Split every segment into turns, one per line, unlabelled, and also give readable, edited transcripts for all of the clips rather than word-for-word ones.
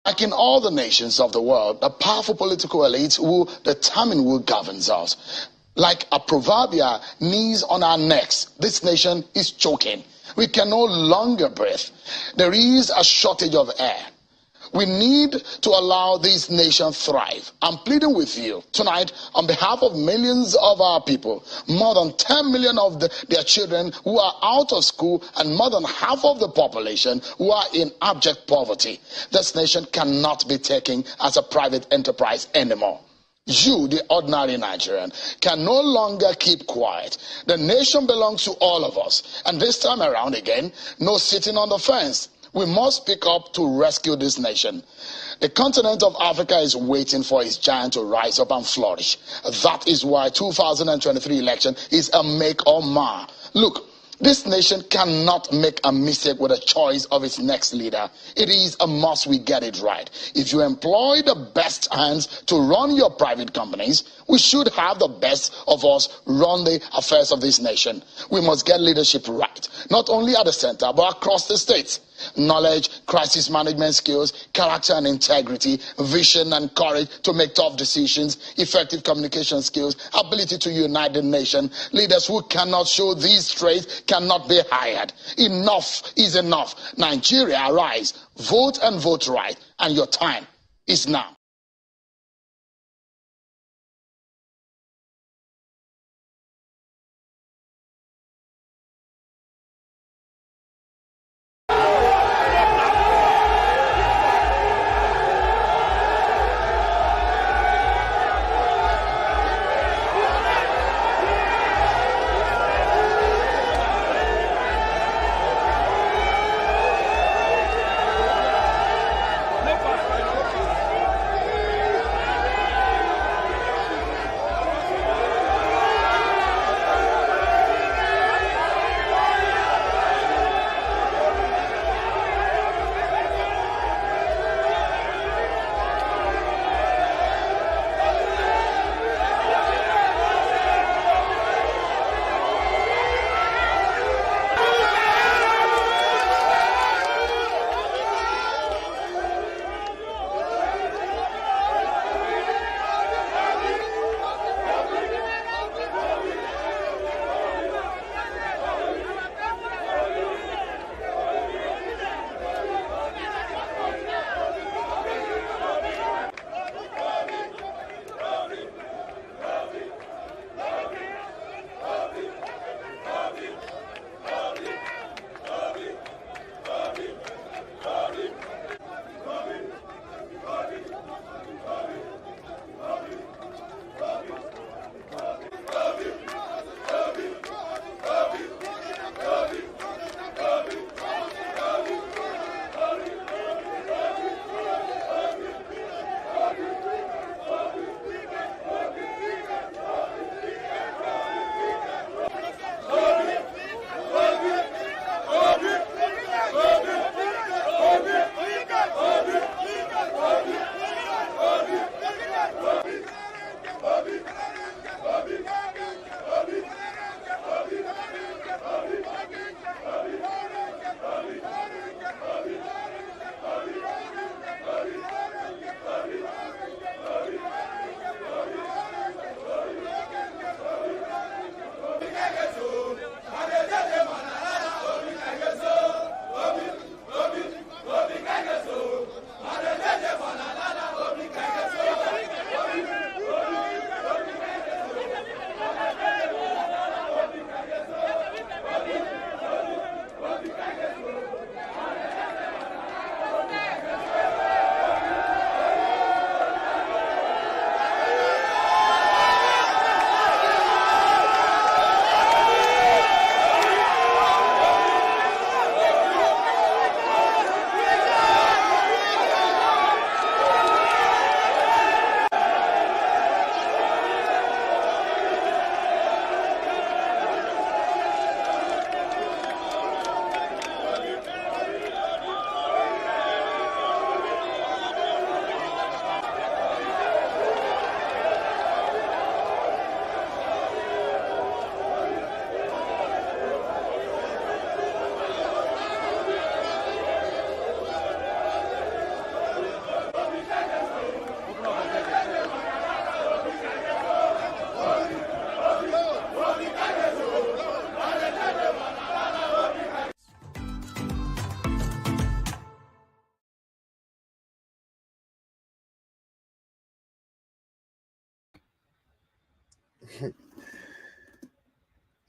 Like in all the nations of the world, the powerful political elites will determine who governs us. Like a proverbial knees on our necks, this nation is choking. We can no longer breathe. There is a shortage of air. We need to allow this nation thrive. I'm pleading with you tonight on behalf of millions of our people, more than 10 million of their children who are out of school, and more than half of the population who are in abject poverty. This nation cannot be taken as a private enterprise anymore. You, the ordinary Nigerian, can no longer keep quiet. The nation belongs to all of us. And this time around again, no sitting on the fence. We must speak up to rescue this nation. The continent of Africa is waiting for its giant to rise up and flourish. That is why 2023 election is a make or mar. Look, this nation cannot make a mistake with the choice of its next leader. It is a must we get it right. If you employ the best hands to run your private companies, we should have the best of us run the affairs of this nation. We must get leadership right, not only at the center, but across the states. Knowledge, crisis management skills, character and integrity, vision and courage to make tough decisions, effective communication skills, ability to unite the nation. Leaders who cannot show these traits cannot be hired. Enough is enough. Nigeria, arise. Vote and vote right. And your time is now.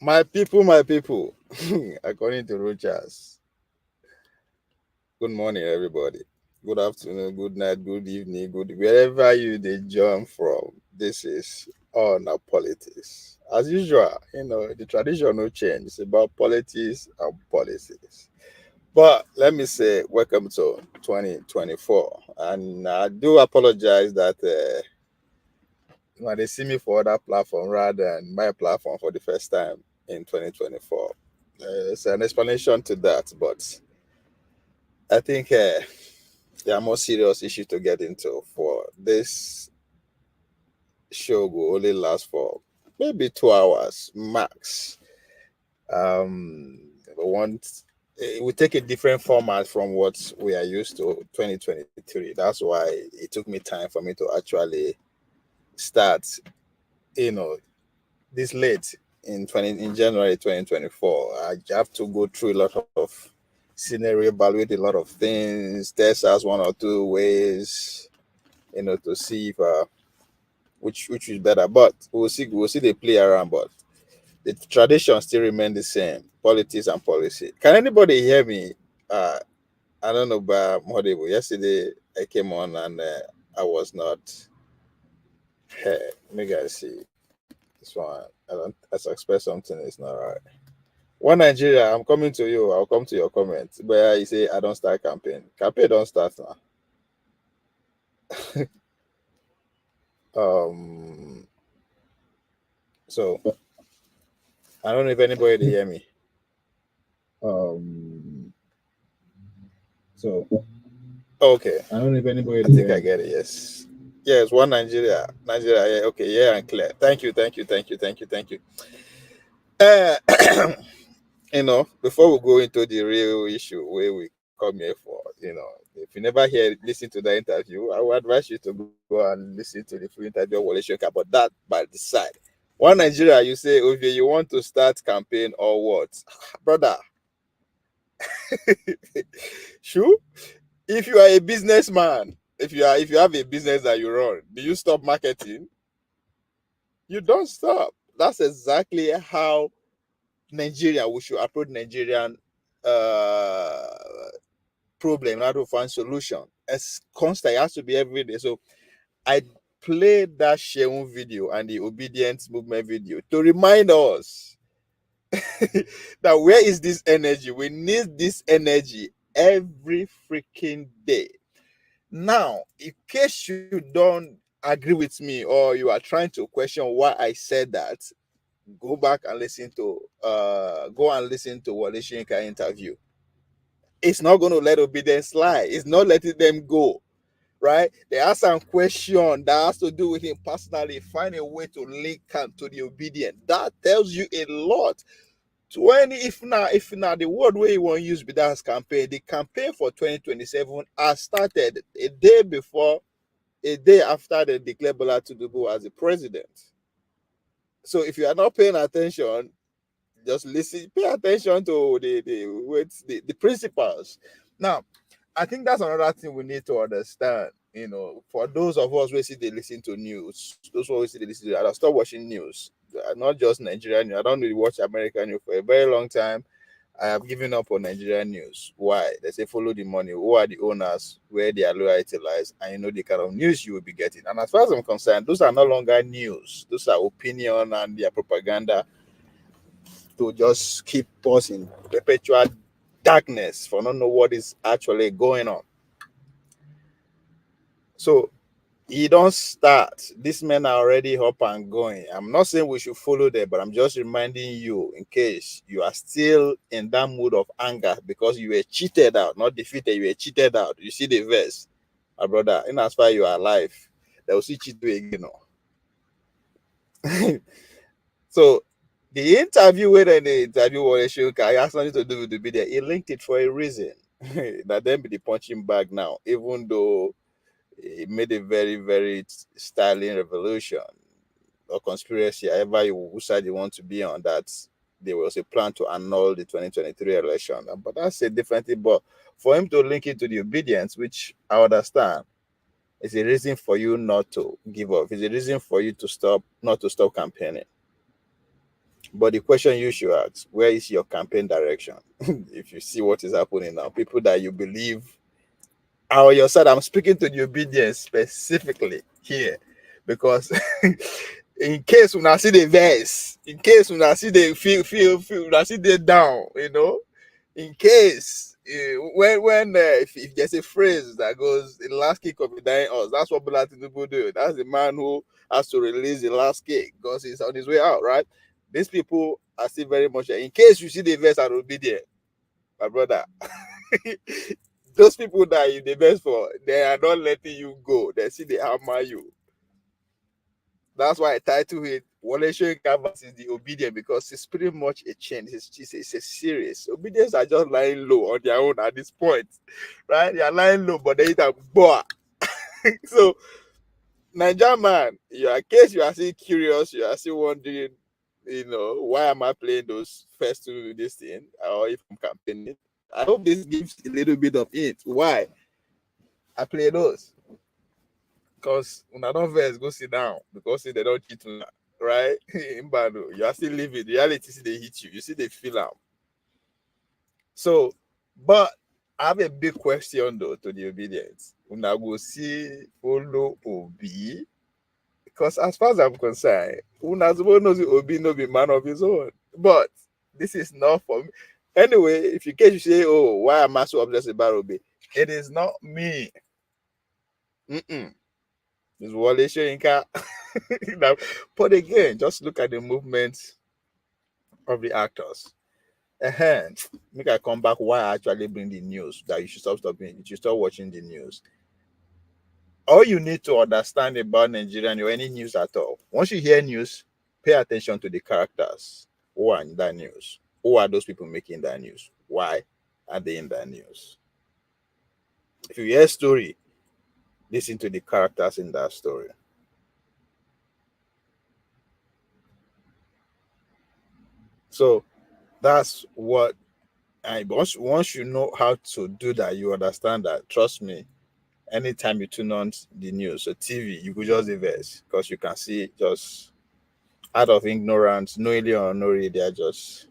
My people, according to Rochas, good morning, everybody. Good afternoon, good night, good evening, good wherever you they join from. This is on our politics. As usual, the tradition no change. It's about politics and policies. But let me say, welcome to 2024. And I do apologize that they see me for other platform rather than my platform for the first time in 2024. There's an explanation to that, but I think there are more serious issues to get into. For this show will only last for maybe 2 hours max. We want it will take a different format from what we are used to 2023. That's why it took me time for me to actually start, you know, this late in January 2024. I have to go through a lot of scenario, evaluate a lot of things, test us one or two ways, to see if which is better. But we'll see they play around, but the tradition still remain the same. Politics and policy. Can anybody hear me? I don't know about Modibo. Yesterday I came on and I was not. Hey, let me guys see this one. I suspect something is not right. One Nigeria, I'm coming to you. I'll come to your comment. But you say I don't start campaign. Campaign don't start now. Um. So I don't know if anybody to hear me. Um. So okay.
I don't know if anybody
I think
hear
I
me.
get it. Yes. Yes. One Nigeria. Nigeria. Yeah. Okay. Yeah. And clear. Thank you. Thank you. Thank you. Thank you. Thank you. Uh, before we go into the real issue where we come here for, if you never listen to the interview, I would advise you to go and listen to the full interview of Wole Soyinka. But that by the side. One Nigeria, you say, okay, you want to start campaign or what? Brother, sure. If you are a businessman, if you have a business that you run, do you stop marketing? You don't stop. That's exactly how Nigeria we should approach Nigerian uh problem, how to find solution. As constant, it has to be every day. So I played that Sheun video and the Obedience movement video to remind us that where is this energy? We need this energy every freaking day. Now, in case you don't agree with me or you are trying to question why I said that, go and listen to Wole Soyinka interview. It's not going to let Obedience slide. It's not letting them go. Right? They ask some question that has to do with him personally. Find a way to link him to the Obedient. That tells you a lot. 20 if now the word where you want to use with that campaign, the campaign for 2027 has started a day after they declared Bola Tinubu as the president. So if you are not paying attention, just listen, pay attention to the principles. Now, I think that's another thing we need to understand. For those of us who see they listen to news, those who see they listen to, I stop watching news. Not just Nigerian news. I don't really watch American news for a very long time. I have given up on Nigerian news. Why? They say follow the money. Who are the owners? Where their loyalty lies? And you know the kind of news you will be getting. And as far as I'm concerned, those are no longer news. Those are opinion and their propaganda to just keep us in perpetual darkness for not know what is actually going on. So he don't start. These men are already up and going. I'm not saying we should follow them, but I'm just reminding you in case you are still in that mood of anger because you were cheated out, not defeated, you were cheated out. You see the verse, my brother, in as far you are alive, they will see cheat you again. So the interview where the interview was Soyinka, it has nothing to do with the video. He linked it for a reason. That then be the punching bag now, even though he made a very, very styling revolution or conspiracy, however which side you want to be on that. There was a plan to annul the 2023 election. But that's a different thing. But for him to link it to the obedience, which I understand, is a reason for you not to give up. It's a reason for you to stop, not to stop campaigning. But the question you should ask, where is your campaign direction? If you see what is happening now, people that you believe are on your side. I'm speaking to the obedience specifically here because in case when I see the verse, in case when I see the feel, when I see the down, in case when if there's a phrase that goes the last kick of the dying horse, that's what Bola Tinubu do. That's the man who has to release the last kick because he's on his way out, right? These people are still very much there. In case you see the verse and obedient, my brother. Those people that you the best for, they are not letting you go. They see they hammer you. That's why I title it Wole Soyinka versus the Obedient, because it's pretty much a change. It's a series. Obedience are just lying low on their own at this point, right? They are lying low, but they hit a boa. So, Niger man, in case you are still curious, you are still wondering, why am I playing those first two this thing, or if I'm campaigning. I hope this gives a little bit of it. Why I play those. Because when I don't first go sit down because they don't cheat una, right? You are still living. Reality see they hit you. You see they feel out. So, but I have a big question though to the obedience. When I go see follow Obi, because as far as I'm concerned, una knows Obi no be man of his own. But this is not for me. Anyway, if you catch you say, oh, why am I so obsessed about Obi? It is not me. It's Wole Soyinka. Now, but again, just look at the movements of the actors. Make I come back why I actually bring the news that you should you should stop watching the news. All you need to understand about Nigerian or any news at all, once you hear news, pay attention to the characters who are in that news. Who are those people making that news? Why are they in that news? If you hear a story, listen to the characters in that story. So that's what and once you know how to do that, you understand that. Trust me, anytime you tune on the news or TV, you could just diverse because you can see just out of ignorance, knowingly or unknowingly, they are just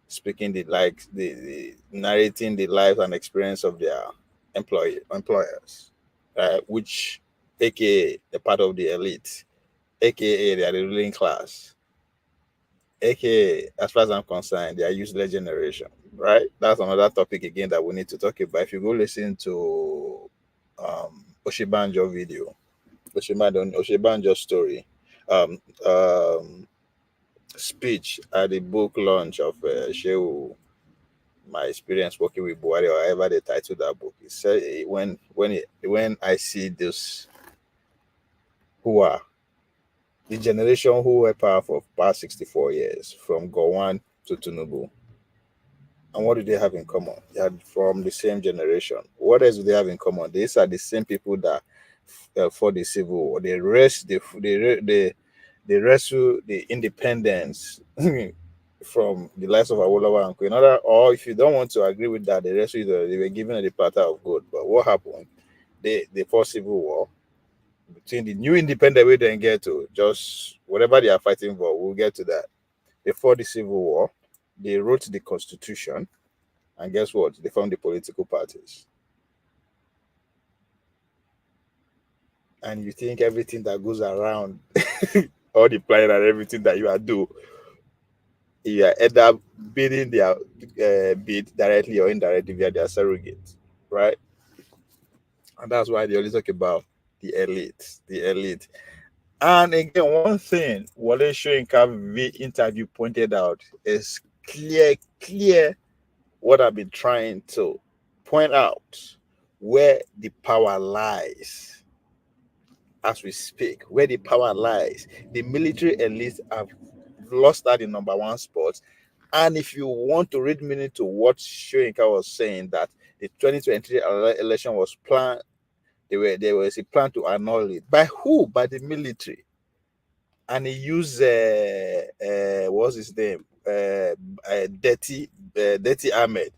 speaking the narrating the life and experience of their employers, which aka the part of the elite, aka they are the ruling class, aka as far as I'm concerned, they are useless generation. Right? That's another topic again that we need to talk about. If you go listen to Oshibanjo video, Oshibanjo story, um, um, speech at the book launch of Shehu, my experience working with Buhari, or however they titled that book. He said when I see this who are the generation who were powerful for past 64 years, from Gowon to Tinubu. And what do they have in common? They are from the same generation. What else do they have in common? These are the same people that fought the civil war. They wrestle the independence from the likes of Awolowo and Queen. Or if you don't want to agree with that, they wrestle they were given the platter of gold. But what happened? They fought civil war between the new independent we then get to, just whatever they are fighting for, we'll get to that. They fought the civil war. They wrote the constitution. And guess what? They found the political parties. And you think everything that goes around, all the planning and everything that you are doing, you are either bidding their bid directly or indirectly via their surrogate, right? And that's why they always talk about the elite, the elite. And again, one thing Wole Soyinka interview pointed out is clear what I've been trying to point out, where the power lies as we speak, where the power lies. The military elites have lost that in number one spot. And if you want to read meaning to what Soyinka was saying, that the 2023 election was planned, there was a plan to annul it. By who? By the military. And he used what's his name? Dirty Ahmed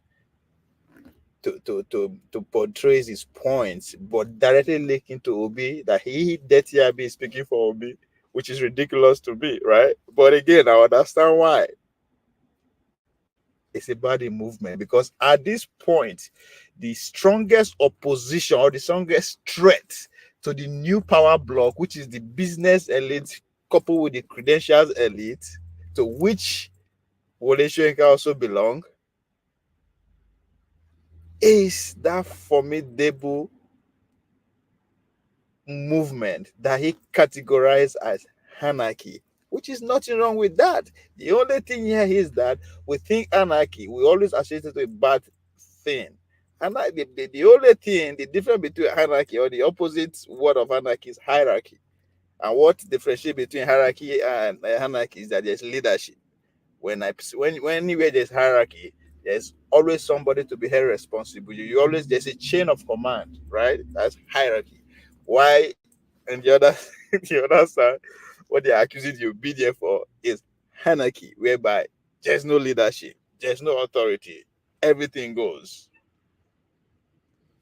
to portray his points, but directly linking to Obi, that Dirty Ahmed is speaking for Obi. which is ridiculous to me, right? But again, I understand why. It's about the movement, because at this point, the strongest opposition or the strongest threat to the new power block, which is the business elite coupled with the credentials elite, to which Wole Soyinka also belong, is that formidable movement that he categorized as anarchy, which is nothing wrong with that. The only thing here is that we think anarchy, we always associate it with a bad thing. And the only thing, the difference between anarchy, or the opposite word of anarchy, is hierarchy. And what differentiates between hierarchy and anarchy is that there's leadership. When anywhere there's hierarchy, there's always somebody to be held responsible. You always, there's a chain of command, right? That's hierarchy. Why? And the other the other side, what they're accusing the obedient for is anarchy, whereby there's no leadership, there's no authority, everything goes.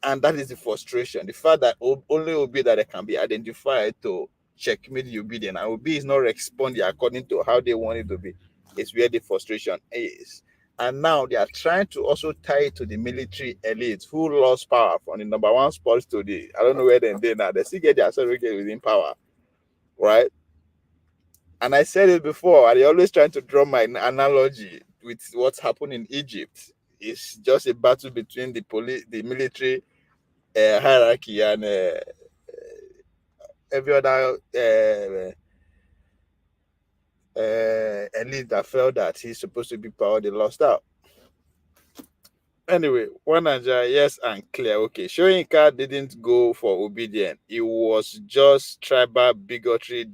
And that is the frustration. The fact that only Obi that can be identified to checkmate the obedient, and Obi is not responding according to how they want it to be, is where the frustration is. And now they are trying to also tie it to the military elite who lost power from the number one spots to the, I don't know where they're now. They still get their surrogate within power, right? And I said it before, and they always trying to draw my analogy with what's happened in Egypt. It's just a battle between the military hierarchy and every other elite that felt that he's supposed to be power, they lost out. Anyway, one Nigeria, yes, and clear. Okay, Soyinka didn't go for obedient. It was just tribal bigotry.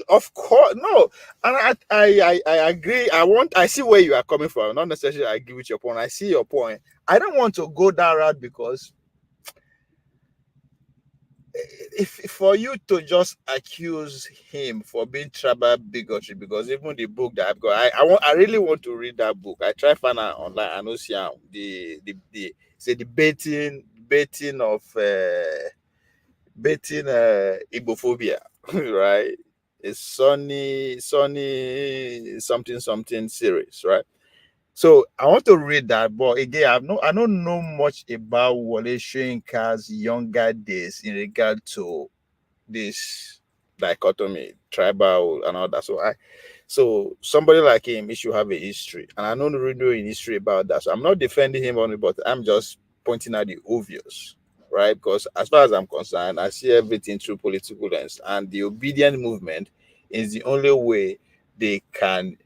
Of course, no, and I agree. I see where you are coming from. Not necessarily I agree with your point. I see your point. I don't want to go that route, because if for you to just accuse him for being tribal bigotry, because even the book that I've got, I really want to read that book. I try find out online. I know see the say the baiting of baiting Igbophobia, right? It's Sunny something series, right? So I want to read that, but again, I don't know much about Wole Soyinka's younger days in regard to this dichotomy, tribal and all that. So somebody like him, he should have a history, and I don't really know in history about that. So I'm not defending him on it, but I'm just pointing out the obvious, right? Because as far as I'm concerned, I see everything through political lens, and the obedient movement is the only way they can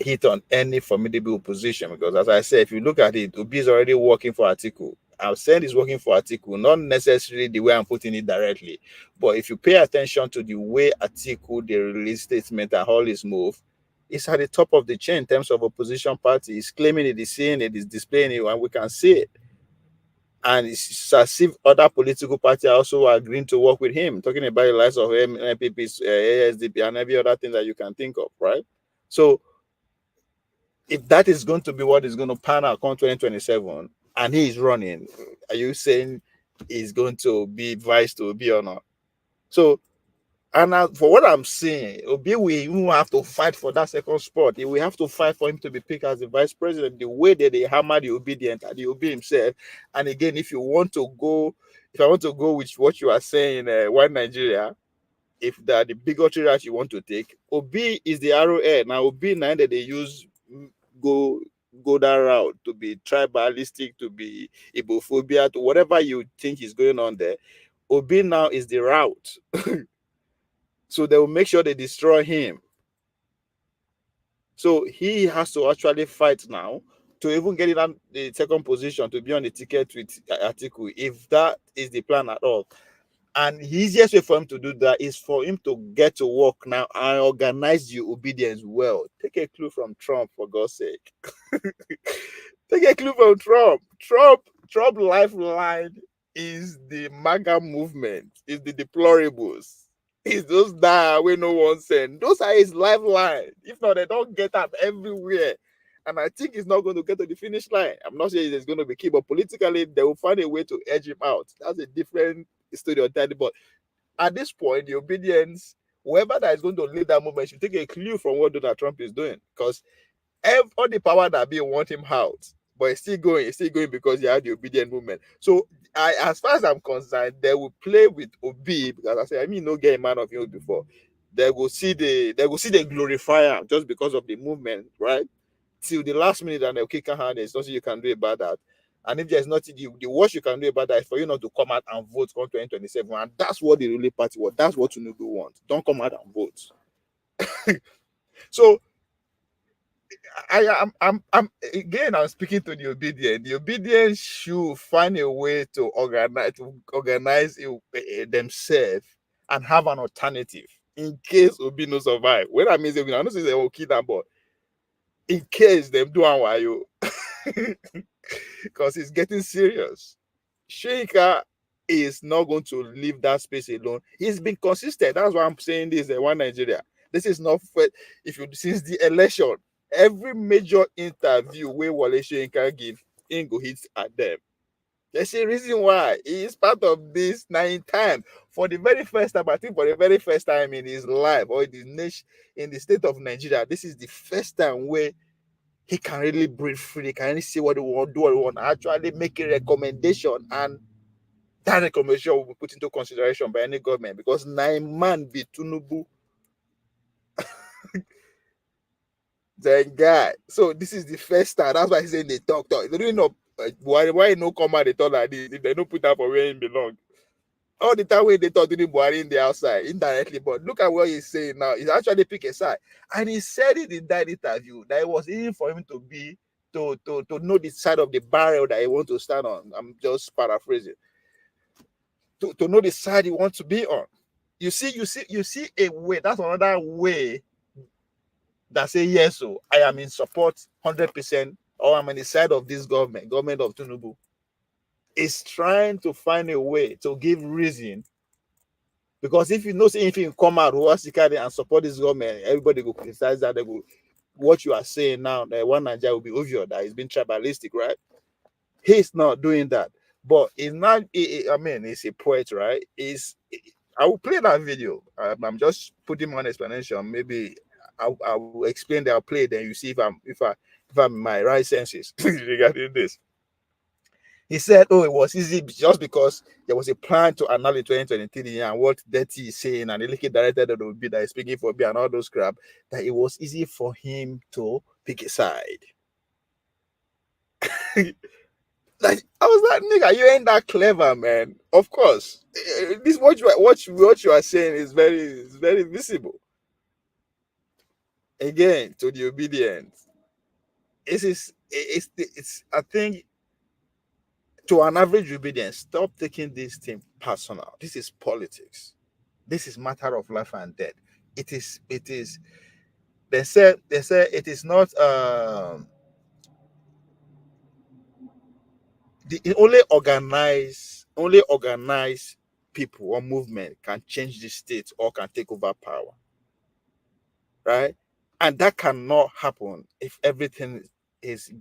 hit on any formidable opposition. Because as I said, if you look at it, Obi is already working for Atiku. I'm saying he's working for Atiku, not necessarily the way I'm putting it directly, but if you pay attention to the way Atiku, the release statement and all his move, it's at the top of the chain in terms of opposition party. He's claiming it, he's saying it, he's displaying it, and we can see it. And it's as if other political parties are also agreeing to work with him, talking about the likes of MPPs, ASDP, and every other thing that you can think of, right? So if that is going to be what is going to pan out on 2027 and he is running, are you saying he's going to be vice to Obi or not? So, and for what I'm saying, Obi will even have to fight for that second spot. He will have to fight for him to be picked as the vice president, the way that they hammer the obedient and the Obi himself. And again, if I want to go with what you are saying, One Nigeria, if that the bigotry route you want to take, Obi is the arrowhead. Now Obi now that they use go that route to be tribalistic, to be Ibophobia, to whatever you think is going on there. Obi now is the route. So they will make sure they destroy him. So he has to actually fight now to even get in the second position, to be on the ticket with Atiku, if that is the plan at all. And the easiest way for him to do that is for him to get to work now and organize the obedience well. Take a clue from Trump, for God's sake. Take a clue from Trump. Trump lifeline is the MAGA movement, is the deplorables. It's those that we no one send. Those are his lifeline. If not, they don't get up everywhere. And I think he's not going to get to the finish line. I'm not saying it's going to be key, but politically, they will find a way to edge him out. That's a different story entirely. But at this point, the obedience, whoever that is going to lead that movement should take a clue from what Donald Trump is doing, because all the power that be want him out, but it's still going because you have the obedient movement. So as far as I'm concerned, they will play with Obi, because I say, I mean, no get a man of yours before. They will see the glorifier just because of the movement, right? Till the last minute, and they'll kick a hand. There's nothing you can do about that. And if there's nothing, the worst you can do about that is for you not to come out and vote come 2027. And that's what the ruling party wants. That's what Tinubu wants. Don't come out and vote. So I'm speaking to the obedient. The obedient should find a way to organize themselves and have an alternative in case Obi no survive. When I mean, I don't say they will kill them, but in case them do one wayo, because it's getting serious. Soyinka is not going to leave that space alone. He's been consistent. That's why I'm saying this. One Nigeria. This is not fair. If you since the election, every major interview where Wole Soyinka give, he go hit at them. There's a reason why he is part of this 9 times. For the very first time, I think for the very first time in his life or in the nation, in the state of Nigeria, this is the first time where he can really breathe free. He can really see what he want, do what he want, actually make a recommendation, and that recommendation will be put into consideration by any government, because 9 man be Tinubu, the guy. So this is the first time. That's why he's saying they talk. They don't know why no come out they talk like this if they don't put that for where he belong. All the time when they talk to the Buhari in the outside indirectly, but look at what he's saying now. He's actually pick a side, and he said it in that interview that it was easy for him to know the side of the barrel that he wants to stand on. I'm just paraphrasing. To know the side he wants to be on. You see a way. That's another way that say yes, so I am in support 100%, or I'm on the side of this government of Tinubu. Is trying to find a way to give reason, because if you know if you come out holistically and support this government, everybody will criticize that. They will, what you are saying now, that one Nigeria will be obvious that it's been tribalistic, right? He's not doing that, but it's not. I mean, he's a poet, right? I will play that video. I'm just putting on explanation. Maybe I will explain that I'll play. Then you see if I'm in my right senses regarding this. He said, "Oh, it was easy just because there was a plan to annul in 2023 and what Dirty is saying, and the liquid director that will be that is speaking for me and all those crap. That it was easy for him to pick a side." Like I was like, nigga, you ain't that clever, man. Of course, this what you are saying is very visible. Again, to the obedient, it's I think to an average obedient, stop taking this thing personal. This is politics. This is matter of life and death. It is. They say it is not the only organized people or movement can change the state or can take over power, right? And that cannot happen if everything is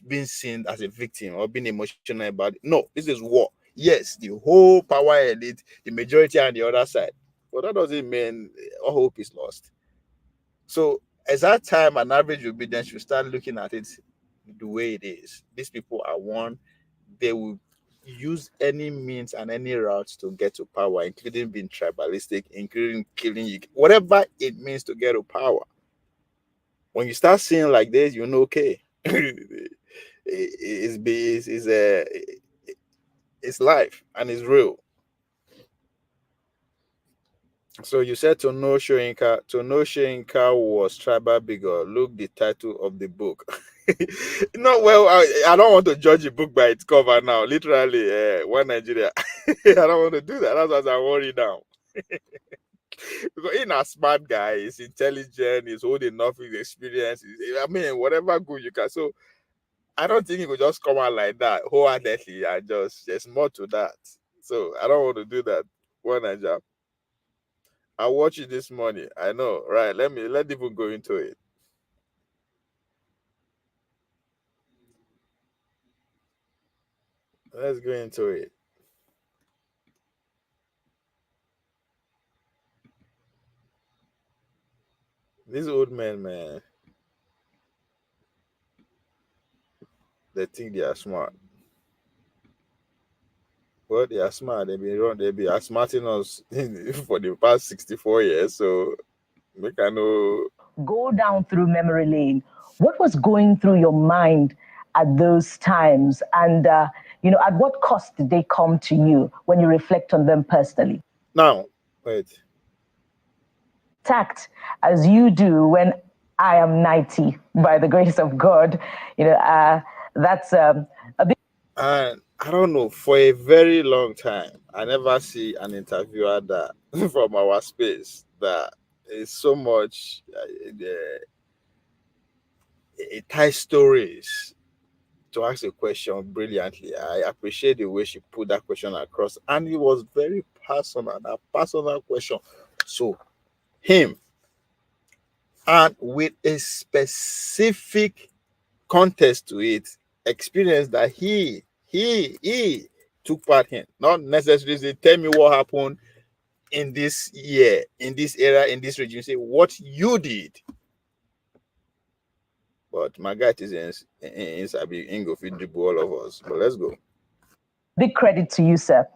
being seen as a victim or being emotional about it. No, this is war. Yes, the whole power elite, the majority on the other side, but that doesn't mean all hope is lost. So as that time, an average obedience should start looking at it the way it is. These people are one. They will use any means and any routes to get to power, including being tribalistic, including killing you, whatever it means to get to power. When you start seeing like this, you know, okay, it's life and it's real. So you said to know Soyinka was tribal bigot. Look the title of the book. No, well, I don't want to judge a book by its cover now. Literally, one Nigeria. I don't want to do that. That's what I worry now. Because he's a smart guy, he's intelligent, he's old enough, his experience. I mean, whatever good you can. So I don't think he could just come out like that wholeheartedly and just there's more to that. So I don't want to do that. One Nigeria. I watched it this morning. I know, right? Let people go into it. Let's go into it. These old men, man, they think they are smart. Well, they are smart. They be outsmarting us for the past 64 years. So we can know.
Go down through memory lane. What was going through your mind at those times? And, at what cost did they come to you when you reflect on them personally?
Now, wait.
Tact as you do when I am 90, by the grace of God. That's a big.
And I don't know, for a very long time, I never see an interviewer that from our space that is so much it ties stories to ask a question brilliantly. I appreciate the way she put that question across, and it was very personal, a personal question. So, him, and with a specific context to it, experience that he took part in, not necessarily say, tell me what happened in this year, in this era, in this region. Say what you did. But my guy is in Sabi Ingo fit dribble all of us. But let's go.
Big credit to you, sir.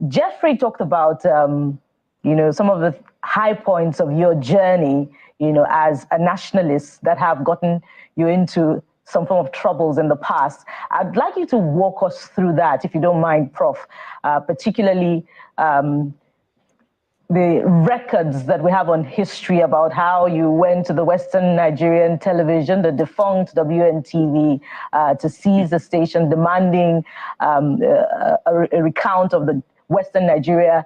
Jeffrey talked about, some of the high points of your journey, as a nationalist that have gotten you into some form of troubles in the past. I'd like you to walk us through that, if you don't mind, Prof. Particularly the records that we have on history about how you went to the Western Nigerian television, the defunct WNTV, to seize the station, demanding a recount of the Western Nigeria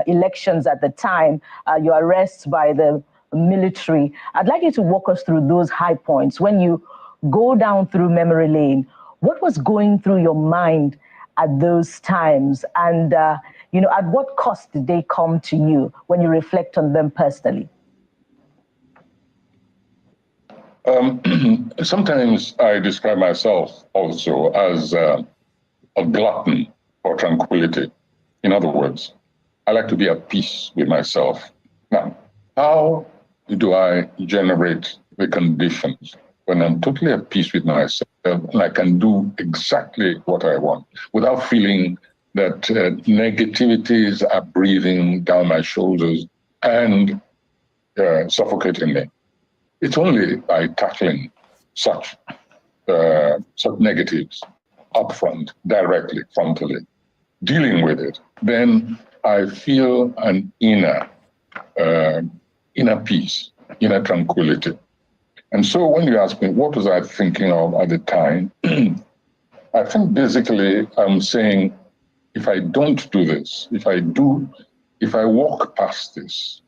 elections at the time, your arrest by the military. I'd like you to walk us through those high points. When you go down through memory lane, what was going through your mind at those times? And, at what cost did they come to you when you reflect on them personally?
Sometimes I describe myself also as a glutton for tranquility. In other words, I like to be at peace with myself. Now, how do I generate the conditions when I'm totally at peace with myself and I can do exactly what I want without feeling that negativities are breathing down my shoulders and suffocating me? It's only by tackling such negatives upfront, directly, frontally, dealing with it, then I feel an inner peace, inner tranquility. And so when you ask me, what was I thinking of at the time? I think basically I'm saying, if I don't do this, if I walk past this,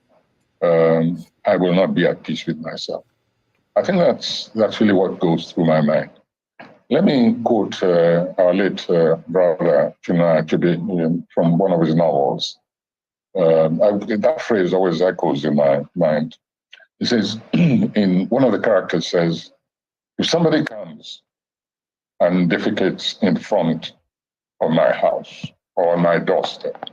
I will not be at peace with myself. I think that's really what goes through my mind. Let me quote our late brother, Chinua Achebe, from one of his novels. That phrase always echoes in my mind. He says, in one of the characters says, if somebody comes and defecates in front of my house or on my doorstep,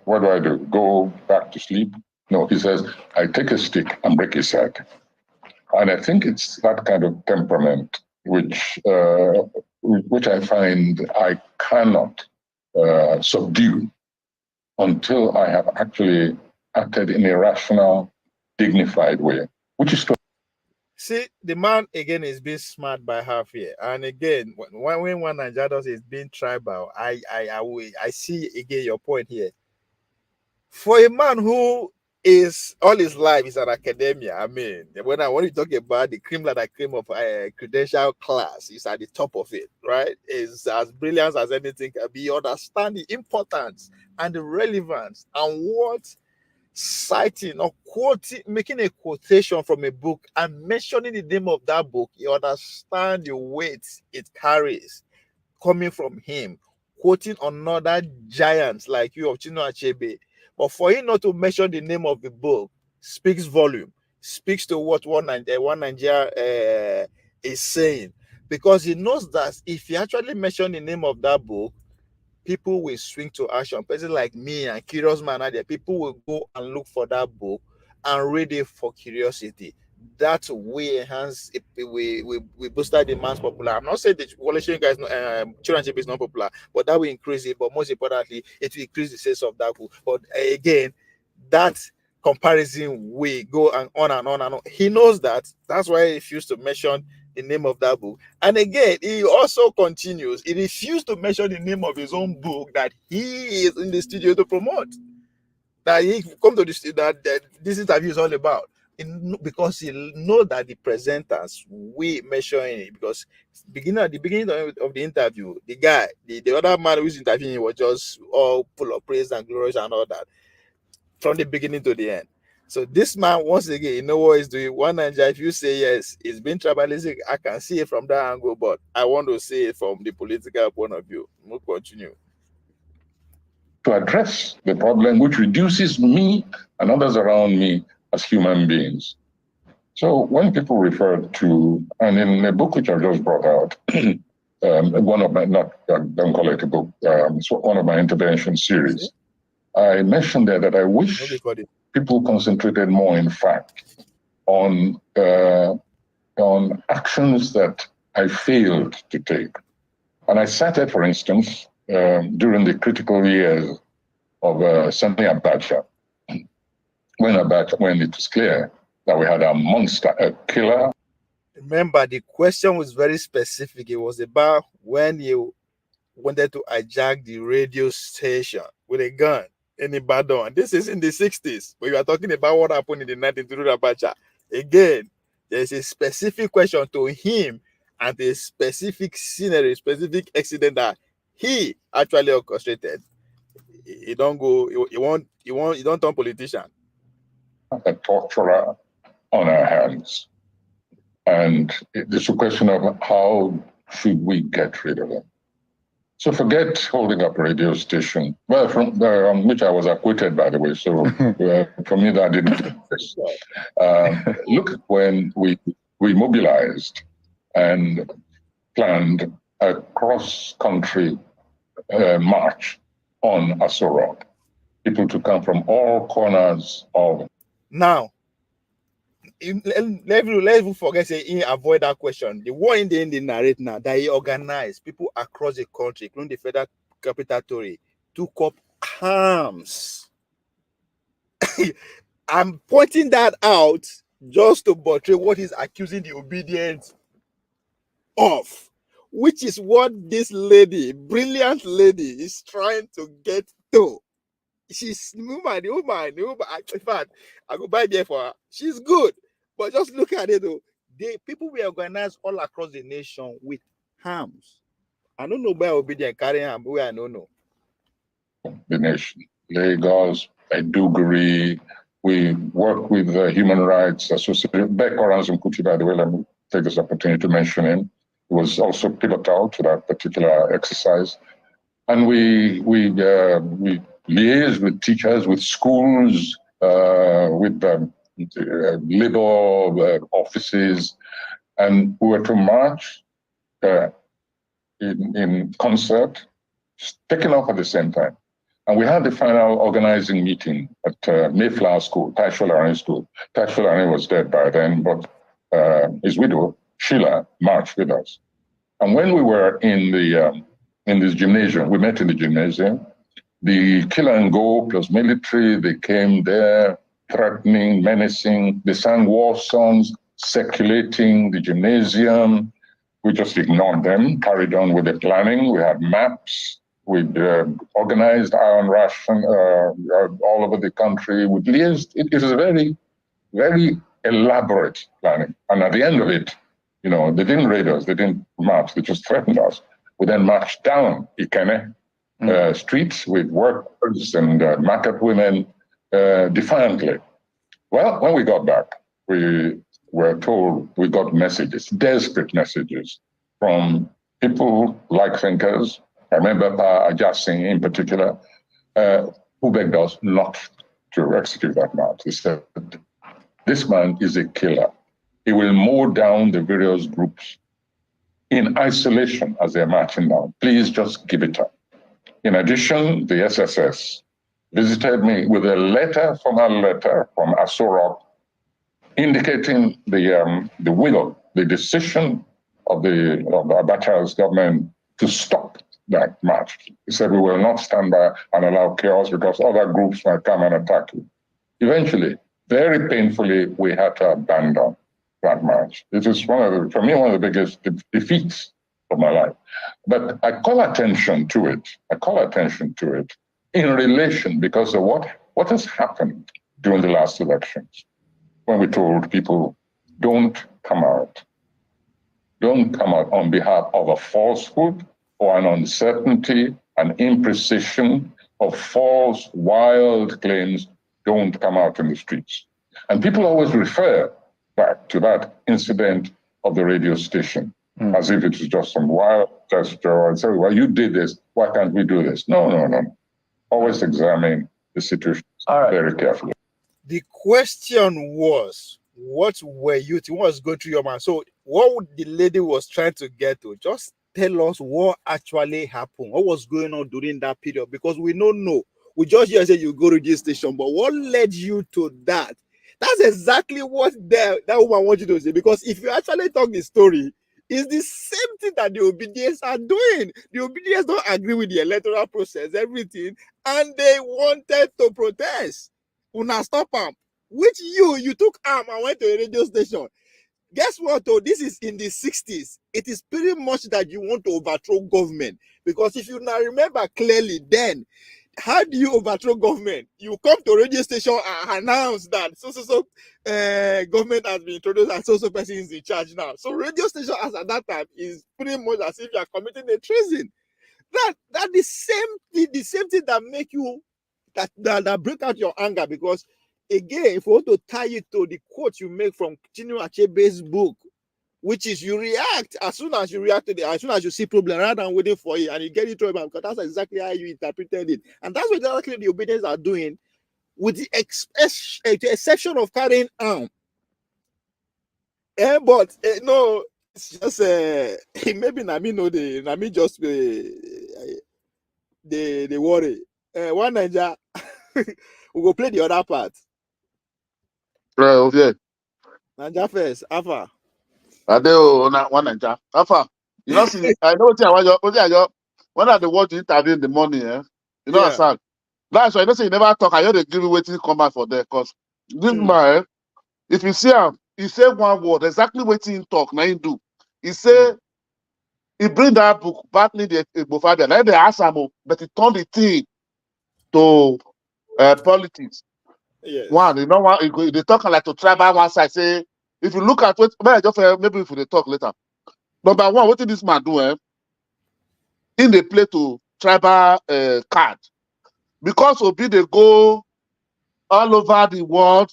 what do I do? Go back to sleep? No, he says, I take a stick and break his head. And I think it's that kind of temperament which I find I cannot subdue until I have actually acted in a rational, dignified way, which is to.
See, the man again is being smart by half here, and again, when one Nigeria is being tribal, I see again your point here. For a man who is all his life is an academia, I mean, when you talk about the cream of credential class, he's at the top of it, right? Is as brilliant as anything can be. Understand the importance and the relevance and what citing or quoting, making a quotation from a book and mentioning the name of that book, you understand the weight it carries coming from him, quoting another giants like you of Chino Achebe. But for him not to mention the name of the book speaks volume, speaks to what one Nigeria is saying, because he knows that if he actually mentioned the name of that book, people will swing to action. Person like me and Curious Man are there. People will go and look for that book and read it for curiosity. That we enhance it, we booster the man's popular. I'm not saying that Wole Soyinka is not childrenship is not popular, but that will increase it. But most importantly, it will increase the sales of that book. But again, that comparison we go on and on and on. He knows that. That's why he refused to mention the name of that book. And again, he also continues. He refused to mention the name of his own book that he is in the studio to promote. That he come to the that this interview is all about. Because he knows that the presenters we measuring it. Because at the beginning of the interview, the guy, the other man who's interviewing was just all full of praise and glory and all that from the beginning to the end. So this man, once again, you know what he's doing. One Nigeria, if you say yes, it's been tribalistic. I can see it from that angle, but I want to see it from the political point of view. We'll continue.
To address the problem which reduces me and others around me as human beings. So when people refer to, and in a book which I just brought out, one of my, don't call it a book, it's one of my intervention series, I mentioned there that I wish people concentrated more, in fact, on actions that I failed to take. And I cited, for instance, during the critical years of Sani Abacha, when it was clear that we had a monster, a killer.
Remember, the question was very specific. It was about when you wanted to hijack the radio station with a gun in Ibadan. This is in the 60s, but you are talking about what happened in the 19th century Abacha. Again, there's a specific question to him and a specific scenery, specific accident that he actually orchestrated. He don't go, he don't turn politician.
A torturer on our hands. And it's a question of how should we get rid of him. So forget holding up a radio station, well, from which I was acquitted, by the way. So for me, that didn't take place. Look at when we mobilized and planned a cross-country march on Aso Rock. People to come from all corners of.
Now, let's forget say avoid that question. The one in the end they narrate now that he organized people across the country, including the federal capital territory, took up arms. I'm pointing that out just to portray what he's accusing the Obidients of, which is what this lady, brilliant lady, is trying to get to. She's woman. In fact, I go buy there for her. She's good, but just look at it though. People were organized all across the nation with arms. I don't know where Obidient carrying arms, but I don't know.
The nation, Lagos, Maiduguri. We work with the Human Rights Association. Beck Oranzunkuti, by the way, let me take this opportunity to mention him. He was also pivotal to that particular exercise, and we liaise with teachers, with schools, with labor offices, and we were to march in concert, taking off at the same time. And we had the final organizing meeting at Mayflower School, Taisholari School. Taisholari was dead by then, but his widow, Sheila, marched with us. And when we were in this gymnasium, we met in the gymnasium, the kill and go plus military, they came there threatening, menacing. They sang war songs, circulating the gymnasium. We just ignored them, carried on with the planning. We had maps. We'd organized iron ration all over the country. We liaised. It was a very, very elaborate planning. And at the end of it, you know, they didn't raid us. They didn't march. They just threatened us. We then marched down Ikene streets with workers and market women defiantly. Well, when we got back, we were told we got messages, desperate messages from people like thinkers. I remember Pa Ajasing in particular, who begged us not to execute that march. They said, this man is a killer. He will mow down the various groups in isolation as they're marching down. Please just give it up. In addition, the SSS visited me with a letter from Asorok indicating the will, the decision of the Abacha's government to stop that march. He said, we will not stand by and allow chaos because other groups might come and attack you. Eventually, very painfully, we had to abandon that march. It is for me, one of the biggest defeats of my life. But I call attention to it in relation because of what has happened during the last elections when we told people, don't come out on behalf of a falsehood or an uncertainty, an imprecision of false, wild claims. Don't come out in the streets. And people always refer back to that incident of the radio station as if it was just some wild gesture and say, well, you did this, why can't we do this? No. Always examine the situation very carefully.
The question was, what were you thinking? What was going through your mind? So what the lady was trying to get to, just tell us what actually happened. What was going on during that period? Because we don't know. We just hear say you go to this station, but what led you to that? That's exactly what that woman wants you to say. Because if you actually talk the story, it's the same thing that the Obidients are doing. The Obidients don't agree with the electoral process, everything, and they wanted to protest. Una stop them. Which you took arm and went to a radio station. Guess what, though? This is in the 60s. It is pretty much that you want to overthrow government. Because if you now remember clearly, then, how do you overthrow government? You come to a radio station and announce that government has been introduced and so person is in charge now. So radio station as at that time is pretty much as if you are committing a treason. That the same thing that make you that break out your anger. Because again, if you want to tie it to the quote you make from Chinua Achebe's book, which is you react as soon as you react to it, as soon as you see problem, rather than waiting for it, and you get it right, because that's exactly how you interpreted it. And that's what exactly the Obedients are doing, with the exception of carrying arm. But no, it's just maybe Nami know the Nami just the worry. One Niger, we go play the other part.
Okay.
Niger first, Alpha.
One Niger. Alpha. You know, see, I know when I watch the interview in the morning, you know, yeah. That's why I don't say you never talk. I hear they give you waiting come out for there. Because this man, if you see him, he say one word, exactly what he talk, now he do. He say, he bring that book, battling the Igbo. Now they ask him, but he turned the thing to politics.
Yes.
One, you know what, they talk like to tribal one side, say, if you look at what, maybe if we talk later. Number one, what did this man do? In the play to tribal card. Because Obi, they go all over the world,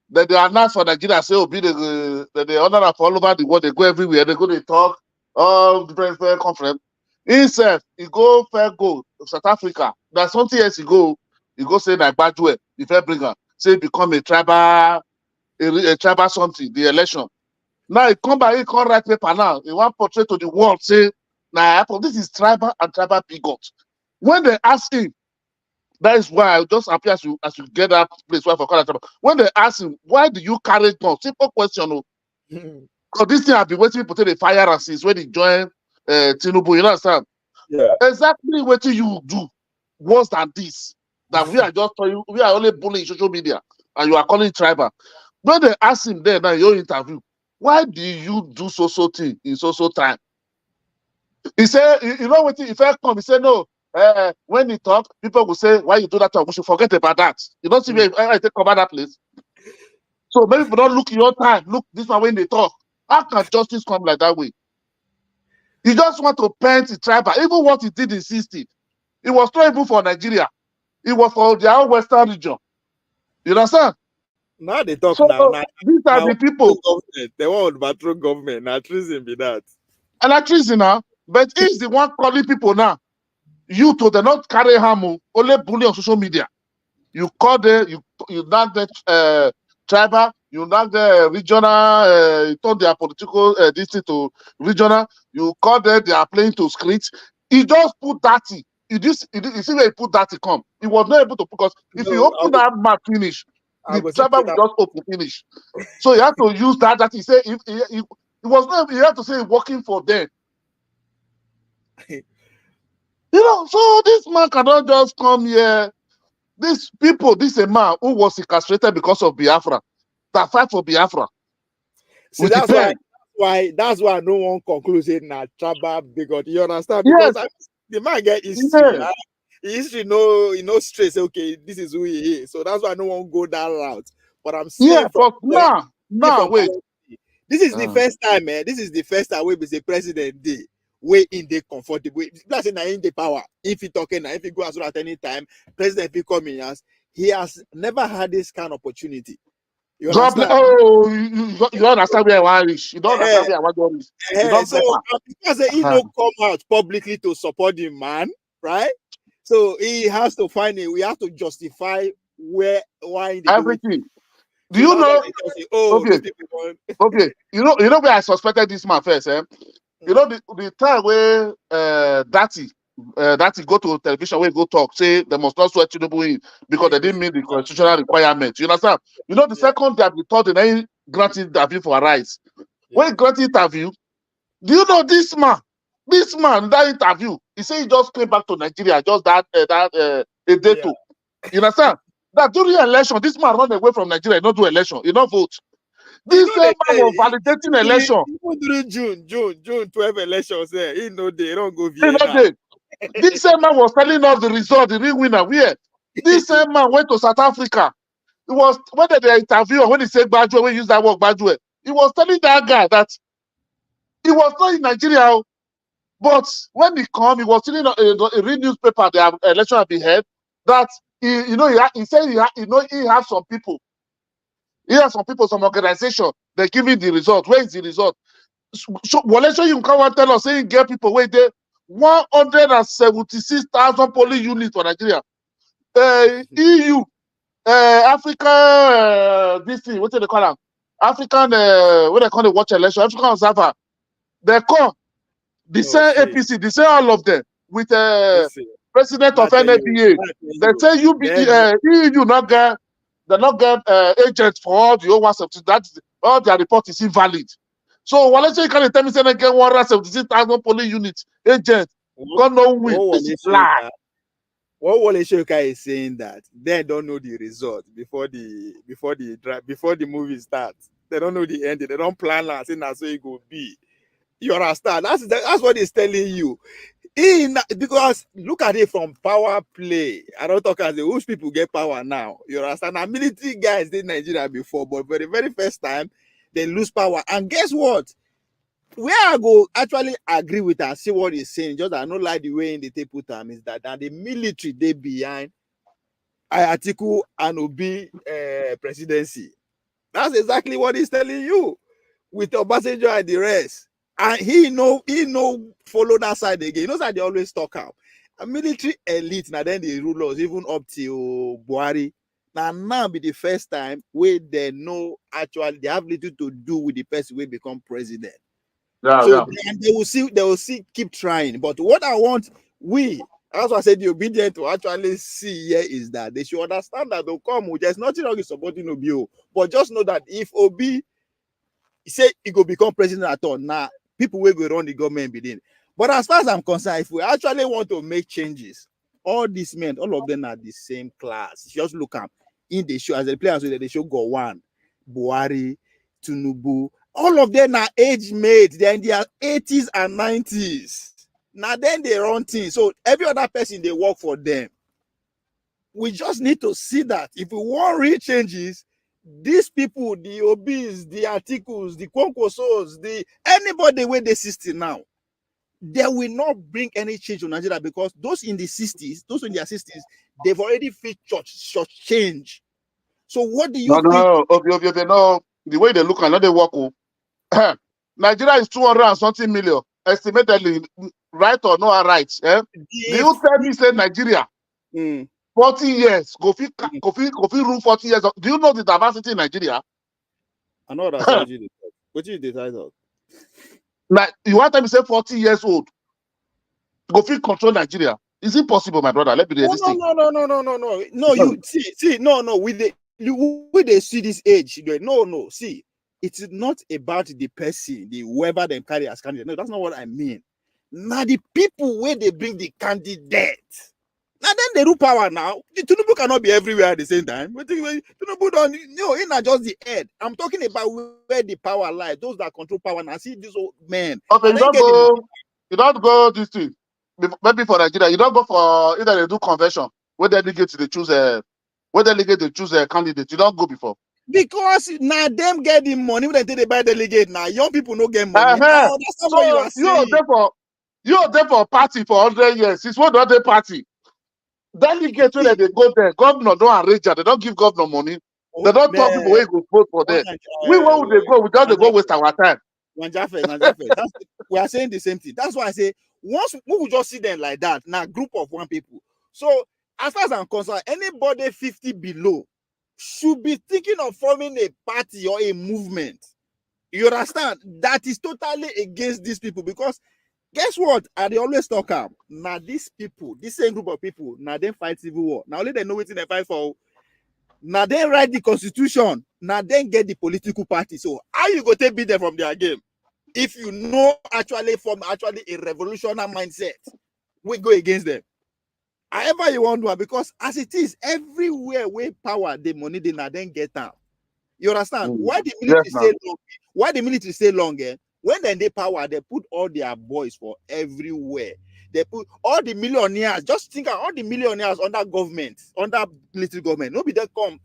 that they announce for Nigeria, say Obi, they honor for all over the world, they go everywhere, they go, they talk, all different conference. Himself, he go South Africa. There's something else he go say like Badue, if I bring her, say become a tribal something, the election. Now he come back, he can't write paper now. He want portray to the world, say, nah, this is tribal and tribal bigot. When they ask him,
That is why I just appear as you get that place where for call Tribal. When they ask him, why do you carry guns? Simple question. Because this thing I've been waiting people to the fire and since when he joined Tinubu, you understand?
Yeah.
Exactly what you do worse than this. That we are just telling you, we are only bullying social media and you are calling it tribal. When they ask him there now in your interview, why do you do so thing in so time? He said, you know what? If I come, he said, no. When he talk, people will say, why you do that? We should forget about that. You don't see where I take cover that place. So maybe people don't look your time. Look this one when they talk. How can justice come like that way? You just want to paint the tribal. Even what he did in 60, it was not even for Nigeria. It was for their own Western region. You understand?
Now they talk
so
now.
These are the people.
They want patrol government. Now treason be that.
And that treason now. But he's the one calling people now. You to they not carry harm, only bully on social media. You call them, you not the tribal, you not the regional, you turn their political this to regional, you call them, they are playing to script. He just put dirty. You see where he put dirty come. He was not able to, because if you open that map finish, the tribal will just open finish. So you have to use that he said he was not, you have to say working for them. You know, so this man cannot just come here. These people, this is a man who was incarcerated because of Biafra, that fight for Biafra.
See, that's why no one concludes it na tribal bigot. You understand? Because the man get history. Right? History no stress. Okay, this is who he is. So that's why no one go that route. But I'm saying,
but now wait.
This is the first time, man. This is the first time we be the president day. Way in the comfortable. That's in the power. If he talking, if he go as well at any time, president if he come in as he has never had this kind of opportunity. You understand?
You understand where I want to reach. You don't understand where I want to reach.
So because he don't come out publicly to support the man, right? So he has to find it. We have to justify why
everything. Do you know? Okay. You know where I suspected this man first, eh? You know the time where Dati go to television where go talk, say they must not swear Tinubu in because they didn't meet the constitutional requirement. You understand? You know the second day we thought they granted interview for a rights. When he granted interview, do you know this man? This man, that interview, he said he just came back to Nigeria, just a day too. You understand? That during election, this man run away from Nigeria, he not do election, he not vote. This man was validating election.
During June 12 elections, he no day, don't go
Vienna. This same man was telling us the result, the real winner. Where? This same man went to South Africa. It was when they interview, when he said Bajwe, when he used that word Bajwe, he was telling that guy that he was not in Nigeria. But when he come, he was telling a real newspaper, the election had been held, that he said he has some people. He has some people, some organization, they're giving the result. Where is the result? So Wole you can't tell us saying get people where they 176,000 police units for Nigeria. EU, Africa, this thing, what do they call them? African, what they call the watch election, African observer. They come, the same APC, the same all of them with president of NABA. They say EU not get. They not get agents for all the over 70. That's all their report is invalid. So Wole you can't tell me say they get 176,000 police units agents. God no win. This is lie.
What Wole is saying that they don't know the result before the movie starts. They don't know the ending. They don't plan and say that's how it go be. You understand? That's what he's telling you. Because look at it from power play. I don't talk as which people get power now. You understand? Now military guys did Nigeria before, but for the very first time they lose power. And guess what? Where I go actually agree with and see what he's saying, just I don't like the way in the table time is that the military they behind Atiku and Obi presidency. That's exactly what he's telling you with Obasanjo and the rest. And he no follow that side again. He knows that they always talk out. A military elite, now then the rulers, even up to Buhari. Now be the first time where they know actually they have little to do with the person who become president. They will see, keep trying. But what I want we That's why I said the obedient to actually see here is that they should understand that they'll come. There's nothing wrong with supporting Obi, but just know that if Obi say he go become president at all, now people will go run the government within. But as far as I'm concerned, if we actually want to make changes, all these men, all of them are the same class. Just look at in the show as the players with the show go one, Buhari, Tinubu, all of them are age mates. They're in their 80s and 90s. Now then they run things. So every other person they work for them. We just need to see that if we want real changes, these people, the obese, the articles, the Kwankosos, the anybody where they 60 now, they will not bring any change to Nigeria because those in the 60s, those in their 60s, they've already felt short change. So what do you think?
No, the way they look and how they work. Nigeria is 200 and something million, estimatedly, right or no right. Do you tell me, say Nigeria, 40 years, go fit rule 40 years. Do you know the diversity in Nigeria?
I know that's what you decide on.
Like, you want to say 40 years old, go fit control Nigeria? Is it possible, my brother? Let me do this thing.
No, you see, no, with they see this age, no, see, it's not about the person, the whoever they carry as candidate. No, that's not what I mean. Now the people where they bring the candidate. Now then they rule power now. The Tinubu cannot be everywhere at the same time. But Tinubu don't, it's not just the head. I'm talking about where the power lies. Those that control power. Now see this old man.
Okay, you don't go this thing. Maybe for Nigeria, you don't go for either they do convention where delegates they choose a candidate. You don't go before.
Because now them get the money when they buy delegate. Now young people don't get money. Oh, that's not what you are saying.
You're there for party for 100 years. It's what the other party. Delegate when they go there, governor don't arrange it. They don't give governor money. They don't tell people where go vote for them. Where would they go? We don't go waste our time.
We are saying the same thing. That's why I say once we will just see them like that, now group of one people. So as far as I'm concerned, anybody 50 below should be thinking of forming a party or a movement. You understand? That is totally against these people because guess what? They always talk about now these people, this same group of people, now they fight civil war. Now only they know what they fight for. Now they write the constitution. Now they get the political party. So how you go take beat them from their game? If you know actually from a revolutionary mindset, we go against them. However you want to, because as it is, everywhere where power, the money they now then get out. You understand? Why the military stay long? Why the military stay longer? When they power, they put all their boys for everywhere. They put all the millionaires. Just think of all the millionaires under government, under military government. Nobody they come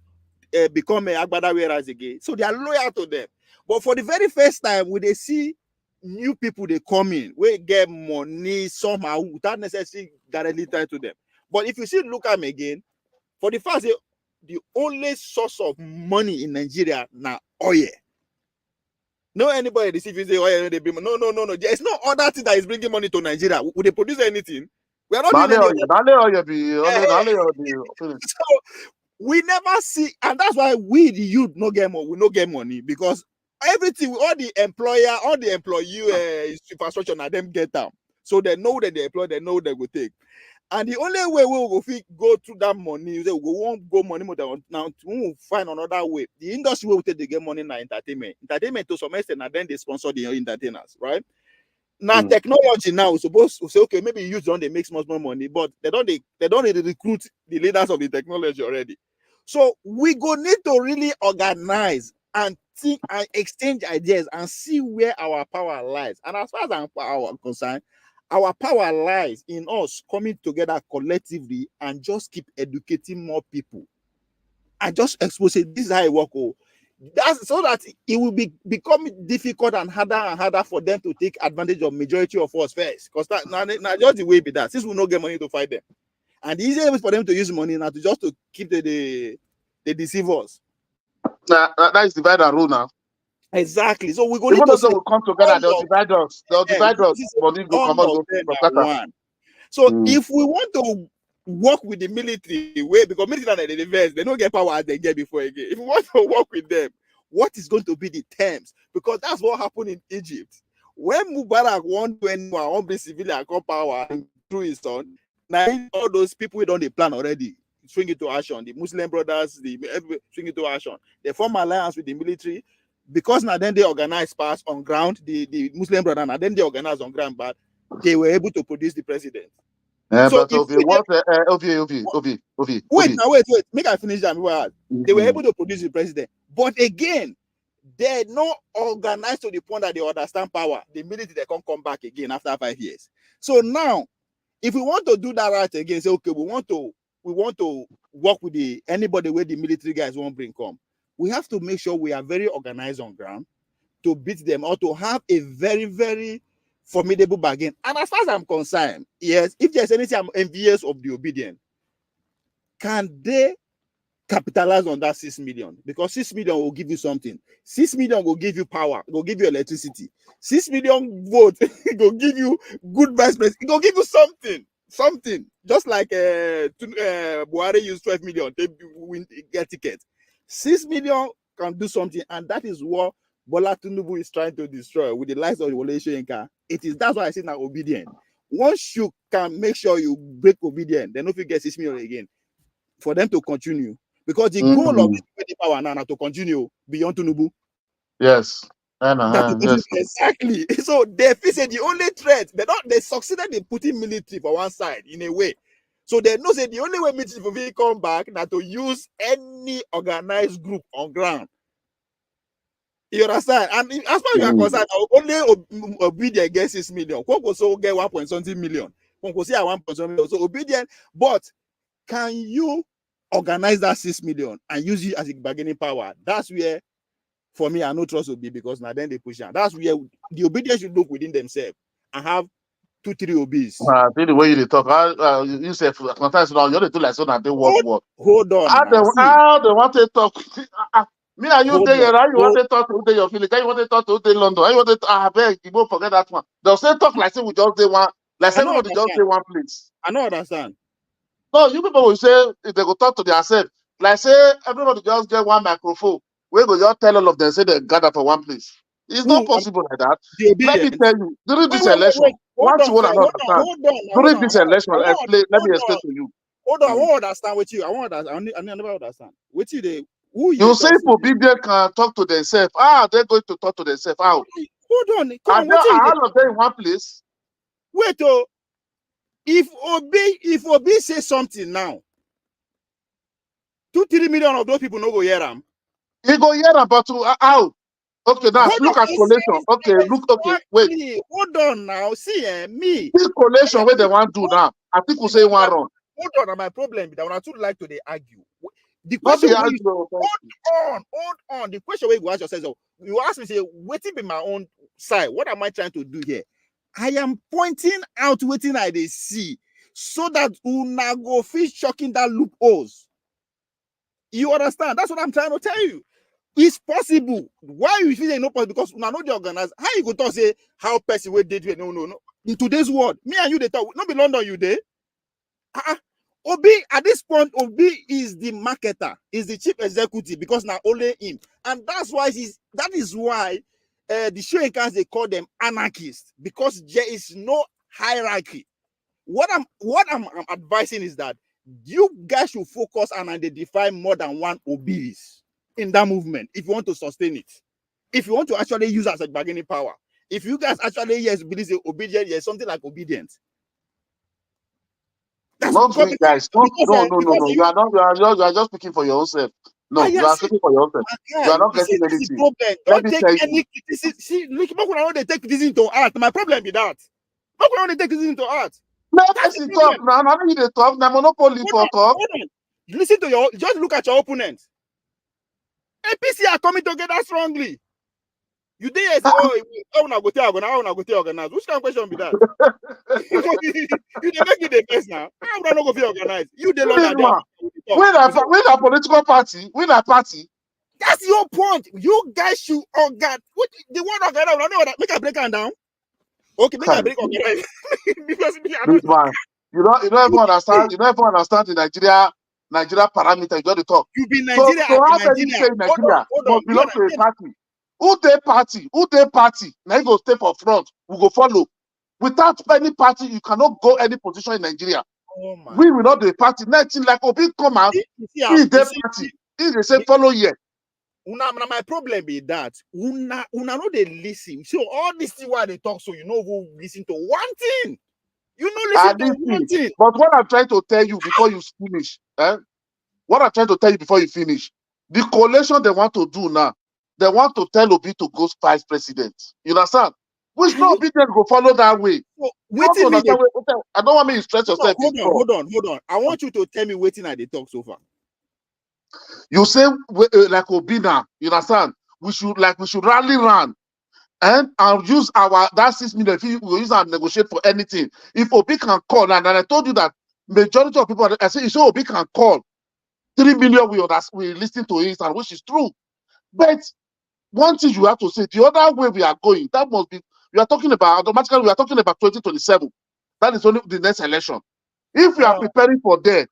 become a Agbada wearers again. So they are loyal to them. But for the very first time, when they see new people they come in, we get money somehow without necessarily directly tied to them. But if you see, look at them again, for the first, the only source of money in Nigeria now oil. No anybody receive you say oil, they bring no. There is no other thing that is bringing money to Nigeria. Would they produce anything? We are not doing
anything.
So we never see, and that's why we the youth no get money. We no get money because everything, all the employer, all the employee infrastructure, now them get them. So they know that they employ, they know they will take. And the only way we will go through that money, we won't go money more than now. We will find another way. The industry will take the get money now entertainment. Entertainment to some extent, and then they sponsor the entertainers, right? Now technology now is supposed to say, okay, maybe youth don't they make much more money, but they don't really recruit the leaders of the technology already. So we go need to really organize and think and exchange ideas and see where our power lies. And as far as our power is concerned, our power lies in us coming together collectively and just keep educating more people and just expose it. This is how it works. That's so that it will become difficult and harder for them to take advantage of majority of us first. Because now just the way be that since we don't get money to fight them, and the easiest way for them to use money now to keep the deceivers.
That is divide and rule now.
Exactly. So we're
going to will come together. They'll divide us. Money will come
out. So if we want to work with the military way, because military are the defense, they don't get power as they get before again. If we want to work with them, what is going to be the terms? Because that's what happened in Egypt. When Mubarak wanted to bring civilian power through his son, Now all those people we don't they plan already swing into action. The Muslim brothers, everybody swing into action. They form alliance with the military because now then they organize pass on ground. The Muslim brother now then they organize on ground, but they were able to produce the president. So
but Ovi,
wait. Make I finish that. They were able to produce the president, but again, they're not organized to the point that they understand power. The military they can't come back again after 5 years. So now, if we want to do that right again, say okay, we want to work with anybody where the military guys won't bring come. We have to make sure we are very organized on ground to beat them or to have a very, very formidable bargain. And as far as I'm concerned, yes, if there's anything I'm envious of the Obidients, can they capitalize on that 6 million? Because 6 million will give you something. 6 million will give you power, will give you electricity. 6 million votes will give you good vice president. It will give you something. Just like Buhari used 12 million, they win, get tickets. 6 million can do something, and that is what Bola Tinubu is trying to destroy with the likes of Wole Soyinka. That's why I say now Obidient. Once you can make sure you break Obidient, then if you get 6 million again, for them to continue. Because the goal of this power now to continue beyond Tinubu.
Yes.
Yes. Exactly. So they say the only threat, they succeeded in putting military for one side in a way. So they know say the only way military will come back now to use any organized group on ground. You understand? And as far as you are concerned, only Obidients gets 6 million. Kwoko so get 1.something million. Kwoko say 1.something million. So Obidients, but can you organize that 6 million and use it as a bargaining power? That's where, for me, I know trust will be, because now then they push on. That's where the Obidients should look within themselves and have 2-3 obis.
The way you talk, you say sometimes now you do like so that they work.
Hold on.
How they want to talk? Me and you there, how you want to talk to your feeling? How you want to talk to London? How you want to I beg you won't forget that one. They'll say talk like say we just say one, like say everybody just say one place.
I don't understand.
No, you people will say if they go talk to themselves, like say everybody just get one microphone. We go just tell all of them say they gather for one place. It's not possible like that. Let me tell you, during this election, once you want to understand, during this election, let me explain to you.
Hold on, I won't understand with you. I never understand. With you,
you say for Obidients can talk to themselves. They're going to talk to themselves. How?
Hold on.
All of them in one place.
Wait, if Obi say something now, 2-3 million of those people no go hear them.
You go hear them, but how? Okay, now look at collation. Okay, wait.
Hold on now. See, me.
This collation where they want to do now. I think we say one wrong.
Hold on, my problem is that when I too like to argue. The question hold on. The question where you ask yourself, you ask me, say, waiting be my own side. What am I trying to do here? I am pointing out waiting I they see so that una go fish chocking that loopholes. You understand? That's what I'm trying to tell you. It's possible. Why you feel no possible? Because una know the organize. How you go to say how person will did it? No. In today's world, me and you they talk. Not be London you there. Obi at this point, Obi is the marketer, is the chief executive, because now only him, and that's why that is why the Soyinkas they call them anarchists, because there is no hierarchy. What I'm advising is that you guys should focus and identify more than one Obis in that movement if you want to sustain it. If you want to actually use as a bargaining power, if you guys actually believe Obedience, something like Obedience.
Not me, guys. No. You are just speaking for your own self. No, you are speaking for yourself. You are not getting anything.
Don't take any criticism. See, look, when they take criticism to art, my problem is that. Look, when they take criticism to art.
That's the talk now. Now you the talk. Now monopoly for talk.
Listen to just look at your opponent. APC are coming together strongly. You did say, I want to go organize. Which kind of question be that? You make it the best now. I want to go feel organized. You the Lord.
We're a political party. We're a party.
That's your point. You guys should organize. What the word organize? I know that. Make a break down. Okay, make a break organize. Because
you don't even understand. You don't even understand the Nigeria parameter. You got to talk.
You be Nigeria.
So how can you say Nigeria must belong to a party? Who they party? Now you go stay for front. We go follow. Without any party, you cannot go any position in Nigeria.
Oh my
We will not the party. Nothing like Obi come out. He the party. He the say follow here.
My problem be that una know they listen. So all this thing why they talk, so you know who listen to one thing. You know listen to one thing.
But what I'm trying to tell you before you finish, what I'm trying to tell you before you finish, the coalition they want to do now, they want to tell Obi to go vice president. You understand? Which no Obidient go follow that way.
So, waiting me.
I don't want me to stress yourself.
Hold on. I want you to tell me waiting at the talk so far.
You say like Obi now, you understand? We should rally round and use that 6 million. We will use and negotiate for anything. If Obi can call, and I told you that majority of people, I say, you say Obi can call 3 million, we listen to it, and which is true. But one thing you have to say, the other way we are going, that must be, we are talking about 2027. That is only the next election. If we are preparing for that,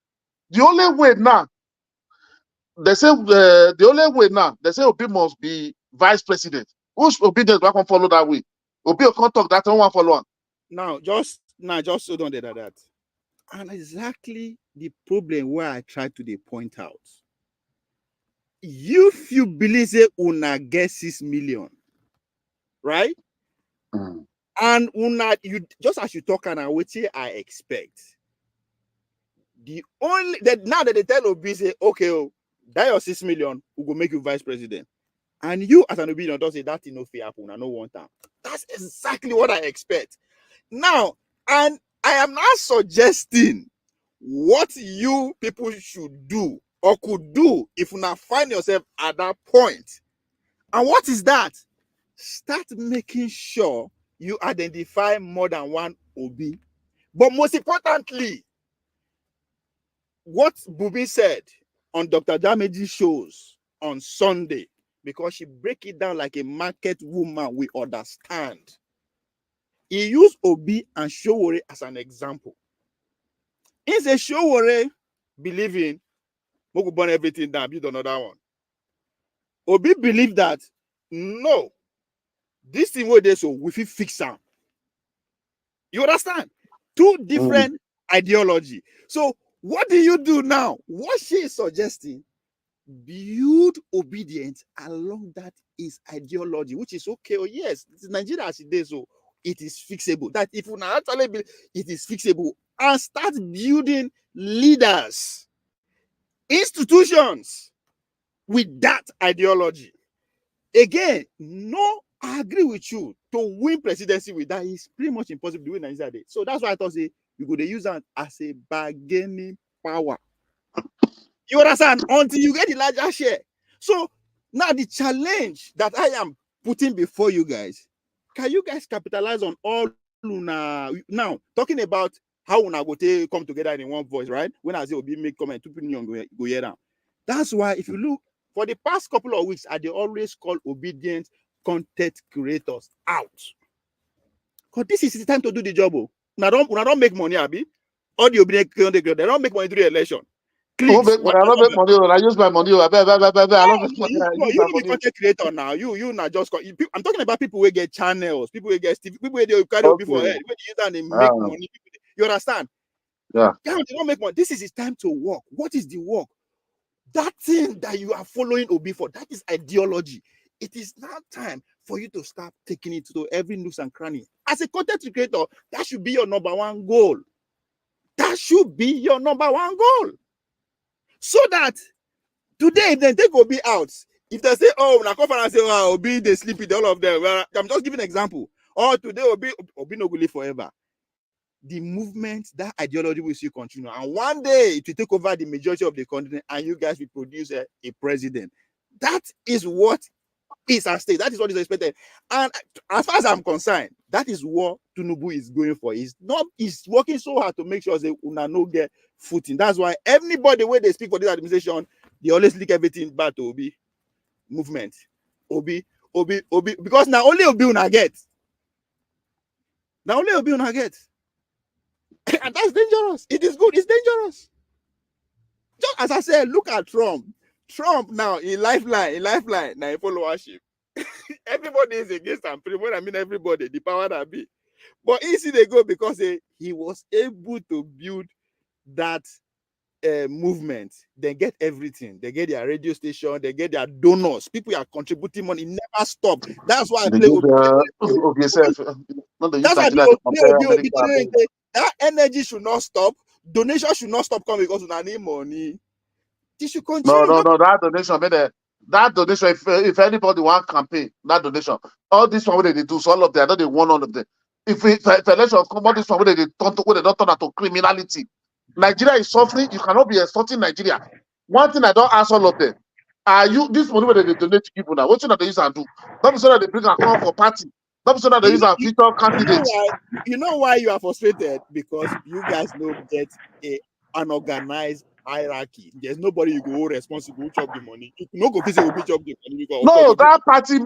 the only way now, they say they say Obi must be vice president. Who's Obidients back and follow that way? Obi can't talk that one follow on.
Now just so don't do that. And exactly the problem where I try to point out. If you believe say una get 6 million, right? And una you just as you talk and what I expect. The only that now that they tell Obi say, okay, that your 6 million will go make you vice president. And you as an Obidient don't say that thing no fair happen. I don't want that. That's exactly what I expect. Now, and I am not suggesting what you people should do or could do if you now find yourself at that point. And what is that? Start making sure you identify more than one Obi. But most importantly, what Bubi said on Dr. Damage's shows on Sunday, because she break it down like a market woman, we understand. He used Obi and Showore as an example. In the Showore believing we could burn everything down, build another one. Obi believed that no, this thing where they so we fit fix them. You understand? Two different ideology. So what do you do now? What she is suggesting, build obedience along that is ideology, which is okay. Oh, yes, it's Nigeria as it is, so it is fixable. That if you now actually believe it is fixable, and start building leaders, institutions with that ideology. Again, no, I agree with you. To win presidency with that is pretty much impossible to win Nigeria. So that's why I thought say you could use that as a bargaining power. You understand? Until you get the larger share. So now the challenge that I am putting before you guys, can you guys capitalize on all now talking about how una go come together in one voice, right? When I say Obi make comment, two people go hear down. That's why if you look for the past couple of weeks, they always call obedient content creators out. Because this is the time to do the job. Now don't make money, Abi. All the obedient content creators, they don't make money through the election. Clicks,
I don't make money. I use my money. I don't make money.
You be content creator now. You not just. I'm talking about people who get channels, people who get TV, people who they carry Obi for head, people use that and they make money. You understand?
Yeah.
They don't make money. This is his time to work. What is the work? That thing that you are following Obi for, that is ideology. It is now time for you to start taking it to every nook and cranny. As a content creator, that should be your number one goal. That should be your number one goal. So that today, if they take Obi out, if they say, oh, na come and say, oh, Obi, they sleep with all of them. Well, I'm just giving an example. Or today, Obi no go live forever. The movement, that ideology will still continue. And one day, it will take over the majority of the continent and you guys will produce a president. That is what is at stake. That is what is expected. And as far as I'm concerned, that is what Tinubu is going for. He's working so hard to make sure they una no get footing. That's why everybody when they speak for this administration, they always link everything back to Obi movement. Obi, because now only Obi una get. Now only Obi una get. And that's dangerous. It is good, it's dangerous. Just as I said, look at Trump. Trump now in lifeline, now in followership. Everybody is against him. When I mean everybody, the power that be. But easy they go because he was able to build that movement, they get everything. They get their radio station, they get their donors. People are contributing money, never stop. That's why I
They
play
use
Obidients.
not they use
That's why I
Nigeria to
play
compare America.
that energy should not stop. Donation should not stop coming because we need money. This should continue.
No, that donation, that donation, if anybody want campaign, that donation, all this one they do, so all of them, I know they want all of them. If election come, all this one they don't turn out to criminality. Nigeria is suffering, you cannot be extorting Nigeria. One thing I don't ask all of them, are you this money where they donate to people now? What should they use and do? Not so that they bring a call for party, not so that they use our future candidates.
You know why you are frustrated? Because you guys don't get an organized hierarchy. There's nobody you go responsible chop the money. You no go visit will chop the money because
no, that party,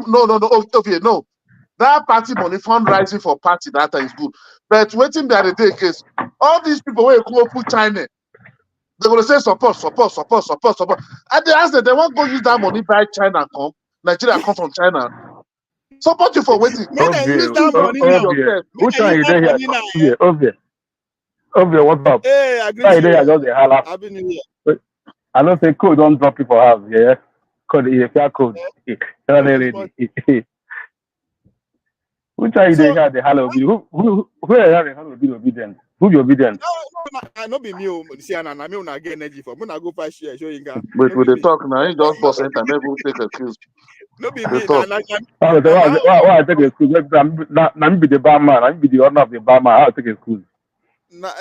okay, no. That party money fundraising for party that is good. But waiting there the day case, all these people where you come up with China, they're gonna say support. And they ask them, they want to go use that money buy China come. Nigeria come from China. Support you for waiting.
Use that money now.
Which one you there here? Obvious, what's up?
Hey, I agree.
Just a holla.
Happy New Year.
I don't say code don't drop people house, yeah. Code if you code. Which are you there here the hello? Who are having hello be obedient? Who be obedient?
No, not be me. See, I me get energy for. When I go for share, Soyinka.
Wait, with the talk now, he just boss enter, maybe we'll take a cues.
No be me.
Why I take a school? Now be the barman. I be the owner of the barman. I'll take a school.
This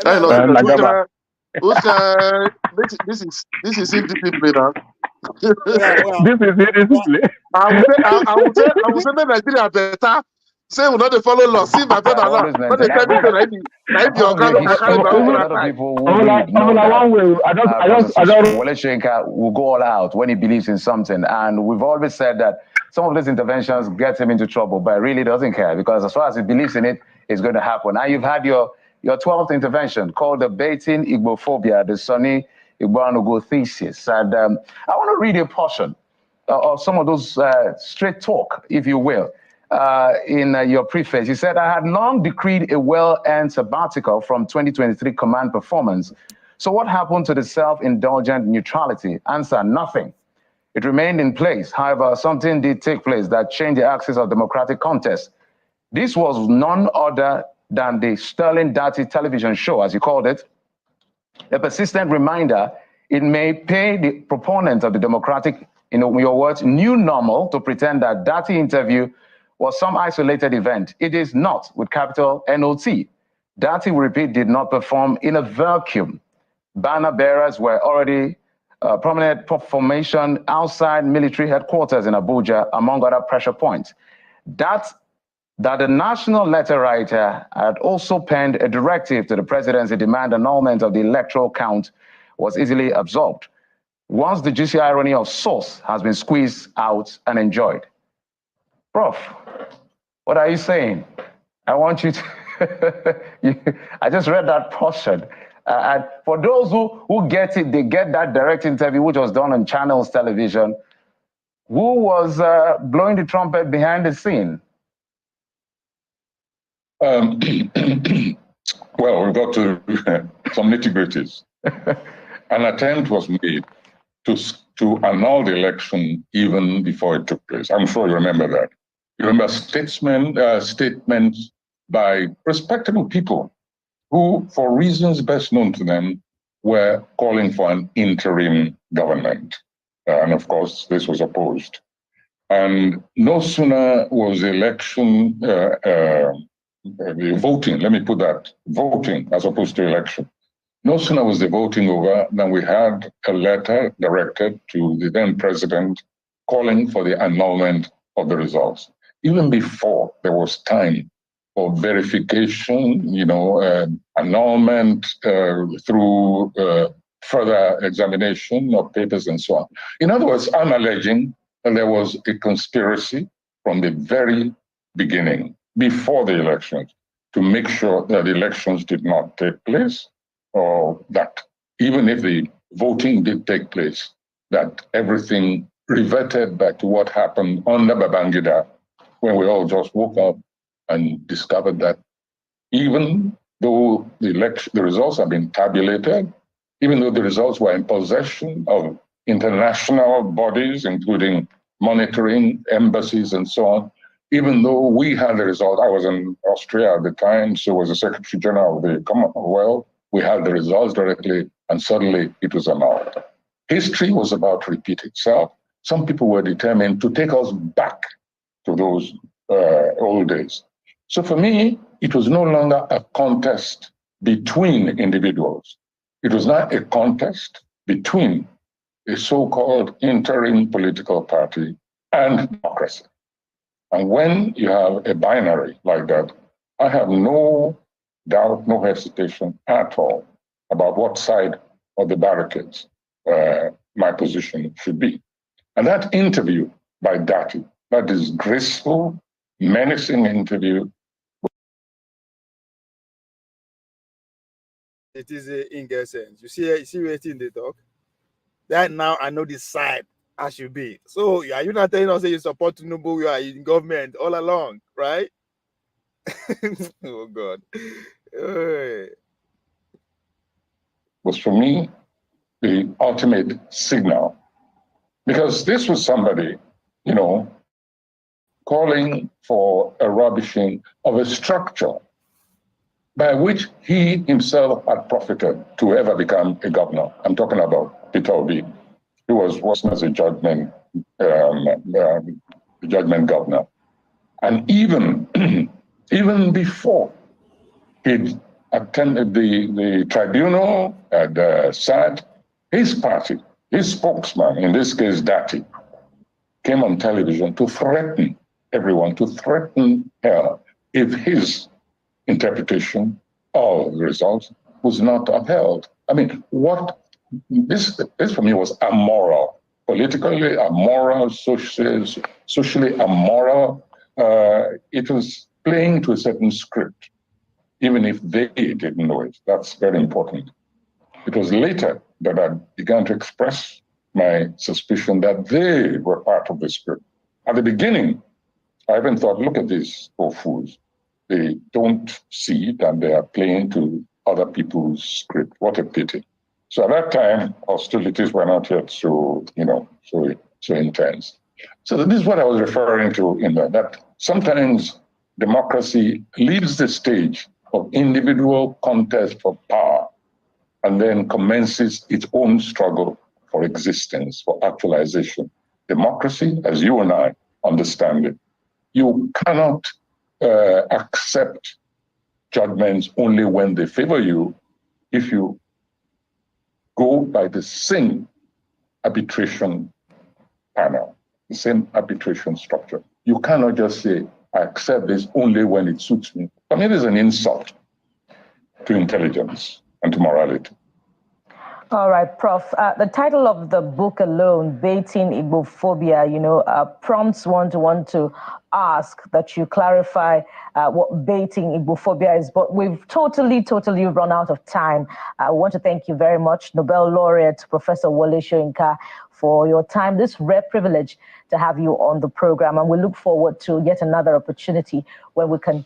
is indiscipline.
This is indiscipline.
I would say that Nigeria better. Say we not follow law. See my brother now. But they tell me
Wole Soyinka will go all out when he believes in something, and we've always said that some of these interventions get him into trouble, but really doesn't care because as far as he believes in it, it's going to happen. Now you've had your 12th intervention called the Baiting Igbophobia, the Sunni Igboanugo thesis, and I want to read a portion of some of those straight talk, if you will. In your preface, you said, I had long decreed a well-earned sabbatical from 2023 command performance. So what happened to the self-indulgent neutrality? Answer, nothing. It remained in place. However, something did take place that changed the axis of democratic contest. This was none other than the Sterling Dirty television show, as you called it, a persistent reminder it may pay the proponents of the democratic, in your words, new normal to pretend that Dirty interview was some isolated event. It is not, with capital N-O-T. Dirty, we repeat, did not perform in a vacuum. Banner bearers were already prominent formation outside military headquarters in Abuja, among other pressure points. That the national letter writer had also penned a directive to the presidency demand annulment of the electoral count was easily absorbed. Once the juicy irony of source has been squeezed out and enjoyed. Prof, what are you saying? I want you to, I just read that portion. And for those who get it, they get that direct interview, which was done on Channels Television. Who was blowing the trumpet behind the scene?
Well, we got to some nitty-gritties. An attempt was made to annul the election even before it took place. I'm sure you remember that. You remember statements by respectable people who, for reasons best known to them, were calling for an interim government. And of course, this was opposed. And no sooner was the election, the voting, let me put that, voting as opposed to election. No sooner was the voting over than we had a letter directed to the then president calling for the annulment of the results. Even before there was time for verification, annulment through further examination of papers and so on. In other words, I'm alleging that there was a conspiracy from the very beginning, before the elections, to make sure that the elections did not take place, or that even if the voting did take place, that everything reverted back to what happened under Babangida, when we all just woke up and discovered that even though the results have been tabulated, even though the results were in possession of international bodies, including monitoring, embassies, and so on. Even though we had the result, I was in Austria at the time, so was the Secretary General of the Commonwealth. We had the results directly, and suddenly it was annulled. History was about to repeat itself. Some people were determined to take us back to those old days. So for me, it was no longer a contest between individuals. It was not a contest between a so-called interim political party and democracy. And when you have a binary like that, I have no doubt, no hesitation at all about what side of the barricades my position should be. And that interview by Dati, that disgraceful, menacing interview.
It is in get sense. You see what in the talk? That now I know this side I should be. So are you not telling us that you support Tinubu? You are in government all along, right? Oh God.
Was for me the ultimate signal. Because this was somebody, calling for a rubbishing of a structure by which he himself had profited to ever become a governor. I'm talking about Peter Obi, who was working as a judgment governor. And even before he'd attended the tribunal at SAD, his party, his spokesman, in this case Dati, came on television to threaten everyone, to threaten her if his interpretation of the results was not upheld. I mean, this for me was immoral, politically immoral, socially immoral. It was playing to a certain script, even if they didn't know it. That's very important. It was later that I began to express my suspicion that they were part of the script. At the beginning, I even thought, look at these poor fools. They don't see it and they are playing to other people's script. What a pity. So at that time, hostilities were not yet so intense. So this is what I was referring to in that sometimes democracy leaves the stage of individual contest for power and then commences its own struggle for existence, for actualization. Democracy, as you and I understand it, you cannot accept judgments only when they favor you if you go by the same arbitration panel, the same arbitration structure. You cannot just say, I accept this only when it suits me. I mean, it is an insult to intelligence and to morality.
All right, Prof. The title of the book alone, Baiting Igbophobia, prompts one to want to ask that you clarify what baiting Igbophobia is. But we've totally run out of time. I want to thank you very much, Nobel laureate Professor Wole Soyinka, for your time. This rare privilege to have you on the program, and we look forward to yet another opportunity where we can.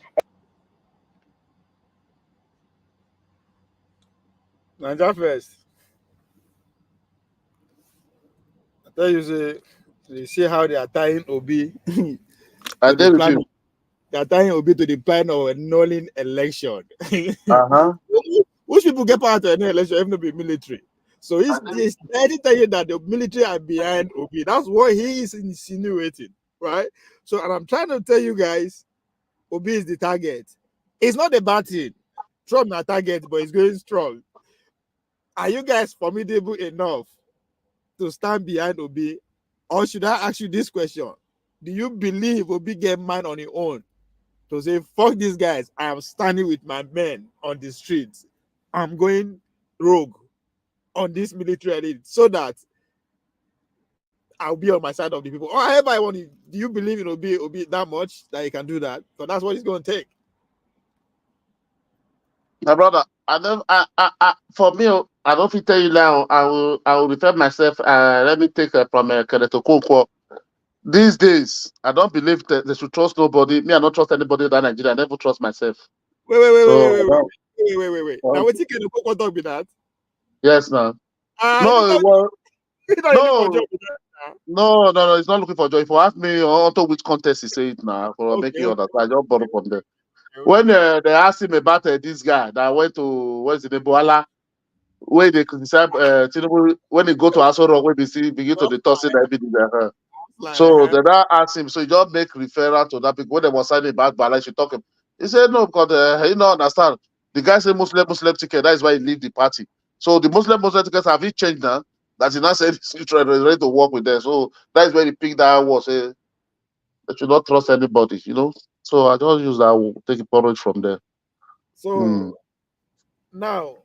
Nigeria first. I tell you, see how they are tying Obi.
I tell you.
They are tying Obi to the plan of annulling election.
Which
people get part of an election if not be military? So he's tell you that the military are behind Obi. That's what he is insinuating, right? So, and I'm trying to tell you guys, Obi is the target. It's not a bad thing. Trump not target, but he's going strong. Are you guys formidable enough to stand behind Obi? Or should I ask you this question? Do you believe Obi get man on his own to say, fuck these guys, I am standing with my men on the streets. I'm going rogue on this military elite so that I'll be on my side of the people. Or however I want it. Do you believe in Obi that much that he can do that? So that's what it's going to take.
My brother, for me, I don't fit tell you now. I will refer myself. Let me take from Kenneth Okonkwo. These days, I don't believe that they should trust nobody. Me, I don't trust anybody in Nigeria. I never trust myself.
Wait. Now, what you can talk be that?
Yes, now.
He's
No,
not,
well,
he's not looking for
no,
job.
no. It's not looking for job. If you ask me onto which contest he say it now, for make you
Okay.
understand, just borrow from there. When they asked him about this guy that went to what's the name, Boala, where they criticize Tinubu, when he go to Aso Rock, when they begin to the tossing everything there. So they now asked him, so he just make referral to that people when they was signing about Bala, she talk him. He said no, because he don't understand. The guy said Muslim ticket, that is why he leave the party. So the Muslim tickets have it changed now? That he now said he's ready to work with them. So that is where he picked that was say they should not trust anybody, you know. So I just use that take it porridge from there.
So now,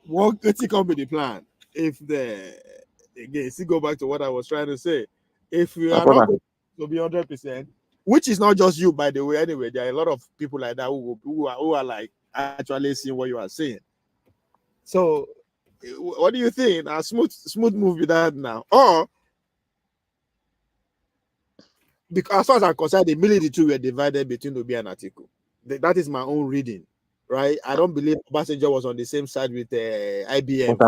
what could come with the plan? If again, see, go back to what I was trying to say. If we are not going to be 100%, which is not just you, by the way. Anyway, there are a lot of people like that who are like actually seeing what you are saying. So, what do you think? A smooth move with that now, or because as far as I'm concerned, the military two were divided between Obi and Atiku. That is my own reading, right? I don't believe Obasanjo was on the same side with IBM.
But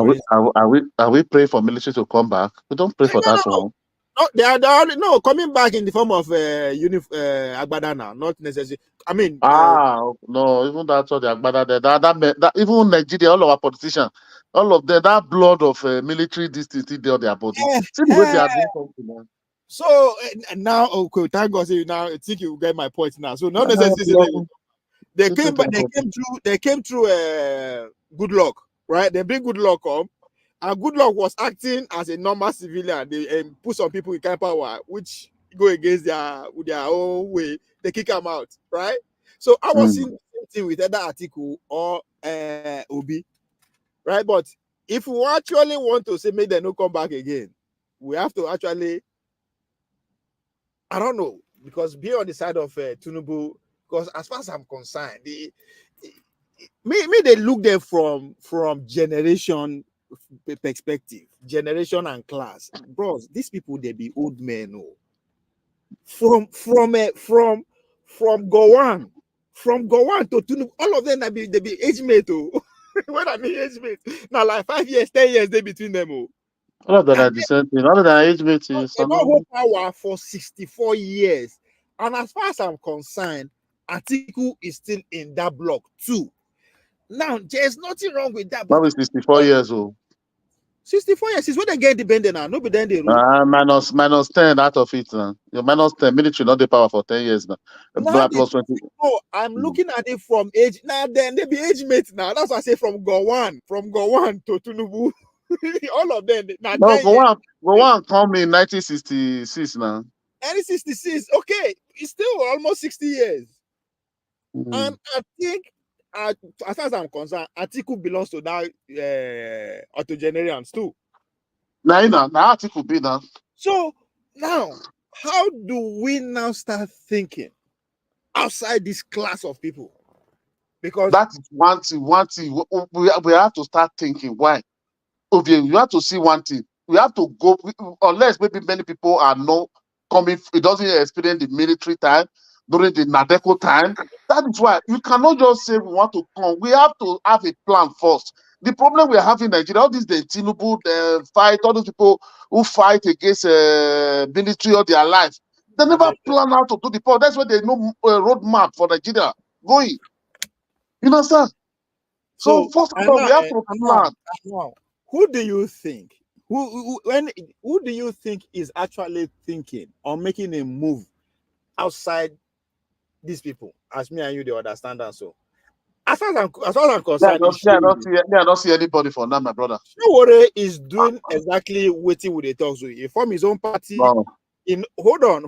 are we praying for military to come back? We don't pray for that one.
No, they are coming back in the form of Agbada now, not necessarily. I mean,
no, even that's all the Agbada that even Nigeria, all our politicians, all of them, that blood of military district there on their body. See the way they are doing something now.
So now, okay, thank God, now I think you get my point now. So not necessarily they came through good luck, right? They bring good luck up. And good luck was acting as a normal civilian. They put some people in power, which go against their own way. They kick them out, right? So I was seeing the same thing with either Atiku or Obi, right? But if we actually want to say make them not come back again, we have to actually, I don't know, because be on the side of Tinubu, because as far as I'm concerned, they look there from generation perspective, generation and class. Bros, these people, they be old men. Oh. From Gowon to Tinubu, all of them they be age mate. Oh. When I mean age mate, now like 5 years, 10 years they between them. Oh.
All of them are the same thing. All of them are age mates.
They don't hold power for 64 years. And as far as I'm concerned, Atiku is still in that block too. Now, there's nothing wrong with that.
But 64 years old.
64 years is when they get independent now. Nobody then they
rule. Minus 10 out of it now. Your minus 10 military not the power for 10 years now. Plus 20.
No, I'm looking at it from age. Now then they be age mates now. That's why I say from Gowon to Tinubu. All of them. Now
no, Gowon come in 1966 now.
1966. Okay, it's still almost 60 years. And I think, as far as I'm concerned, Atiku belongs to that octogenarians too.
Now Atiku be now.
So now, how do we now start thinking outside this class of people? Because
that's one thing. We have to start thinking. Why? Okay, you have to see one thing. We have to go, unless maybe many people are not coming, it doesn't experience the military time, during the Nadeko time. That is why you cannot just say we want to come. We have to have a plan first. The problem we are having in Nigeria, all these the Tinubu, the fight, all those people who fight against military all their life, they never plan how to do the part. That's why there's no roadmap for Nigeria going. You understand? So first of all, we have to plan.
Who do you think? Who do you think is actually thinking or making a move outside these people? As me and you, they understand that. So, as far as I'm concerned,
I don't see anybody for now, my brother.
Showore is doing exactly what they talk to. He form his own party.
Wow.
Hold on.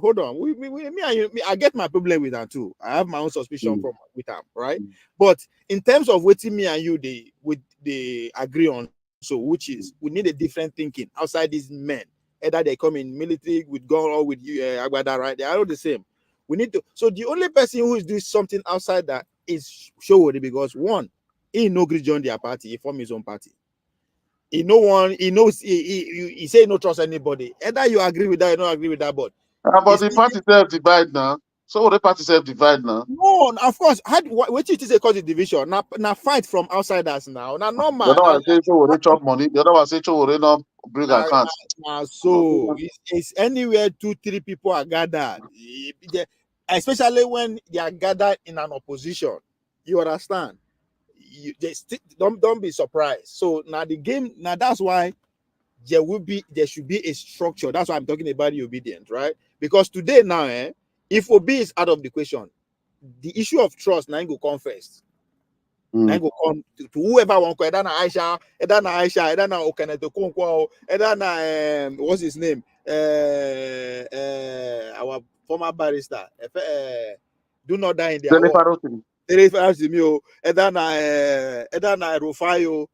I get my problem with that too. I have my own suspicion with them, right? But in terms of what me and you they agree on, so which is we need a different thinking outside these men. Either they come in military with gun or with Agbada, right? They are all the same. We need to. So the only person who is doing something outside that is Showore, because one, he no agree join their party. He form his own party. He knows he say no trust anybody. Either you agree with that, you don't agree with that, but
the party self divide now. So the party self divide now.
No, of course. What it is a cause division. Now fight from outsiders now. Now
The
normal.
other
Now,
one say so they chop money. The other one say so they not bring
now,
account.
so it's anywhere 2-3 people are gathered. Especially when they are gathered in an opposition. You understand? Don't be surprised. So now the game, now that's why there should be a structure. That's why I'm talking about the obedience, right? Because today now, if Obi is out of the question, the issue of trust now go come first. Now go come to whoever want to. Either na Aisha, either na Okeneto Konkwo, either na what's his name? Our former barrister. Do not die in their war. Either na Rufayo.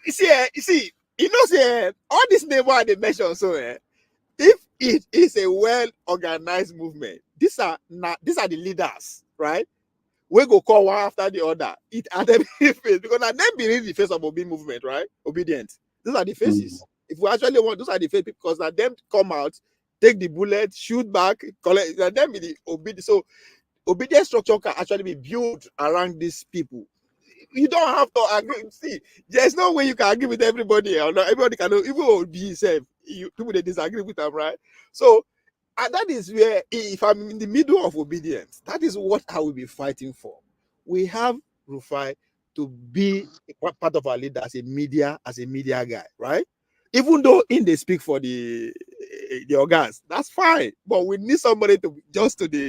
You see, say all this name what they mention. So, if it is a well-organized movement, these are the leaders, right? We go call one after the other. It at them face because I them believe the face of Obi movement, right? Obedient. Those are the faces. If we actually want, those are the faces because that them come out, take the bullet, shoot back, collect. That them be the obedient. So obedient structure can actually be built around these people. You don't have to agree. See, there's no way you can agree with everybody. Or not. Everybody can even be himself. People they disagree with them, right? So, and that is where, if I'm in the middle of obedience, that is what I will be fighting for. We have Rufai to be part of our leader as a media guy, right? Even though they speak for the organs, that's fine. But we need somebody to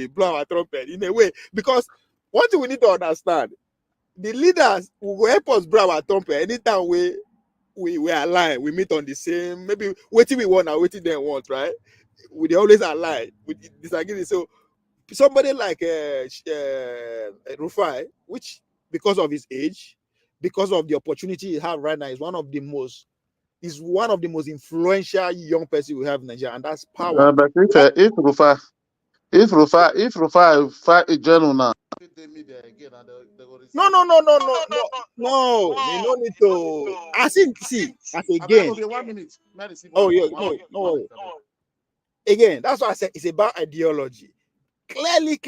blow our trumpet in a way, because one thing we need to understand: the leaders will help us blow our trumpet anytime we align. We meet on the same, maybe waiting we want and waiting they want, right? We always align. We disagree. So somebody like Rufai, which because of his age, because of the opportunity he have right now, is one of the most influential young person we have in Nigeria, and that's power.
But if Rufa fight a general now,
No. They don't need to. I think, see, as again.
Okay, 1 minute.
Oh, yeah, no. Again, that's why I said it's about ideology. Clearly,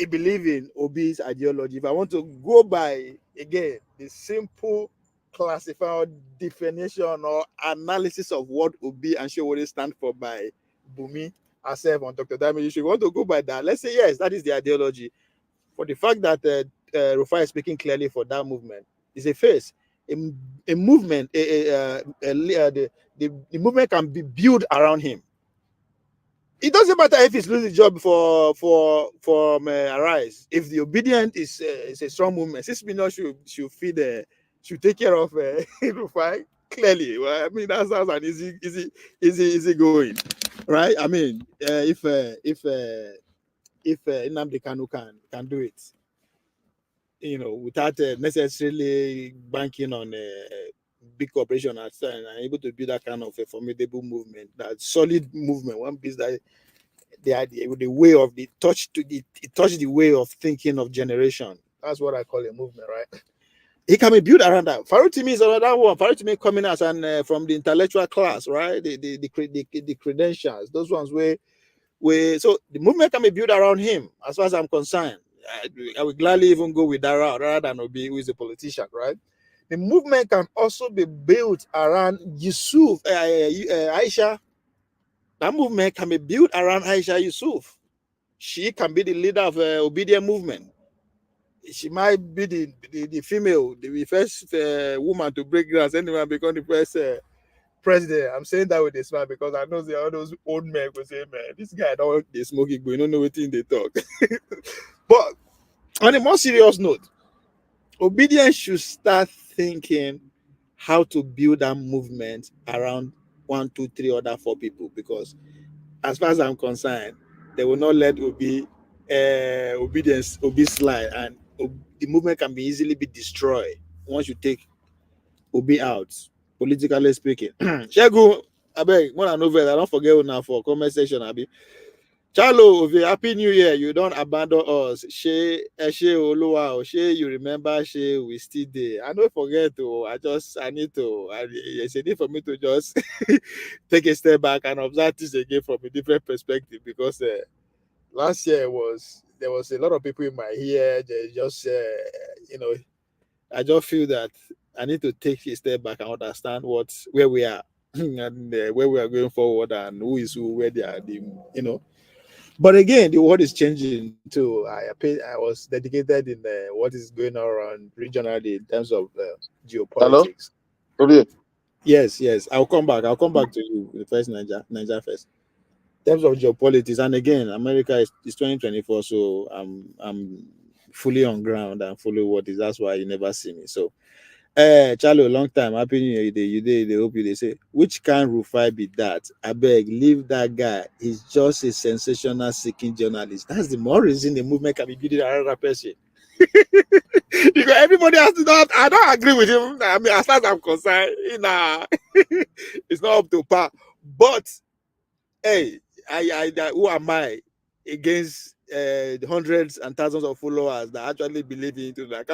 I believe in Obi's ideology. If I want to go by, again, the simple classified definition or analysis of what Obi and Shewore stand for by Bumi, herself, and Dr. Dami, if you want to go by that, let's say, yes, that is the ideology. For the fact that Rufai is speaking clearly for that movement, is a face. A movement, the movement can be built around him. It doesn't matter if he's losing the job for Arise. If the Obedient is a strong movement, 6 million should feed should take care of Rufai clearly. Well, I mean that's an easy going, right? I mean if Nnamdi Kanu can do it, without necessarily banking on big corporation and able to build that kind of a formidable movement, that solid movement, one piece that the way of it touched the way of thinking of generation. That's what I call a movement, right? It can be built around that. Farutimi is another one. Farutimi coming as from the intellectual class, right? The credentials, those ones where so the movement can be built around him. As far as I'm concerned, I would gladly even go with that route rather than Obi, who is a politician, right? The movement can also be built around Yusuf, Aisha. That movement can be built around Aisha Yusuf. She can be the leader of Obedient movement. She might be the female, the first woman to break glass, anyone become the first president. I'm saying that with a smile because I know there are all those old men who say, man, this guy don't they smoking, but you don't know what thing they talk. But on a more serious note, Obedience should start thinking how to build that movement around 1, 2, 3 other 4 people, because as far as I'm concerned, they will not let Obi slide, and the movement can be easily be destroyed once you take Obi out, politically speaking. Shegu, I beg, when I know that, I don't forget now for comment section, Abi. Chalo, Happy New Year. You don't abandon us. She Oluwa, she you remember she we still there. I don't forget to. I need to. It's a need for me to just take a step back and observe this again from a different perspective because last year there was a lot of people in my ear. They just I just feel that I need to take a step back and understand where we are and where we are going forward and who is who, where they are. But again, the world is changing too. I was dedicated in what is going on around regionally in terms of
Hello?
geopolitics.
Okay.
Yes. I'll come back. I'll come back to you the first Niger first. In terms of geopolitics, and again, America is 2024, so I'm fully on ground and fully what is. That's why you never see me. So, Charlo, long time. Happy New Year. They hope you. They say, which kind Rufai be that? I beg, leave that guy. He's just a sensational seeking journalist. That's the more reason the movement can be building another person. Because everybody has to know. I don't agree with him. I mean, as far as I'm concerned, it's not up to par. But hey, who am I against the hundreds and thousands of followers that actually believe into that?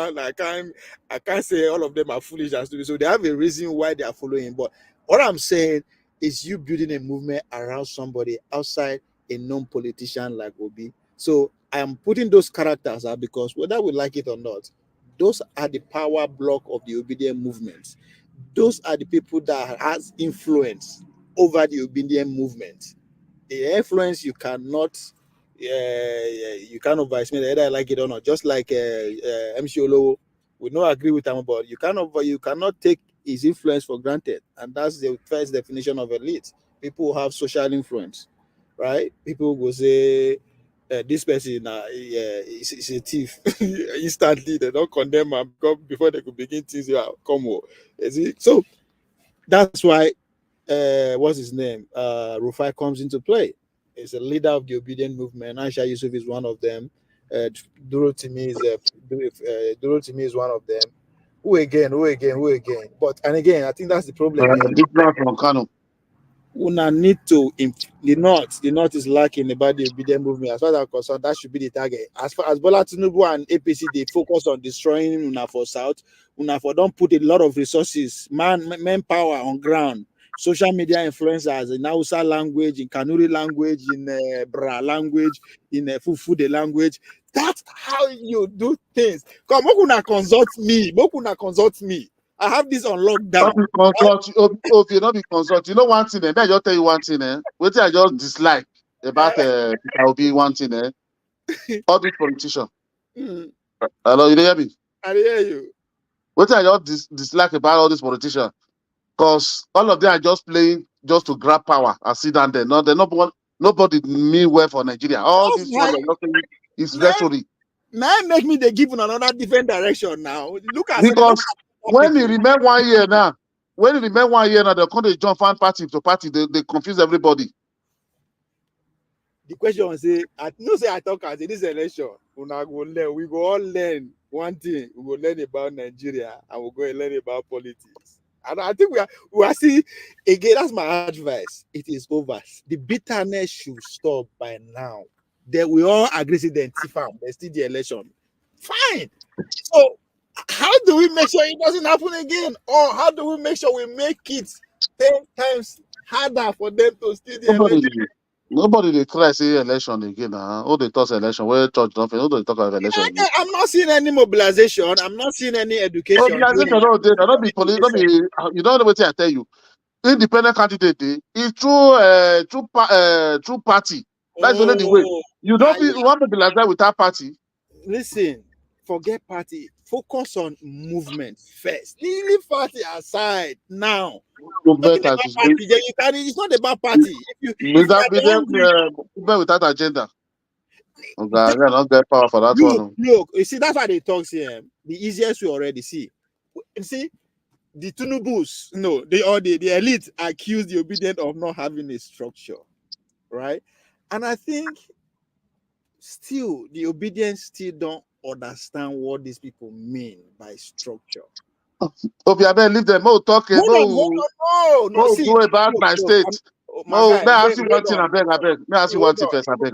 I can't say all of them are foolish and stupid. So they have a reason why they are following. But what I'm saying is you building a movement around somebody outside a known politician like Obi. So I am putting those characters out because whether we like it or not, those are the power block of the obedient movement. Those are the people that has influence over the obedient movement. The influence you cannot you can't overestimate either I like it or not. Just like MC Olowo, we don't agree with him, but you cannot take his influence for granted, and that's the first definition of elite. People who have social influence, right? People will say this person is a thief. Instantly they don't condemn him before they could begin things. Come on, so that's why what's his name? Rufai comes into play. He's a leader of the obedient movement. Aisha Yusuf is one of them. Duro Timi is one of them. Who again? But and again, I think that's the problem here.
Different from Kano.
Una need to the north is lacking about the obedient movement. As far as I'm concerned, that should be the target. As far as Bola Tinubu and APC, they focus on destroying Una for South. Una for don't put a lot of resources, manpower on ground. Social media influencers in Hausa language, in Kanuri language, in Bra language, in Fufude language. That's how you do things. Come, Mokuna consult me. I have this on lockdown.
Not be consult. You know one thing, then I just tell you one thing, what I just dislike about Peter Obi one thing, all these politicians. Hello, you hear me?
I hear you.
What I just dislike about all these politicians, because all of them are just playing just to grab power and sit down there. No, they're not nobody mean well for Nigeria. All this one is rhetoric.
Now make me they give another different direction now. Look at
because when you remember 1 year now, they come to join fan party to party, they confuse everybody.
The question is, I talk as this election. We go all learn one thing. We will learn about Nigeria and we'll go and learn about politics. And I think we are see again. That's my advice. It is over. The bitterness should stop by now. That we all agree to identify. There's still the election. Fine. So how do we make sure it doesn't happen again? Or how do we make sure we make it 10 times harder for them to steal the election?
Nobody they try say election again. All they talk election. Where church don't all they talk about election again.
I'm not seeing any mobilization. I'm not seeing any education.
Mobilization don't be police. Don't be. You don't know what I tell you. Independent candidate is through party. That's only the way. You don't want to mobilize without party.
Listen, forget party. Focus on movement first. Leave party aside now.
Movement
it's not about party.
Movement without agenda. Okay, I don't get power for that one.
Look, you see, that's why they talk here. The easiest we already see. You see, the Tunubus, the elite accuse the obedient of not having a structure, right? And I think still the obedience still don't understand what these people mean by structure.
Okay, I better leave them. Talk about my state.
my guy,
May I ask you one thing, I beg. May I ask you one thing first, I beg.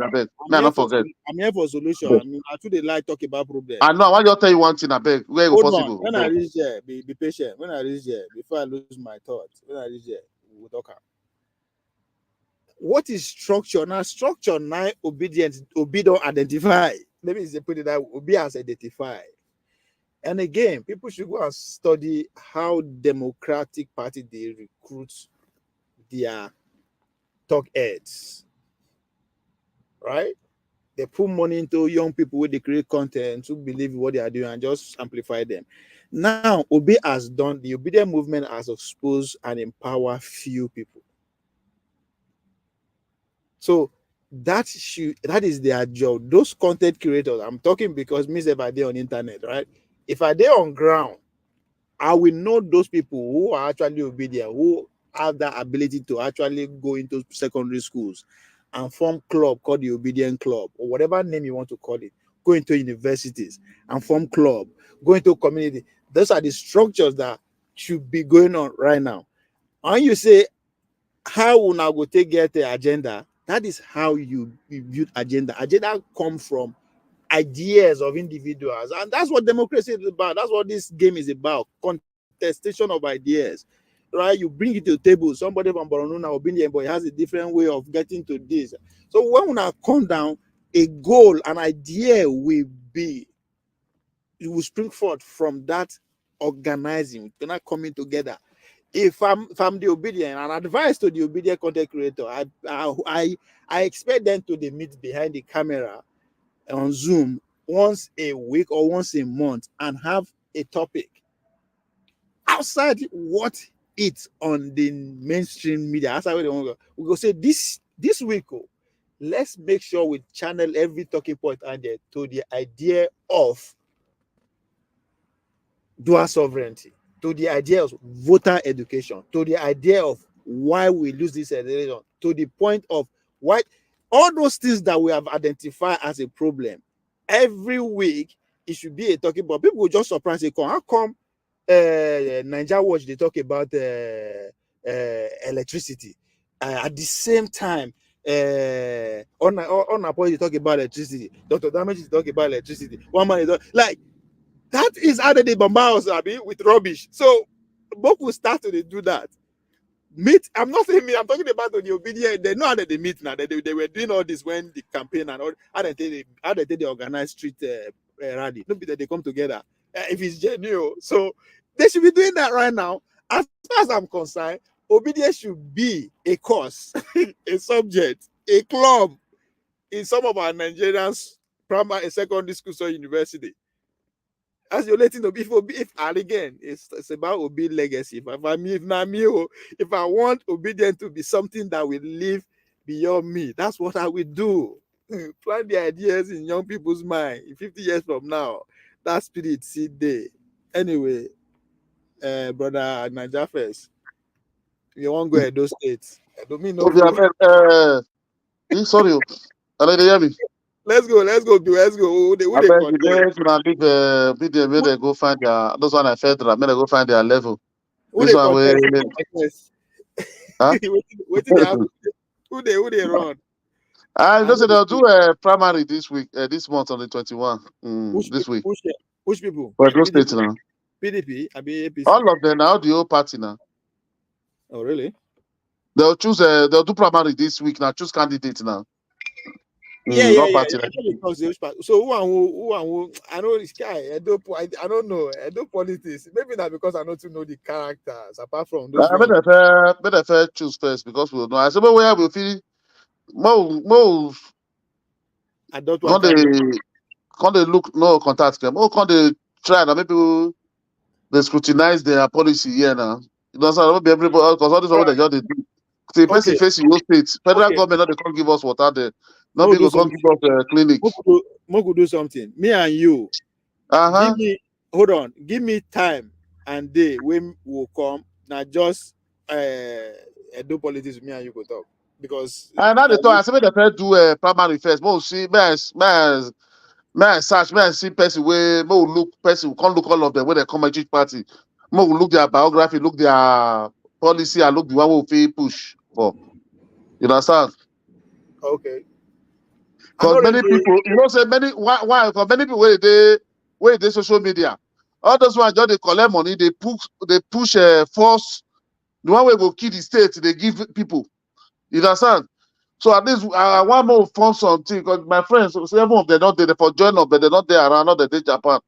May I not forget.
I'm here for solution. I mean, I today like talk about problem.
I know, I want to tell you one thing, I beg. Where
Hold
possible?
on. When I reach there, be patient. When I reach there, before I lose my thoughts, when I reach there, we'll talk. What is structure? Now, structure now, obedience, don't identify. Let me put it that Obi has identify. And again, people should go and study how Democratic Party they recruit their talk heads, right? They put money into young people where they create content to believe in what they are doing and just amplify them. Now, Obi has done, the Obedient movement has exposed and empowered few people. So that is their job. Those content creators, I'm talking because me if I dey on internet, right? If I dey on ground, I will know those people who are actually obedient, who have that ability to actually go into secondary schools and form club called the Obedient Club, or whatever name you want to call it, go into universities and form club, go into community. Those are the structures that should be going on right now. And you say, how will now go take get the agenda? That is how you build agenda. Agenda come from ideas of individuals, and that's what democracy is about. That's what this game is about. Contestation of ideas, right? You bring it to the table. Somebody from Borno or Obinien, but has a different way of getting to this. So when we now come down, a goal, an idea will be, it will spring forth from that organizing. We're not coming together. If I'm the obedient, and advice to the obedient content creator, I expect them to meet behind the camera on Zoom once a week or once a month and have a topic outside what it's on the mainstream media. Outside where they want to go. We go say this week, let's make sure we channel every talking point out there to the idea of dual sovereignty, to the idea of voter education, to the idea of why we lose this election, to the point of why all those things that we have identified as a problem. Every week it should be a talking point. People will just surprise say, how come Niger Watch they talk about electricity at the same time on a point they talk about electricity, Dr. Damage is talking about electricity, one man is like that is how they bombard us with rubbish. So both will start to do that. Meet, I'm not saying me, I'm talking about the obedient. They know how they meet now. They were doing all this when the campaign and all how they organize street rally. No, that they come together if it's genuine. So they should be doing that right now. As far as I'm concerned, obedience should be a course, a subject, a club in some of our Nigerians primary and secondary schools or university. As you're letting if and again, it's about Obi legacy. If I want obedience to be something that will live beyond me, that's what I will do. Plant the ideas in young people's mind. 50 years from now, that spirit see day. Anyway, brother Niger first. You won't go at those states. I don't mean no.
Sorry, hello, they hear me.
Let's go. Who they
I beg you, may they go find their, those one I fed them, may they go find their level.
Who
This one where
huh? Who they run?
I just said they'll do a primary this week, this month on the 21. This week.
Which people?
For those states now.
PDP, APC.
All of them now, the whole party now.
Oh, really?
They'll choose. They'll do primary this week now. Choose candidates now.
Yeah. So who? I know this guy. I don't know. I do politics. Maybe not because I not to know the characters. Apart from those.
Better choose first because we'll know. I said, but where we feel more.
I don't want to.
Can't they look no contact them? Oh, can't they try that? Maybe they scrutinize their policy here now. You know, so maybe everybody because all this what they just do. The person facing your states, federal government not they can't give us water there. Not because can't give us clinic.
Mogu do something. Me and you. Give me hold on. Give me time and day when will come. Now just do politics. Me and you go talk because.
And now they talk. I said they first do primary first. More see, man search, man see person where more look person who can't look all of them when they come at each party. More look their biography, look their policy, and look the one who feel push for.
You understand?
Okay.
Because many people, you know, say many why because many people where they social media, all those ones just they collect money, they push force the one way go kill the state, they give people. You understand? So at least I want more form something because my friends, seven of them not there for join up, but they're not there around, not they Japan.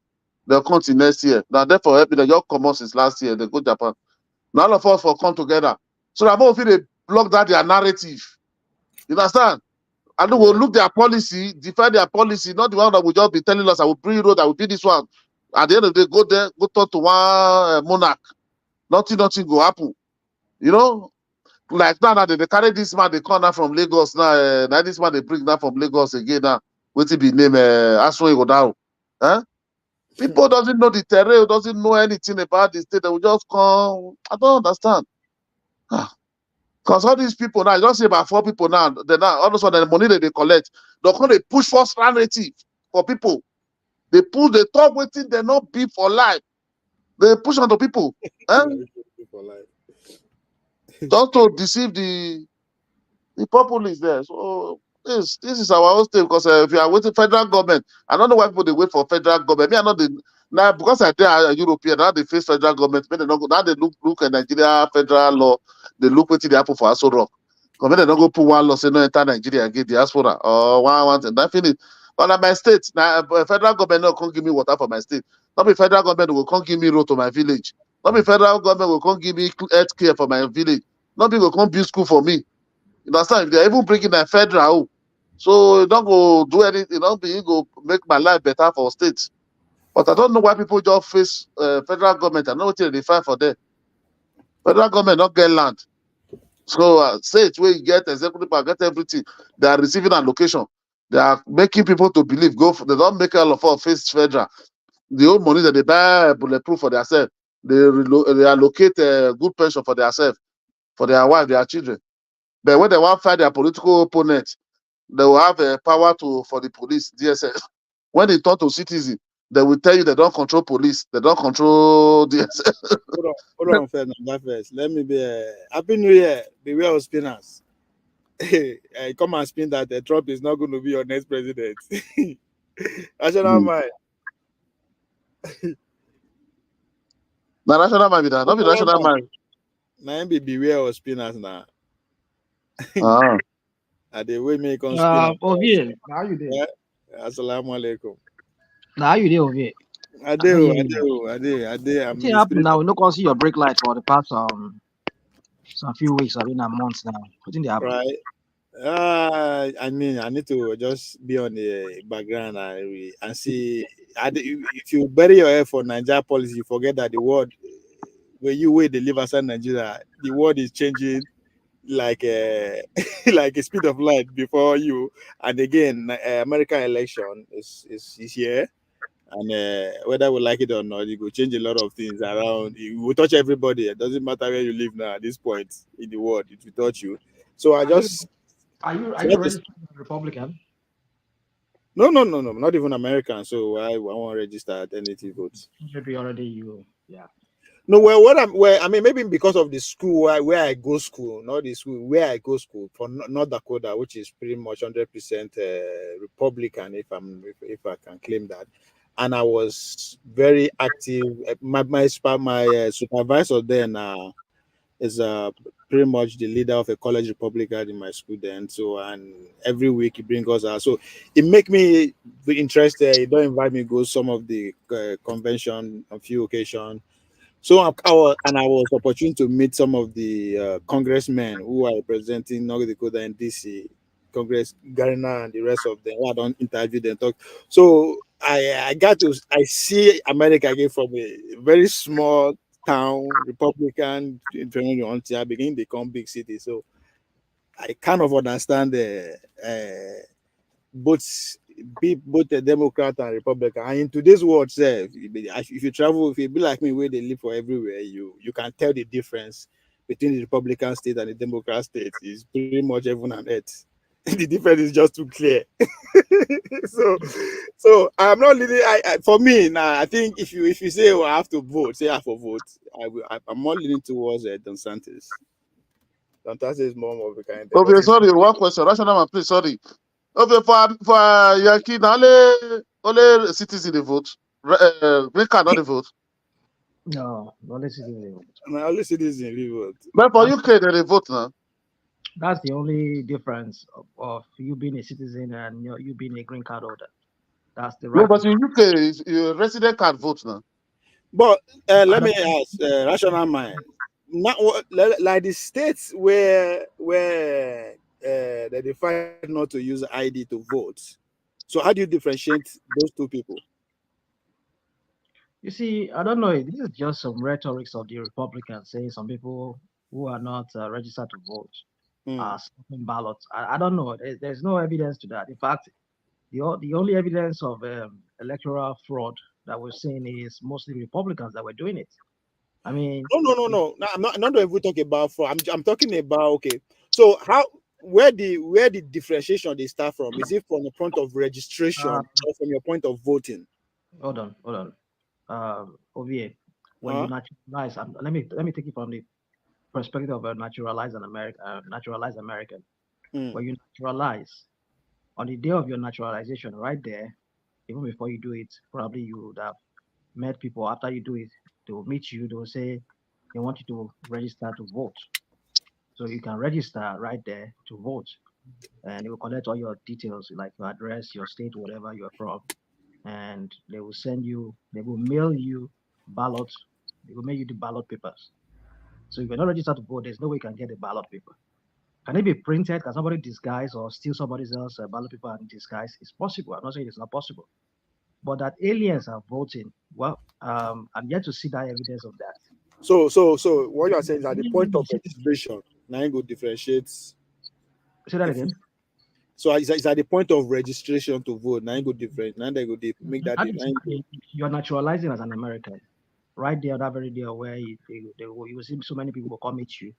They'll come to next year. Now therefore help me, they just come out since last year, they go Japan. Now all of us will come together. So that both they block that their narrative. You understand? And we will look their policy, defend their policy, not the one that will just be telling us I will bring road, I will be this one. At the end of the day, go there, go talk to one monarch. Nothing go happen. You know, like now they carry this man, they come now from Lagos now. Now this man they bring now from Lagos again now. What's it be name? Aswan Igodao. Huh? People doesn't know the terrain, doesn't know anything about the state. They will just come. I don't understand. Because all these people now, you don't see about 4 people now. They now all of a sudden the money that they collect, they're going to push false narrative for people. They talk waiting, they not be for life. They push onto people. Just to deceive the populace there. So this is our own state because if you are waiting federal government, I don't know why people they wait for federal government. Me, I know now because I think a European now they face federal government. But they don't go, now they look at Nigeria federal law. They look what they happen for Aso Rock. Because they don't go put one law say no enter Nigeria and get diaspora or one and that finish. But at my state, now federal government no can't give me water for my state. Not be federal government will come give me road to my village. Not be federal government will come give me health care for my village. Not be will come build school for me. You understand? If they're even bringing a federal, so you don't go do anything, you don't be go make my life better for states. But I don't know why people just face federal government. I know what they fight for them. Federal government not get land. So states where you get executive power, get everything. They are receiving allocation. They are making people to believe. They don't make all of us face federal. The old money that they buy bulletproof for themselves. They allocate a good pension for themselves, for their wife, their children. But when they want to fight their political opponent, they will have power for the police, DSS. When they talk to citizens, they will tell you they don't control police, they don't control DSS.
Hold on, first. Let me be Happy New Year. Beware of spinners. Come and spin that Trump is not going to be your next president. National mind.
Now national mind, not be national mind.
Now beware of spinners now. The way me come
spin. How you doing?
Assalamu alaikum.
Now you doing, Obi?
I do. I'm
what happened now? We no can see your brake light for the past some few weeks, I mean a month now. What did happen?
Right. I mean, I need to just be on the background and see. If you bury your head for Nigeria policy, you forget that the world where they live outside Nigeria, the world is changing like a like a speed of light before you. And again, American election is here, and whether we like it or not, it will change a lot of things around. It will touch everybody. It doesn't matter where you live now. At this point in the world, it will touch you. So
Are you registered Republican?
No, not even American. So I won't register at any votes.
Maybe already yeah.
No, I mean, maybe because of the school where I go school, not the school where I go school for North Dakota, which is pretty much 100% Republican, if I can claim that. And I was very active. My supervisor then is pretty much the leader of a college Republican in my school then. So, and every week he brings us out. So it make me be interested. He don't invite me go some of the convention on few occasions. So I was opportune to meet some of the congressmen who are representing North Dakota and DC, Congress Garner and the rest of them. I don't interview them, talk. So I see America again from a very small town, Republican, until I begin to become big city. So I kind of understand both the Democrat and Republican. And in today's world, if you travel, if you be like me, where they live for everywhere, you can tell the difference between the Republican state and the Democrat state. Is pretty much heaven and earth. The difference is just too clear. so I'm not really. For me now, I think if you say I have to vote, say I have to vote, I'm more leaning towards DeSantis. Fantastic is more of a kind.
Okay, sorry, one question. Rational man, please, sorry. Okay, for Yankee, now only citizen they vote. Green card not the vote.
No, only citizen vote.
Only citizen vote.
But for UK, they vote now.
That's the only difference of you being a citizen and you being a green card holder. That's the right.
No, but in UK, your resident card vote now.
But let me ask, rational mind. Not like the states where they decide not to use ID to vote. So how do you differentiate those two people?
You see, I don't know. This is just some rhetoric of the Republicans saying some people who are not registered to vote are stuffing ballots. I don't know. There's no evidence to that. In fact, the only evidence of electoral fraud that we're seeing is mostly Republicans that were doing it. I mean,
no. I'm not even talking about fraud. I'm talking about, okay. So where the differentiation they start from? Is it from the point of registration or from your point of voting?
Hold on. OVA, when you naturalize, let me take it from the perspective of a naturalized American. When you naturalize, on the day of your naturalization, right there, even before you do it, probably you would have met people. After you do it, they will meet you. They will say they want you to register to vote. So you can register right there to vote, and they will collect all your details, like your address, your state, whatever you're from, and they will mail you ballots. They will mail you the ballot papers. So if you're not registered to vote, there's no way you can get a ballot paper. Can it be printed? Can somebody disguise or steal somebody else's ballot paper and disguise? It's possible. I'm not saying it's not possible. But that aliens are voting, well, I'm yet to see that evidence of that.
So what you are saying is at the point of registration, now you go differentiate.
Say that again.
So it's at the point of registration to vote. Now you go different. Now they go make that.
You're naturalizing as an American, right there, that very day where you will see so many people will come meet you.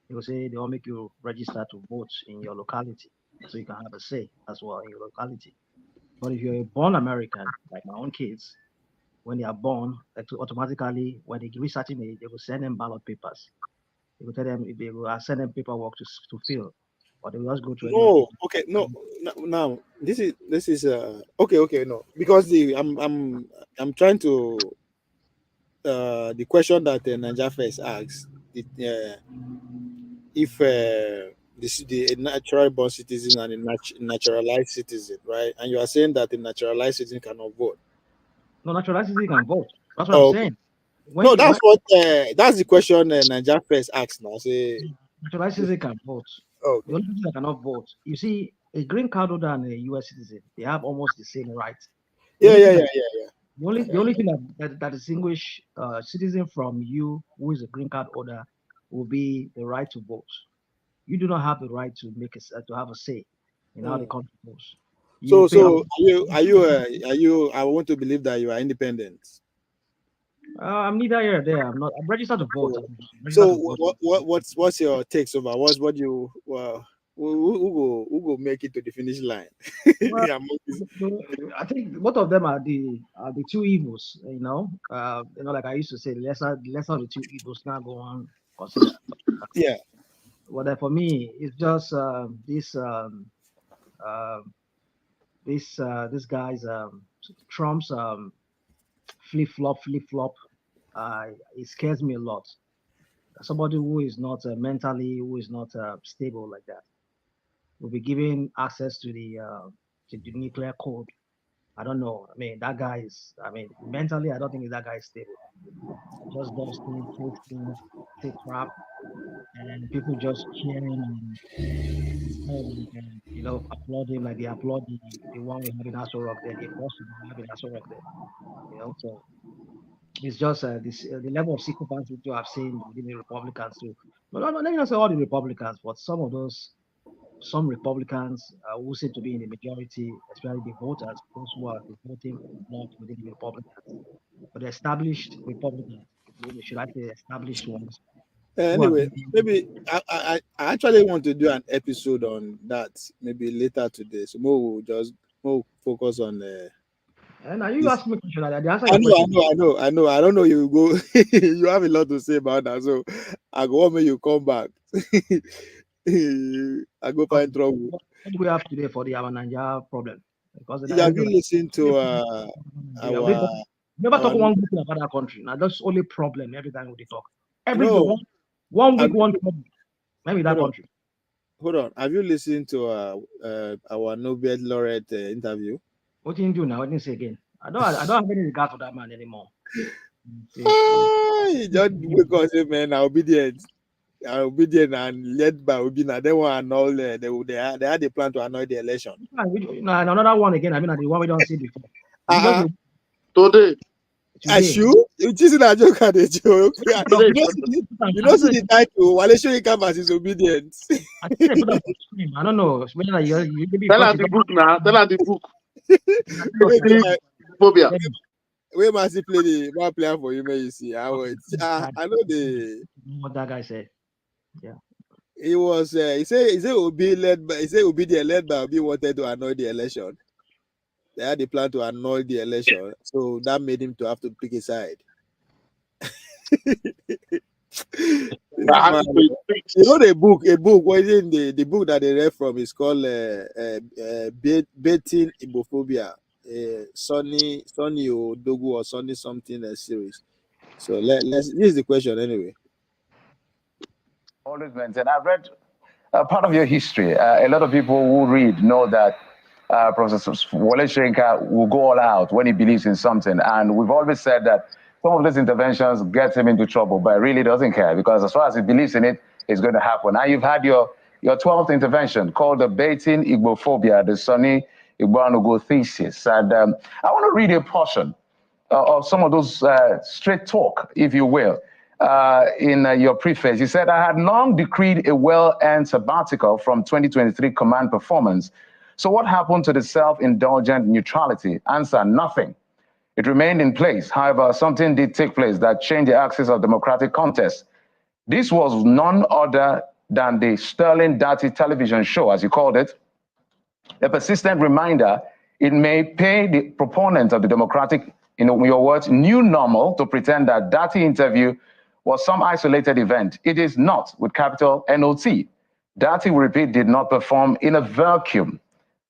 They will say they will make you register to vote in your locality, so you can have a say as well in your locality. But if you're a born American, like my own kids, when they are born, automatically when they reach certain age, they will send them ballot papers. They will tell them they will send them paperwork to fill, or they will just go to.
No, okay, no. Now this is okay, no, because I'm trying to the question that Niger first asked if the natural born citizen and a naturalized citizen, right? And you are saying that the naturalized citizen cannot vote.
No, naturalized citizen can vote. That's what I'm saying.
That's the question Niger first asked. Now, say
naturalized citizen can vote.
Okay.
The only people that cannot vote, you see, a green card holder and a U.S. citizen, they have almost the same rights.
Yeah.
The only thing that distinguish citizen from you, who is a green card holder, will be the right to vote. You do not have the right to to have a say in how the country goes.
So are you? I want to believe that you are independent.
I'm neither here or there. I'm registered to vote.
What's your take so far? What you who go make it to the finish line?
I think both of them are the two evils. Like I used to say, the lesser of the two evils now go on consider.
Yeah.
Well, for me, it's just this guy's Trump's flip flop. It scares me a lot. Somebody who is not mentally, who is not stable like that, will be given access to the nuclear code. I don't know. I mean, that guy is. I mean, mentally, I don't think that guy is stable. Just does things, take crap, and people just cheering and applauding like they applaud the one we have in Aso Rock there, the person we have in Aso Rock there. So it's just the level of psychopathy you have seen within the Republicans too. But let me not say all the Republicans, but some Republicans who seem to be in the majority, especially the voters, those who are the voting bloc within the Republicans, but the established Republicans, should I say established ones.
Anyway, maybe I actually want to do an episode on that maybe later today. So we'll focus on
And now you ask me a question like that. The answer
I
your question.
know. I don't know you go. You have a lot to say about that, so I go want me you come back. I go find trouble.
What do we have today for the Nigeria problem? Because
Have you listened to our
never talk
our
one good thing about that country. Now that's only problem every time we talk. Every
no?
day, one week,
Have
one problem. Maybe that country.
Hold on. Have you listened to our Nobel laureate interview?
What did you do now? What did you say again? I don't have any regard for that man anymore.
He just because man are obedient and led by Obina. They want to annul. They had a plan to annul the election.
Another one again. I mean, the one we don't see before.
Today.
I sure it isn't a joke at the joke. You know, see the title. Wole Soyinka versus Obidients.
I think they put up on screen. I don't know.
Tell us the book now. Tell us the book.
Phobia. We must play the one player for you, may you see. I know
what that guy said. Yeah.
He was he said Obi led by Obi wanted to annul the election. They had the plan to annul the election, so that made him to have to pick a side. You know the book. What is in the book that they read from is called Betting Ibophobia, Sonny Odogu or Sonny something series. So let's. This is the question anyway.
Always maintain. I've read part of your history. A lot of people who read know that Professor Wole Soyinka will go all out when he believes in something. And we've always said that some of these interventions get him into trouble, but really doesn't care because as far as he believes in it, it's going to happen. Now you've had your 12th intervention called the Baiting Igbophobia, the Sonny Igboanugo thesis. And I want to read a portion of some of those straight talk, if you will. In your preface, you said, I had long decreed a well-earned sabbatical from 2023 command performance. So what happened to the self-indulgent neutrality? Answer, nothing. It remained in place. However, something did take place that changed the axis of democratic contest. This was none other than the Sterling Dirty television show, as you called it, a persistent reminder it may pay the proponent of the democratic, in your words, new normal to pretend that Dirty interview was some isolated event. It is not, with capital N-O-T. Dirty, we repeat, did not perform in a vacuum.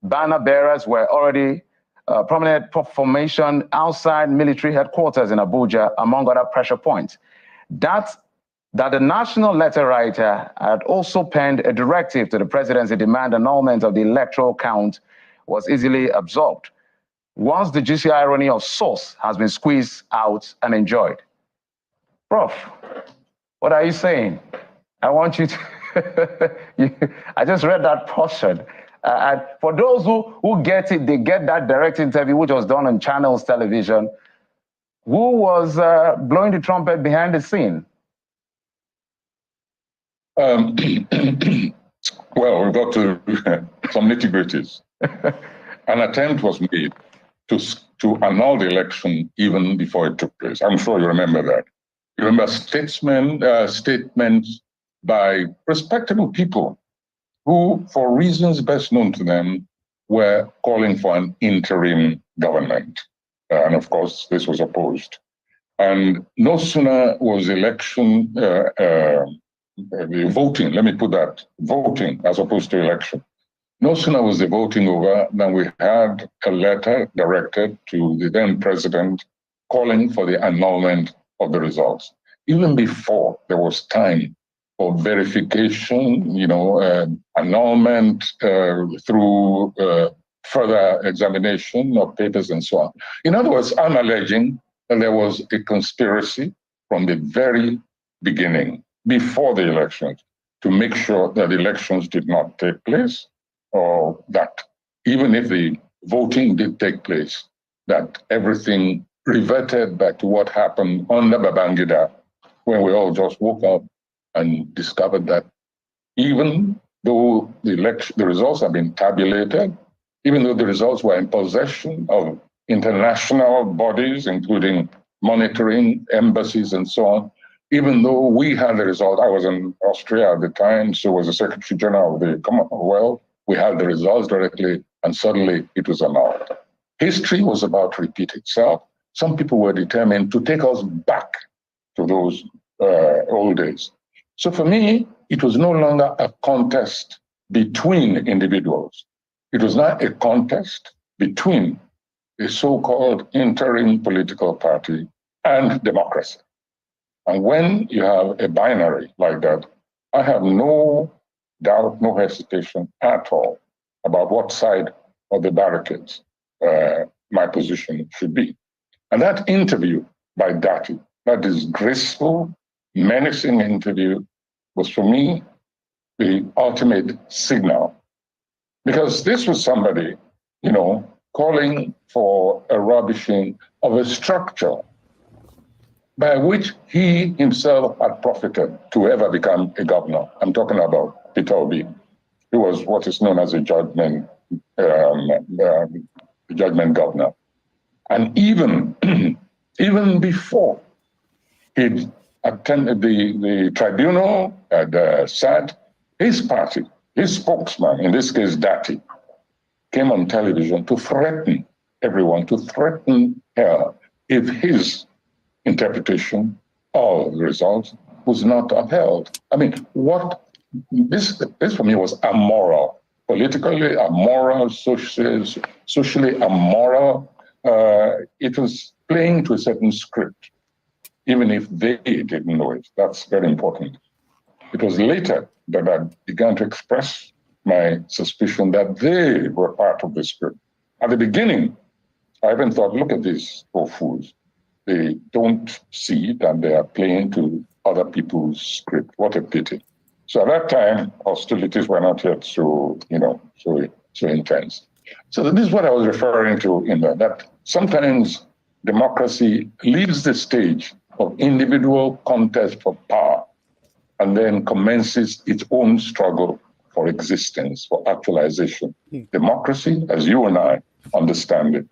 Banner bearers were already prominent formation outside military headquarters in Abuja, among other pressure points. That the national letter writer had also penned a directive to the presidency demand annulment of the electoral count was easily absorbed. Once the juicy irony of source has been squeezed out and enjoyed. Prof, what are you saying? I want you to, I just read that portion. And for those who get it, they get that direct interview, which was done on Channels Television. Who was blowing the trumpet behind the scene?
Well, we got to some nitty-gritties. An attempt was made to annul the election even before it took place. I'm sure you remember that. You remember statements by respectable people who, for reasons best known to them, were calling for an interim government. And of course, this was opposed. And no sooner was election, the voting, let me put that, voting as opposed to election. No sooner was the voting over than we had a letter directed to the then president calling for the annulment of the results. Even before there was time for verification, annulment through further examination of papers and so on. In other words, I'm alleging that there was a conspiracy from the very beginning, before the elections, to make sure that elections did not take place, or that even if the voting did take place, that everything reverted back to what happened under Babangida, when we all just woke up and discovered that even though the results have been tabulated, even though the results were in possession of international bodies, including monitoring embassies and so on, even though we had the result, I was in Austria at the time, so was the Secretary General of the Commonwealth, we had the results directly, and suddenly it was annulled. history was about to repeat itself. Some people were determined to take us back to those old days. So for me, it was no longer a contest between individuals. It was not a contest between a so-called interim political party and democracy. And when you have a binary like that, I have no doubt, no hesitation at all about what side of the barricades my position should be. And that interview by Dati, that disgraceful, menacing interview, was for me the ultimate signal. Because this was somebody, calling for a rubbishing of a structure by which he himself had profited to ever become a governor. I'm talking about Peter Obi, who was what is known as a judgment governor. And even before he attended the tribunal at sat, his party, his spokesman, in this case Dati, came on television to threaten everyone, to threaten her if his interpretation of the results was not upheld. I mean, this for me was immoral, politically immoral, socially immoral. It was playing to a certain script, even if they didn't know it. That's very important. It was later that I began to express my suspicion that they were part of the script. At the beginning, I even thought, look at these poor fools. They don't see that they are playing to other people's script. What a pity. So at that time, hostilities were not yet so intense. So this is what I was referring to in that sometimes democracy leaves the stage of individual contest for power and then commences its own struggle for existence, for actualization. Democracy, as you and I understand it,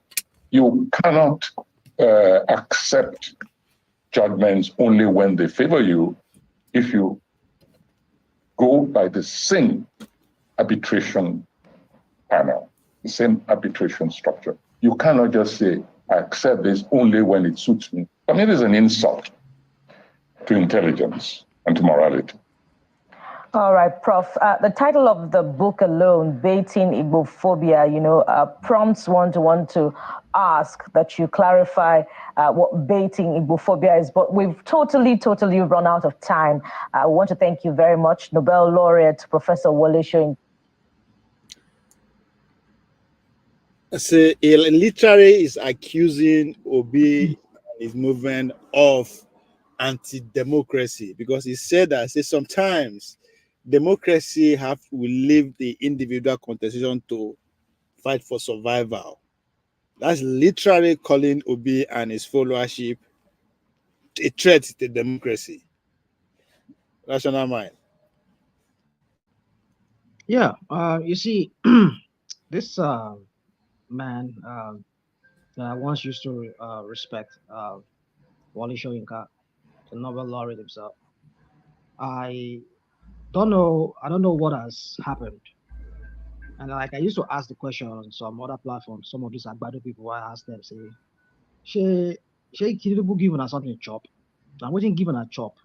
you cannot accept judgments only when they favor you if you go by the same arbitration panel, the same arbitration structure. You cannot just say, I accept this only when it suits me. I mean, it is an insult to intelligence and to morality.
All right, Prof. The title of the book alone, Baiting Igbophobia, prompts one to want to ask that you clarify what baiting Igbophobia is. But we've totally run out of time. I want to thank you very much, Nobel laureate Professor Wole Soyinka.
So he literally is accusing Obi and his movement of anti-democracy, because he said that sometimes democracy will leave the individual contestation to fight for survival. That's literally calling Obi and his followership a threat to democracy. Rational mind.
Yeah, you see, this man that I once used to respect, Wole Soyinka, the Nobel laureate himself. I don't know what has happened. And like I used to ask the question on some other platforms, some of these Agbado people, I asked them, say, she Tinubu given us something to chop. And waiting given a chop.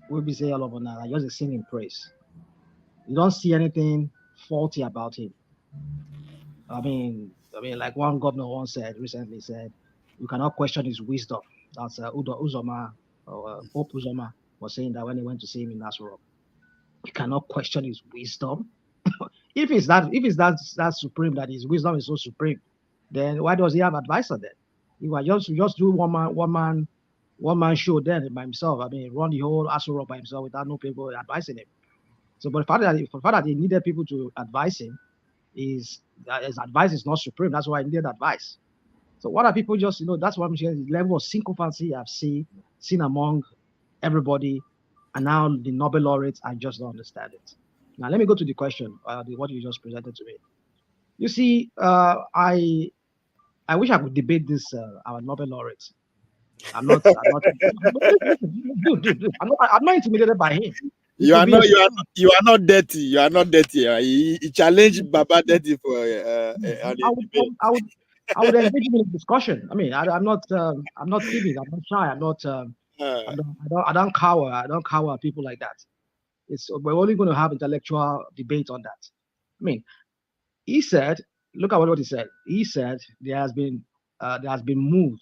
We'll be saying all over now, I just singing praise. You don't see anything faulty about him. I mean, like one governor once recently said, you cannot question his wisdom. That's Uzoma, or Pope Uzoma was saying that when he went to see him in Nasrallah. You cannot question his wisdom. if it's that supreme, that his wisdom is so supreme, then why does he have advisor then? He was just do one man show then by himself. I mean, run the whole Nasrallah by himself without no people advising him. So, but the fact that he needed people to advise him is that his advice is not supreme. That's why he needed advice. So what are people just, that's what I'm saying, the level of sycophancy I've seen among everybody, and now the Nobel laureates, I just don't understand it. Now, let me go to the question, what you just presented to me. You see, I wish I could debate this, our Nobel laureates. I'm not intimidated by him.
You are not dirty. You are not dirty. He challenged Baba Dirty for
I I would engage him in a discussion. I mean, I'm not timid. I'm not shy. I don't cower. I don't cower at people like that. We're only going to have intellectual debate on that. I mean, he said, look at what he said. He said there has been moved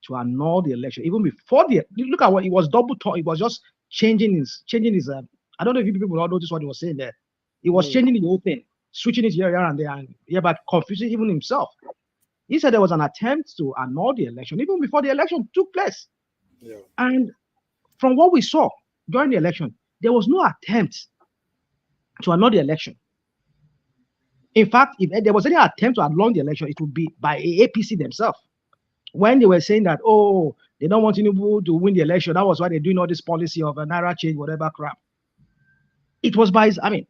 to annul the election even before look at what he was double talk. He was just changing his I don't know if you people all notice what he was saying there. He was changing the whole thing, switching it here and there, and but confusing even himself. He said there was an attempt to annul the election even before the election took place.
Yeah.
And from what we saw during the election, there was no attempt to annul the election. In fact, if there was any attempt to annul the election, it would be by APC themselves. When they were saying that, oh, they don't want Tinubu to win the election, that was why they're doing all this policy of a naira change, whatever crap. It was by, I mean,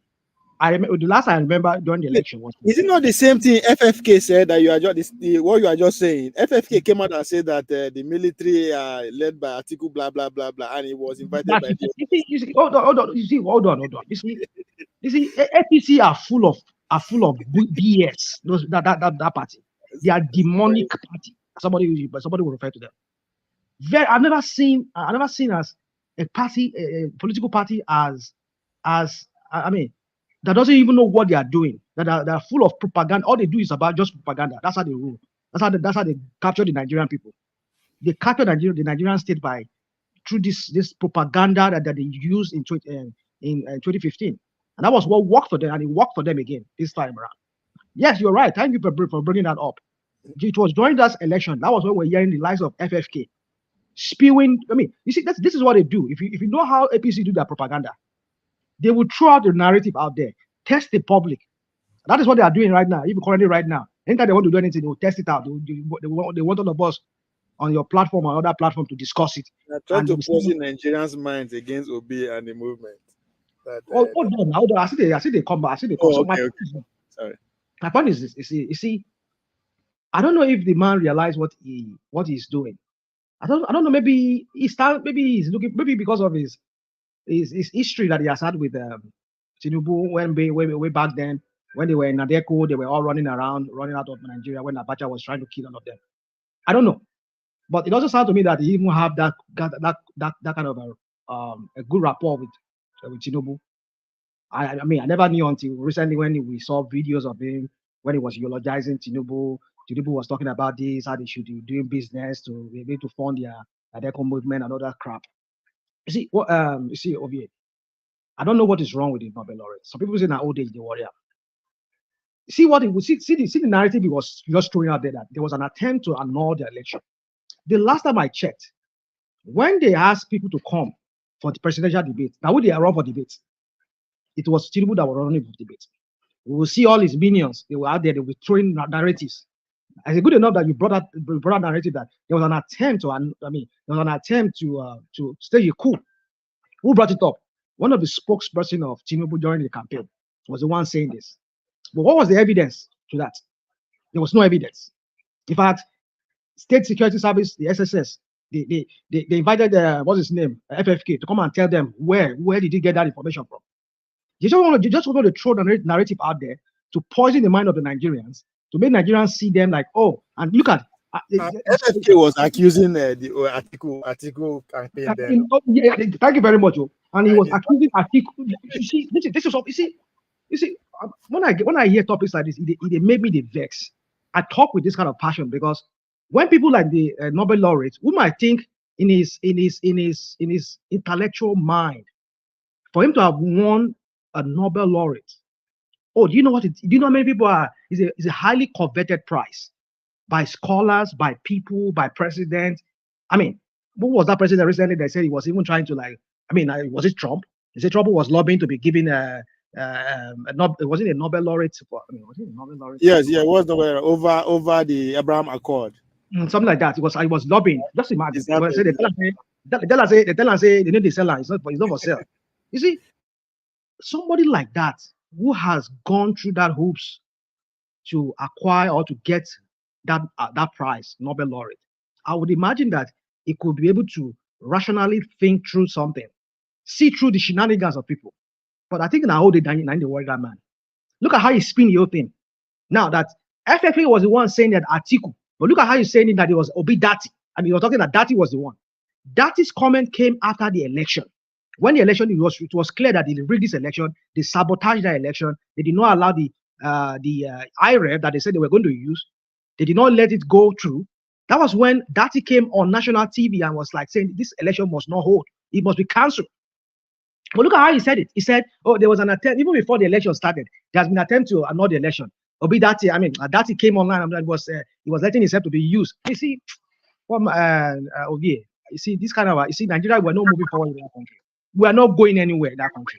I remember the last I remember during the election was.
Is it not the same thing FFK said that you are just what you are just saying? FFK came out and said that the military are led by Atiku, blah blah blah blah, and he was invited by.
You see, hold on. You see, hold on. You see, APC are full of BS. That party, they are demonic party. Somebody will refer to them. I've never seen as a party, a political party as I mean, that doesn't even know what they are doing. That are full of propaganda. All they do is about just propaganda. That's how they rule. That's how they capture the Nigerian people. They capture the Nigerian state through this propaganda that they used in 2015, and that was what worked for them, and it worked for them again this time around. Yes, you're right. Thank you for bringing that up. It was during that election that was when we're hearing the likes of FFK spewing. I mean, you see, this is what they do. If you know how APC do their propaganda, they will throw out the narrative out there, test the public. That is what they are doing right now, even currently right now. Anytime they want to do anything, they will test it out. They want all of us on your platform or other platform to discuss it.
They're trying to poison Nigerians' minds against Obi and the movement.
Hold on. I see they come back.
Oh, okay. Sorry.
My point is this: you see, I don't know if the man realized what he's doing. I don't know. Maybe he's looking. Maybe because of his history that he has had with Tinubu way back then when they were in Nadeko, they were all running out of Nigeria when Abacha was trying to kill all of them. I don't know, but it also sounds to me that he even have that kind of a good rapport with Tinubu. I mean, I never knew until recently when we saw videos of him when he was eulogizing Tinubu. Tinubu was talking about this, how they should be doing business to be able to fund their Nadeko movement and all that crap. You see, Obi, I don't know what is wrong with the Nobel laureate. Some people say in old age they warrior. See the narrative he was just throwing out there that there was an attempt to annul the election. The last time I checked, when they asked people to come for the presidential debate, now would they run for debates? It was Tinubu that was running for debate. We will see all his minions. They were out there. They were throwing narratives. It's good enough that you brought out narrative that there was an attempt to stage a coup. Who brought it up? One of the spokesperson of Tinubu during the campaign was the one saying this. But what was the evidence to that? There was no evidence. In fact, State Security Service, the SSS, they invited what's his name, FFK, to come and tell them where did he get that information from. You just want to throw the narrative out there to poison the mind of the Nigerians, to make Nigerians see them like, oh, and look at
FFK was accusing the article campaign then.
Yeah, thank you very much, and he was accusing Atiku. You see, when I hear topics like this, it made me the vex. I talk with this kind of passion because when people like the Nobel laureate, who might think in his intellectual mind, for him to have won a Nobel laureate, do you know how many people are? It's a highly coveted prize by scholars, by people, by presidents. I mean, who was that president recently that said he was even trying to was it Trump? He said Trump was lobbying to be given was it a Nobel laureate? Was it a Nobel laureate?
Yes, it was over the Abraham Accord.
Something like that. I was lobbying. Just imagine. They tell us they need the seller. It's not for sale. You see, somebody like that who has gone through that hoops to acquire or to get that prize, Nobel laureate, I would imagine that he could be able to rationally think through something, see through the shenanigans of people. But I think in our old day, they worry that man. Look at how he spin the whole thing. Now that FFA was the one saying that Atiku, but look at how you're saying it, that it was Obidati. I mean, you're talking that Dati was the one. Dati's comment came after the election. When the election, it was clear that they rigged this election, they sabotaged the election, they did not allow the IREV that they said they were going to use, they did not let it go through. That was when Dati came on national TV and was like saying this election must not hold, it must be cancelled. But look at how he said it. He said, oh, there was an attempt, even before the election started, there has been an attempt to annul the election. Dati came online and he was letting himself to be used. You see, you see, this kind of, Nigeria, we're not moving forward in that country. We are not going anywhere in that country.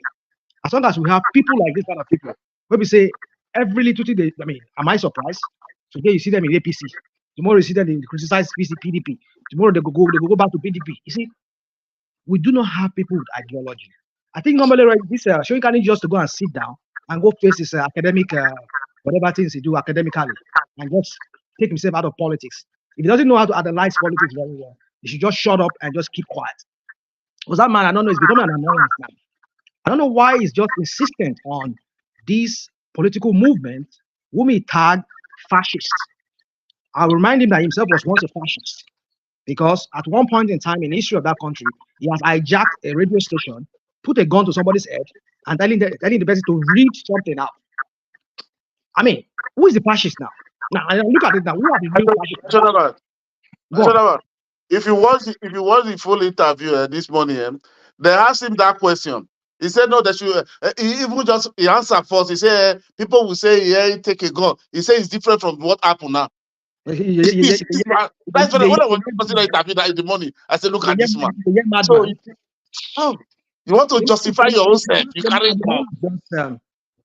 As long as we have people like this kind of people, where we say every little thing, am I surprised? Today you see them in APC. Tomorrow you see them in criticize PDP. Tomorrow they go back to PDP. You see, we do not have people with ideology. I think normally this Soyinka needs just to go and sit down and go face his academic, whatever things he do academically, and just take himself out of politics. If he doesn't know how to analyze politics very well, he should just shut up and just keep quiet. Because that man, I don't know, he's becoming an annoyance now. I don't know why he's just insistent on this political movement whom he tagged fascist. I'll remind him that himself was once a fascist. Because at one point in time in the history of that country, he has hijacked a radio station, put a gun to somebody's head, and telling the person to read something out. I mean, who is the fascist now? Now look at it now. Who are the real
fascists? If you watch the full interview this morning, they asked him that question. He said no, that he answered first. He said people will say, yeah, take a gun. He said it's different from what happened now. That's when I was considering interview that in the morning. I said, look at this man. So you want to justify your own self? You carry gun.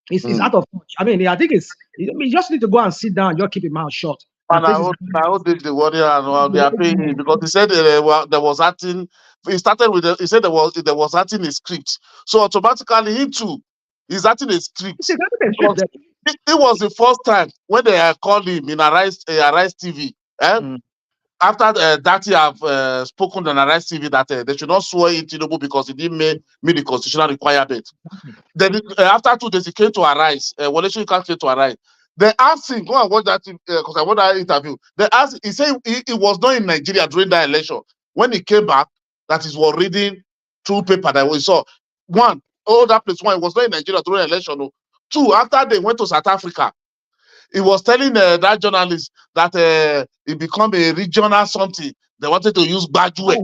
It's out of touch. I mean, I think you just need to go and sit down and just keep your mouth shut.
And I hope the warrior and they are paying him because he said there was acting. He started with he said there was acting a script. So automatically him too is acting a script. It was the first time when they called him in Arise TV. After Dati have spoken on Arise TV that they should not swear in Tinubu because he didn't meet the constitutional requirement. Then after 2 days he came to Arise. Wole Soyinka came to Arise. They asked him, go and watch that because I want that interview. They asked, he said he was not in Nigeria during that election. When he came back, that is was reading through paper that we saw. One, that place one, he was not in Nigeria during the election. No. Two, after they went to South Africa, he was telling that journalist that it become a regional something. They wanted to use Badue.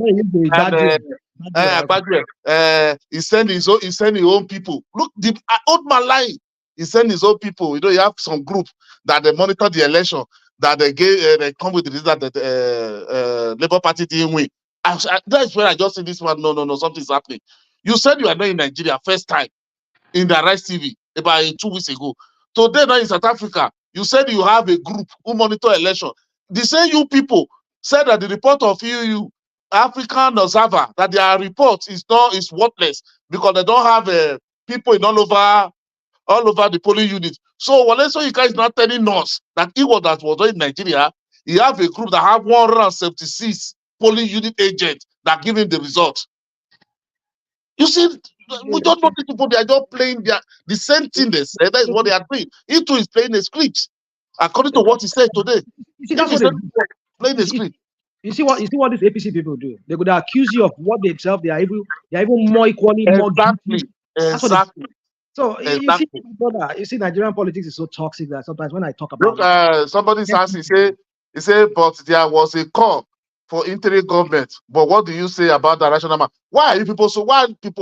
He sent his own people. Look, the old man lying. He sent his own people. You know, you have some group that they monitor the election, that they they come with the result that the Labour Party didn't win. That's where I just see this one. No, something's happening. You said you are not in Nigeria first time in the Rise TV about 2 weeks ago. Today, now in South Africa, you said you have a group who monitor election. The same you people said that the report of EU African Observer that their report is worthless because they don't have people in all over the polling unit. So Wole Soyinka is not telling us that he was in Nigeria. He have a group that have 176 polling unit agents that give him the result. You see, we don't know these people. They are just playing the same thing they say. That is what they are doing. He too is playing a script, according to what he said today.
You see, that's what
playing a script.
You see what these APC people do? They could accuse you of what themselves. They are even more equally more guilty.
Exactly.
So exactly. You see, Nigerian politics is so toxic that sometimes when I talk about
look, somebody's asking, he said, but there was a call for interim government. But what do you say about the rational man? Why people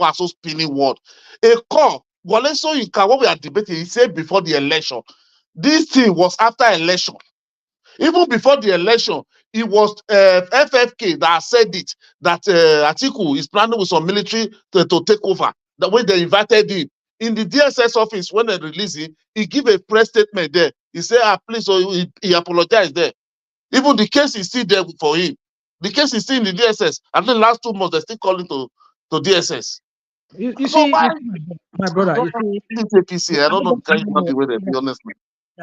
are so spinning word? A call. Wole Soyinka, what we are debating, he said before the election. This thing was after election. Even before the election, it was FFK that said it, that Atiku is planning with some military to take over. The way they invited him. In the DSS office, when they released him, he gave a press statement there. He said, please, so he apologized there. Even the case is still there for him. The case is still in the DSS. And the last 2 months, they're still calling to DSS.
You see, my brother, you see,
APC, I don't know the way they be, honestly.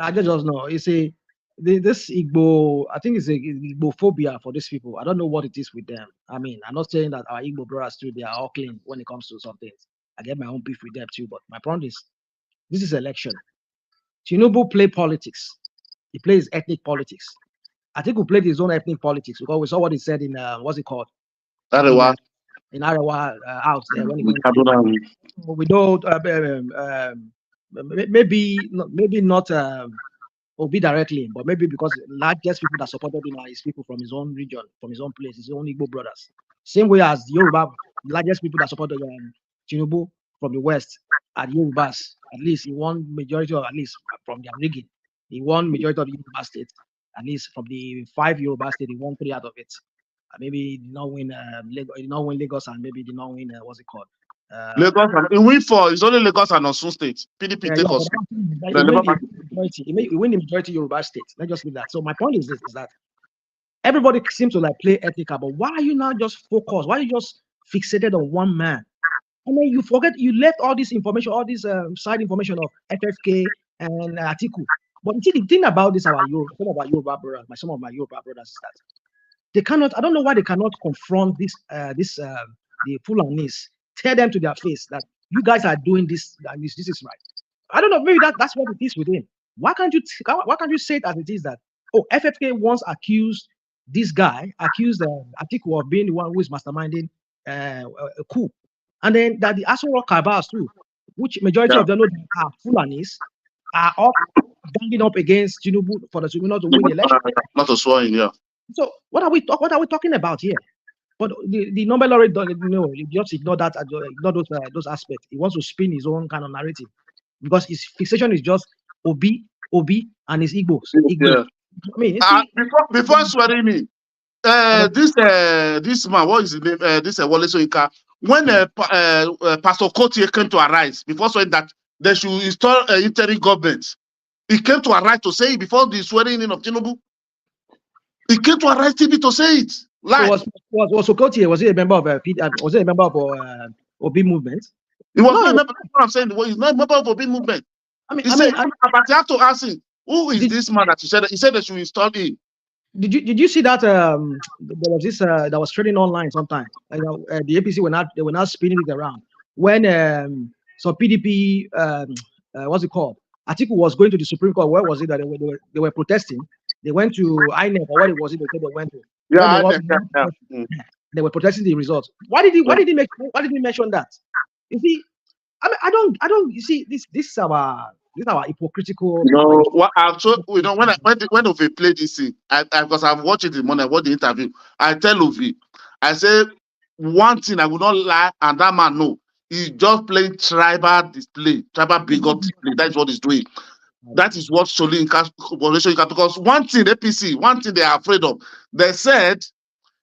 I just know. You see, this Igbo, I think it's a Igbophobia for these people. I don't know what it is with them. I mean, I'm not saying that our Igbo brothers too, they are all clean when it comes to some things. I get my own beef with them too, but my point is, this is election. Tinubu play politics. He plays ethnic politics. I think we played his own ethnic politics because we saw what he said in what's it called?
Arewa.
In Arewa house there when he went. We don't maybe not Obi directly, but maybe because largest people that supported him are his people from his own region, from his own place, his own Igbo brothers. Same way as Yoruba, largest people that supported Tinubu from the west are Yorubas. At least he won majority of, at least from their rigging, he won majority of the Yoruba states. At least from the 5 Yoruba states, he won 3 out of it. Maybe he did not win Lagos, and maybe he did not win what's it called?
Lagos. He win for it's only Lagos and Osun State. PDP take us.
He win the majority Yoruba states. Let's just leave that. So my point is this: is that everybody seems to like play ethical, but why are you now just focused? Why are you just fixated on one man? And then you forget you left all this information, all this side information of FFK and Atiku. But you see, the thing about this, some of my Yoruba brothers is that they cannot. I don't know why they cannot confront this the Fulanis, tell them to their face that you guys are doing this, and this is right. I don't know, maybe that's what it is with him. Why can't you say it as it is that FFK once accused this guy, Atiku of being the one who is masterminding a coup, and then that the Asura Kabas too, which majority of them know are Fulanis, are all ganging up against Tinubu for the Tinubu to win the election.
Not a swine, yeah.
So what are we talking about here? But the Nobel laureate, he just ignore that, ignore those aspects. He wants to spin his own kind of narrative because his fixation is just Obi, and his Igbos.
Yeah. I mean, before swearing me, this man, what is his name? This Wole Soyinka. When Pastor Kotie came to arise before saying that they should install interim government, he came to arise to say it before the swearing in of Tinubu. He came to arise TV to say it.
Was Sokotie, was he a member of was he a member of Obi movement?
He was not a member. That's what I'm saying. He's not a member of Obi movement. But you have to ask him, who is this man that you said? He said they should install him.
Did you see that there was this that was trading online sometime? The APC were not spinning it around when some PDP what's it called? Atiku was going to the Supreme Court. Where was it that they were protesting? They went to INEC, or what it was it they went to?
Yeah,
they were protesting the results. Why did he mention that? You see, I don't. You see, this is our hypocritical.
What I've told when Ovi played this thing, because I've watched it in the morning, I watched the interview. I tell Ovi, I say one thing I will not lie, and that man know. He's just playing tribal display, tribal bigot display. That is what he's doing. That is what Soyinka, because one thing APC, one thing they are afraid of. They said,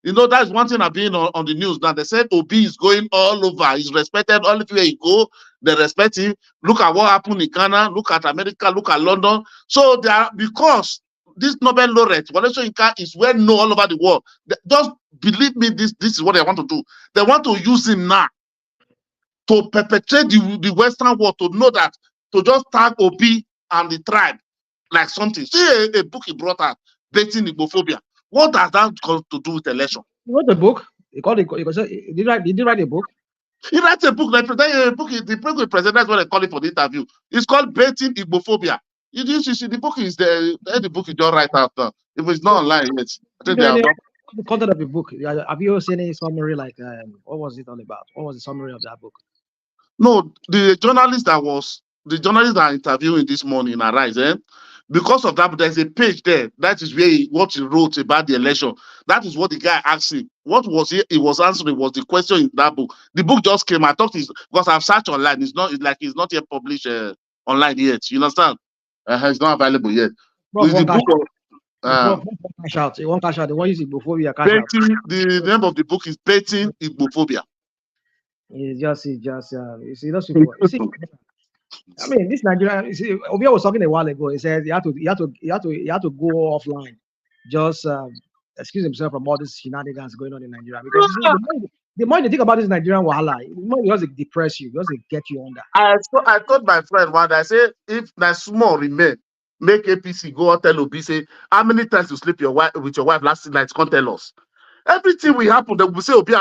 that's one thing I've been on the news now. They said Obi is going all over. He's respected all everywhere he go. They respect him. Look at what happened in Ghana. Look at America. Look at London. So they are, because this Nobel laureate, Wole Soyinka, is well known all over the world. Just believe me, this is what they want to do. They want to use him now to perpetrate the Western world, to know that, to just tag Obi and the tribe like something. See a book he brought out, Dating Igbophobia. What does that got to do with election?
He wrote a book. He did he write a book?
He writes a book. The book president, that's what they call it for the interview. It's called Dating Igbophobia. You see, the book is there. The book is just right out now. If it's not online yet, I think
the content of the book. Have you seen any summary? Like, what was it all about? What was the summary of that book?
No, the journalist that interviewing this morning in Arise, because of that, there's a page there. That is where what he wrote about the election. That is what the guy asked him. What was he was answering was the question in that book. The book just came. I thought because I've searched online. It's not yet published online yet. You understand? It's not available yet.
Bro, the book cash out. It won't cash out. They won't use Igbophobia.
The name of the book is Dating Igbophobia.
It's just you see those people. You see, I mean, this Nigeria. You see, Obia was talking a while ago. He said he had to go offline, just excuse himself from all these shenanigans going on in Nigeria. Because you see, the more you think about this Nigerian wahala, the more it just depress you, just get you under.
I told my friend one day, I said, if that small remain, make APC go and tell Obi, say, how many times you sleep with your wife last night? Can't tell us. Everything will happen. They will say Obi,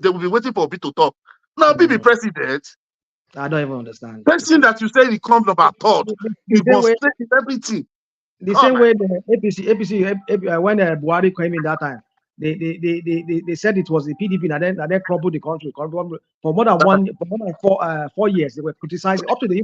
they will be waiting for Obi to talk. Now, Obi be president.
I don't even understand.
Person that you say he comes about thought, he must say everything.
The same way the APC when Buhari came in that time, they said it was the PDP and then crumbled the country. For more than 4 years, they were criticizing up to the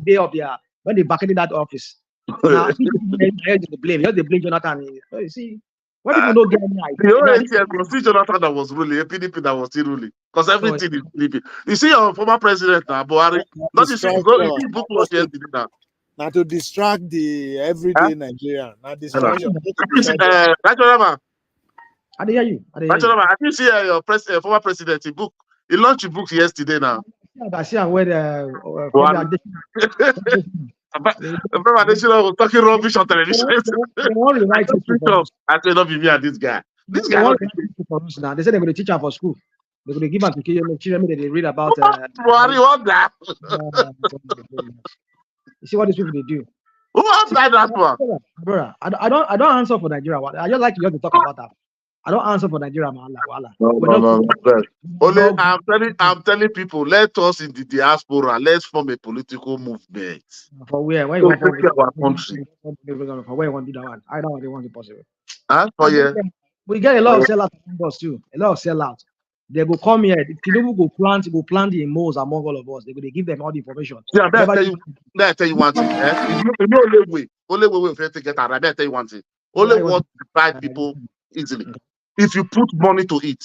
day of their when they vacated that office. Now PDP the blame. They blame Jonathan. So you see, when people don't get any idea.
The only thing was still Jonathan that was ruling, a PDP that was still ruling, because everything is PDP. You see, your former president now, Buhari. Not you see, he book was yesterday now.
Now to distract the everyday Nigerian. Now distraction.
National man.
I hear you.
National man. I think see your former president. He launched a book yesterday now.
I see where the
National was talking rubbish on television. I said, not be me and this guy. This guy.
Now they said they're going to teach her for school. They're going to give her to children. They read about.
Buhari, what that?
You see what these people they do.
Who applied that one?
Brother, I don't answer for Nigeria. I just like to talk about that. I don't answer for Nigeria, man.
No. Only I'm telling people, let us in the diaspora, let's form a political movement.
For where? Where you want
our country?
For where you want to do that one? I don't want to want it possible.
We
get a lot of sellouts among us too. A lot of sellouts. They will come here. Tinubu go plant the emos among all of us. They will give them all the information.
Yeah, I tell you one thing. Only way we have to get out. I tell you one thing. Only what divide people easily. If you put money to it,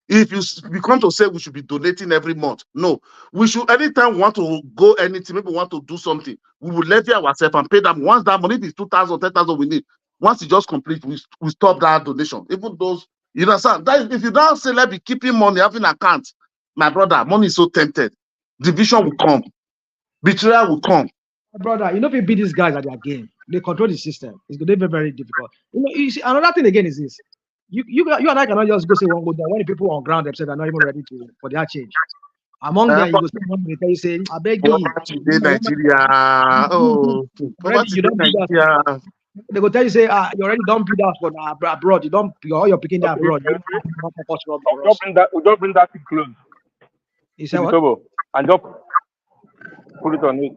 if we come to say we should be donating every month, no, we should anytime we want to go anything, maybe we want to do something, we will levy ourselves and pay them. Once that money is 2,000, 10,000 we need. Once it just complete, we stop that donation. Even those. You understand? That if you don't say let me keeping money, having account, my brother, money is so tempted. Division will come, betrayal will come.
Brother, if you beat these guys at their game, they control the system. It's going to be very, very difficult. You see, another thing again is this: you and I cannot just go say one go down when the people on ground themselves are not even ready for their change. Among them, you go see one military you say, "I beg you,
Nigeria,
you don't Nigeria." They go tell you say, you already don't beat us for abroad. You don't, all you're picking that abroad.
Don't bring that thing close.
You say what?
And just put it on it.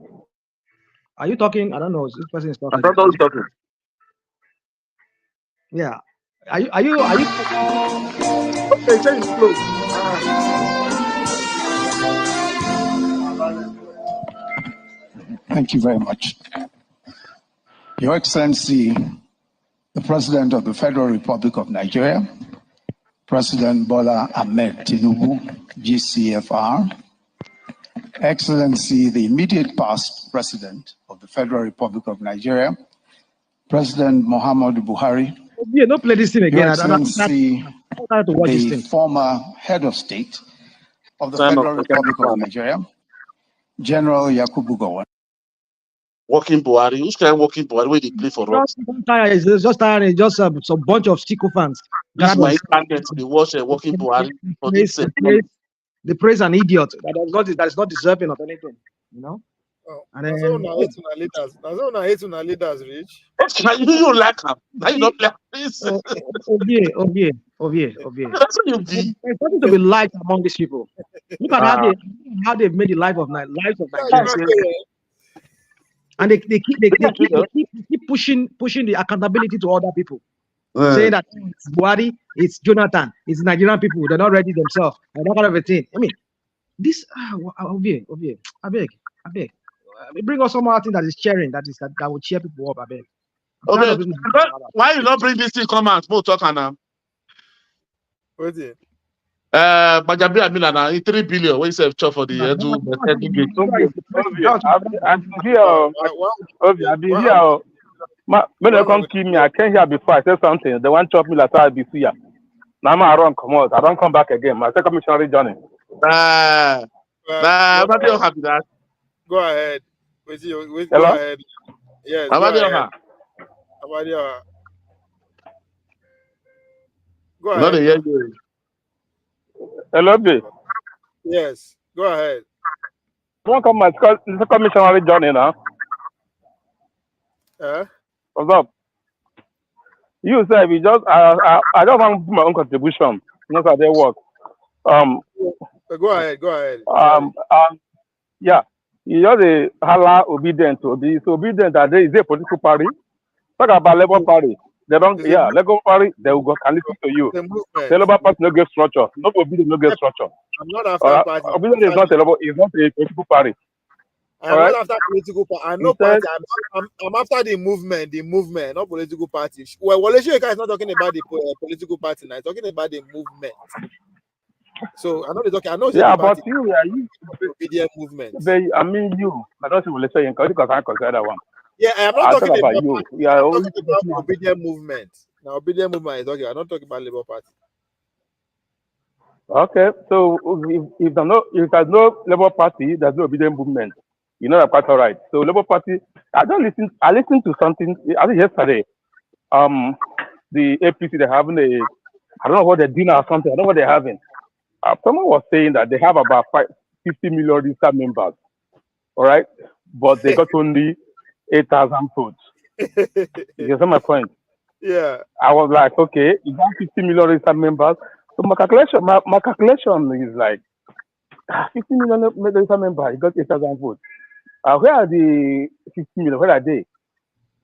Are you talking? I don't know. This person is talking.
I don't know who's talking.
Yeah. Are you?
Okay, say it's close.
Thank you very much. Your Excellency, the President of the Federal Republic of Nigeria, President Bola Ahmed Tinubu, GCFR, Excellency, the immediate past President of the Federal Republic of Nigeria, President Muhammadu Buhari,
don't play this thing again.
Your Excellency, the former Head of State of the Federal Republic of Nigeria, General Yakubu Gowon.
Walking Buhari, who's kind of walking Buhari where they play for us?
It's just some bunch of sycophants.
This is my internet. They watch Walking Buhari.
They praise an idiot that is not deserving of anything, you know.
And then hate on leaders, Rich.
You like them? Now you don't like this.
Ovie.
That's what you be.
There's nothing to be liked among these people. Look at how they've made the lives of Nigerians. And they keep pushing the accountability to other people, saying that it's Buhari, it's Jonathan, it's Nigerian people. They're not ready themselves, and that kind of a thing. I mean, this Ovie, I beg. Bring us some other thing that is cheering, that will cheer people up. I beg.
Okay, why you not bring this thing? Come out, more talk now.
What's it?
Bajabi Amina na 3 billion. What you say for the
when they come kill me, I came here before. I said something. They want to chop me like IBC here. Now I don't come out. I don't come back again. My second missionary journey.
I'm not happy that.
Go ahead. Go ahead. Yes.
Go ahead.
Hello, B.
Yes, go ahead.
Don't come my second missionary journey now. What's up? You say we just I just want to do my own contribution. Not how they work.
Go ahead.
Yeah. You just a hala obedient to this obedient that there is a political party. Talk about Labour Party. They don't, Labour Party, they will go can listen to you.
The movement.
The Labour Party no get structure. No Obidients no get structure.
I'm not after party.
Obidients is not a political party.
I'm not after political party. I'm not party. I'm after the movement, not political party. Well, Wole Soyinka is not talking about the political party now. He's talking about the movement. So I know they're talking. I know.
Yeah, but you
Obedient movement.
I mean you. I don't see Wole Soyinka because I consider that one.
Yeah, I'm not talking about
you.
Yeah, I'm talking about Obedient movement. Now, Obedient movement is talking. I'm not talking about Labour Party.
Okay, so if there's no Labour Party, there's no Obedient movement. You know that quite all right. So Labour Party, I listened to something. I think yesterday. The APC they're having I don't know what they're doing or something. I don't know what they're having. Someone was saying that they have about 50 million registered members. All right, but they got only 8,000 votes. You see my point?
Yeah.
I was like, okay, you got 50 million registered members. So my calculation is like 50 million registered members. You got 8,000 votes. Where are the 50 million? Where are they?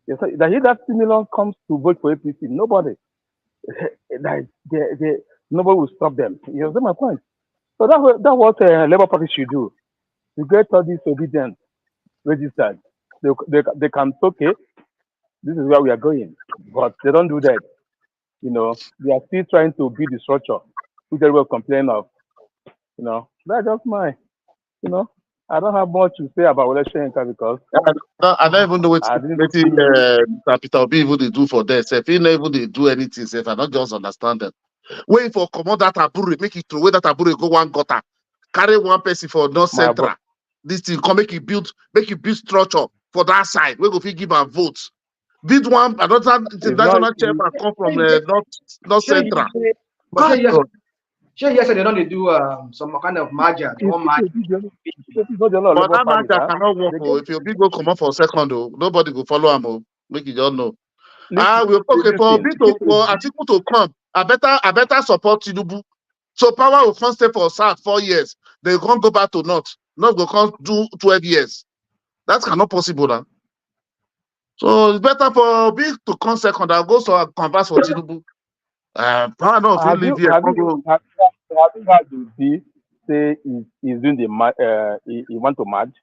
That 50 million comes to vote for APC. Nobody. Nobody will stop them. You see my point? So that's what Labour Party should do. To get all these Obidients registered. They can okay, this is where we are going. But they don't do that. You know, they are still trying to build the structure, which they will complain of. You know, that's just I don't have much to say about Wole Soyinka because
I don't even know what Peter Obi even they do for themselves. He never they do anything. Self, I don't just understand them. Wait for command that abure, make it throw away that abure go one gutter, carry one person for North Central. This thing come make it build structure for that side. We go give a vote. Build one another international chairman come from North Central.
Sure, yesterday they don't do some kind of merger.
But that merger cannot work. If your big go come up for a second, nobody will follow him. Make it all know. For Atiku to come. I better support Tinubu. So power will come stay for South 4 years. They can't go back to North. North will come do 12 years. That's cannot possible now. So it's better for Big to come second. I'll go so I'll converse for Tinubu. Power no, if you live here,
have you heard the say he's doing the he want to merge?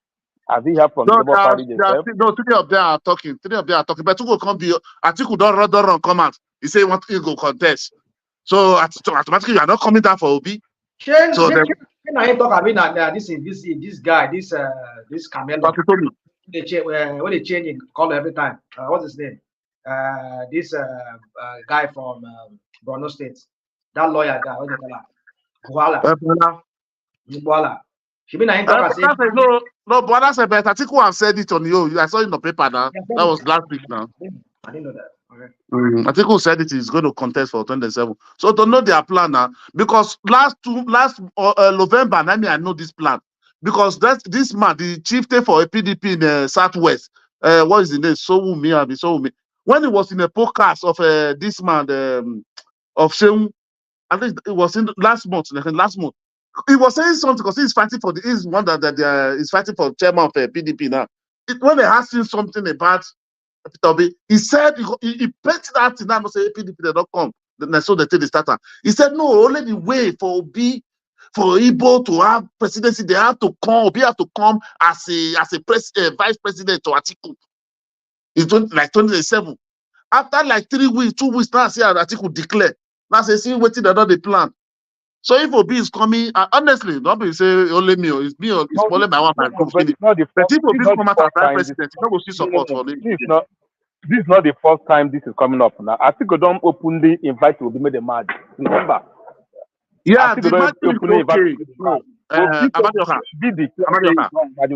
Have you heard from the Labour Party themselves?
No, three of them are talking. But two will come be Atiku don't run come out. He say he want to go contest. So automatically you are not coming down for Obi.
So I talk about this guy, this Camelo. When they change it, call every time. What's his name? This guy from Borno State. That lawyer guy, what do you call that? Voila. She been
no, but that's a better. Atiku have said it on you. I saw it in the paper now. That was last week now.
I didn't know that. Okay.
Atiku said it is going to contest for 27. So to know their plan now, because last November, I know this plan. Because this man, the chieftain for a PDP in Southwest, what is the name? Sowumi. When he was in a podcast of this man, of Sheung, I think it was in last month. He was saying something because he's fighting for he's one that is fighting for chairman of PDP now. When they asked him something about Peter Obi, he said he bet that thing now say PDP they don't come. Then so they take the starter. He said no, only the way for Obi, for Igbo to have presidency, they have to come. Obi have to come as a vice president to Atiku. It's like 2027. After like 3 weeks, 2 weeks, now see Atiku declare. Now say see waiting another plan. So if Obi is coming, honestly, nobody say only me, it's me, it's only my one man. But if Obi come out as vice president, you will see support for him.
This is not the first time this is coming up now. I think we don't openly invite to be made a match. Remember?
Yeah, the match is okay.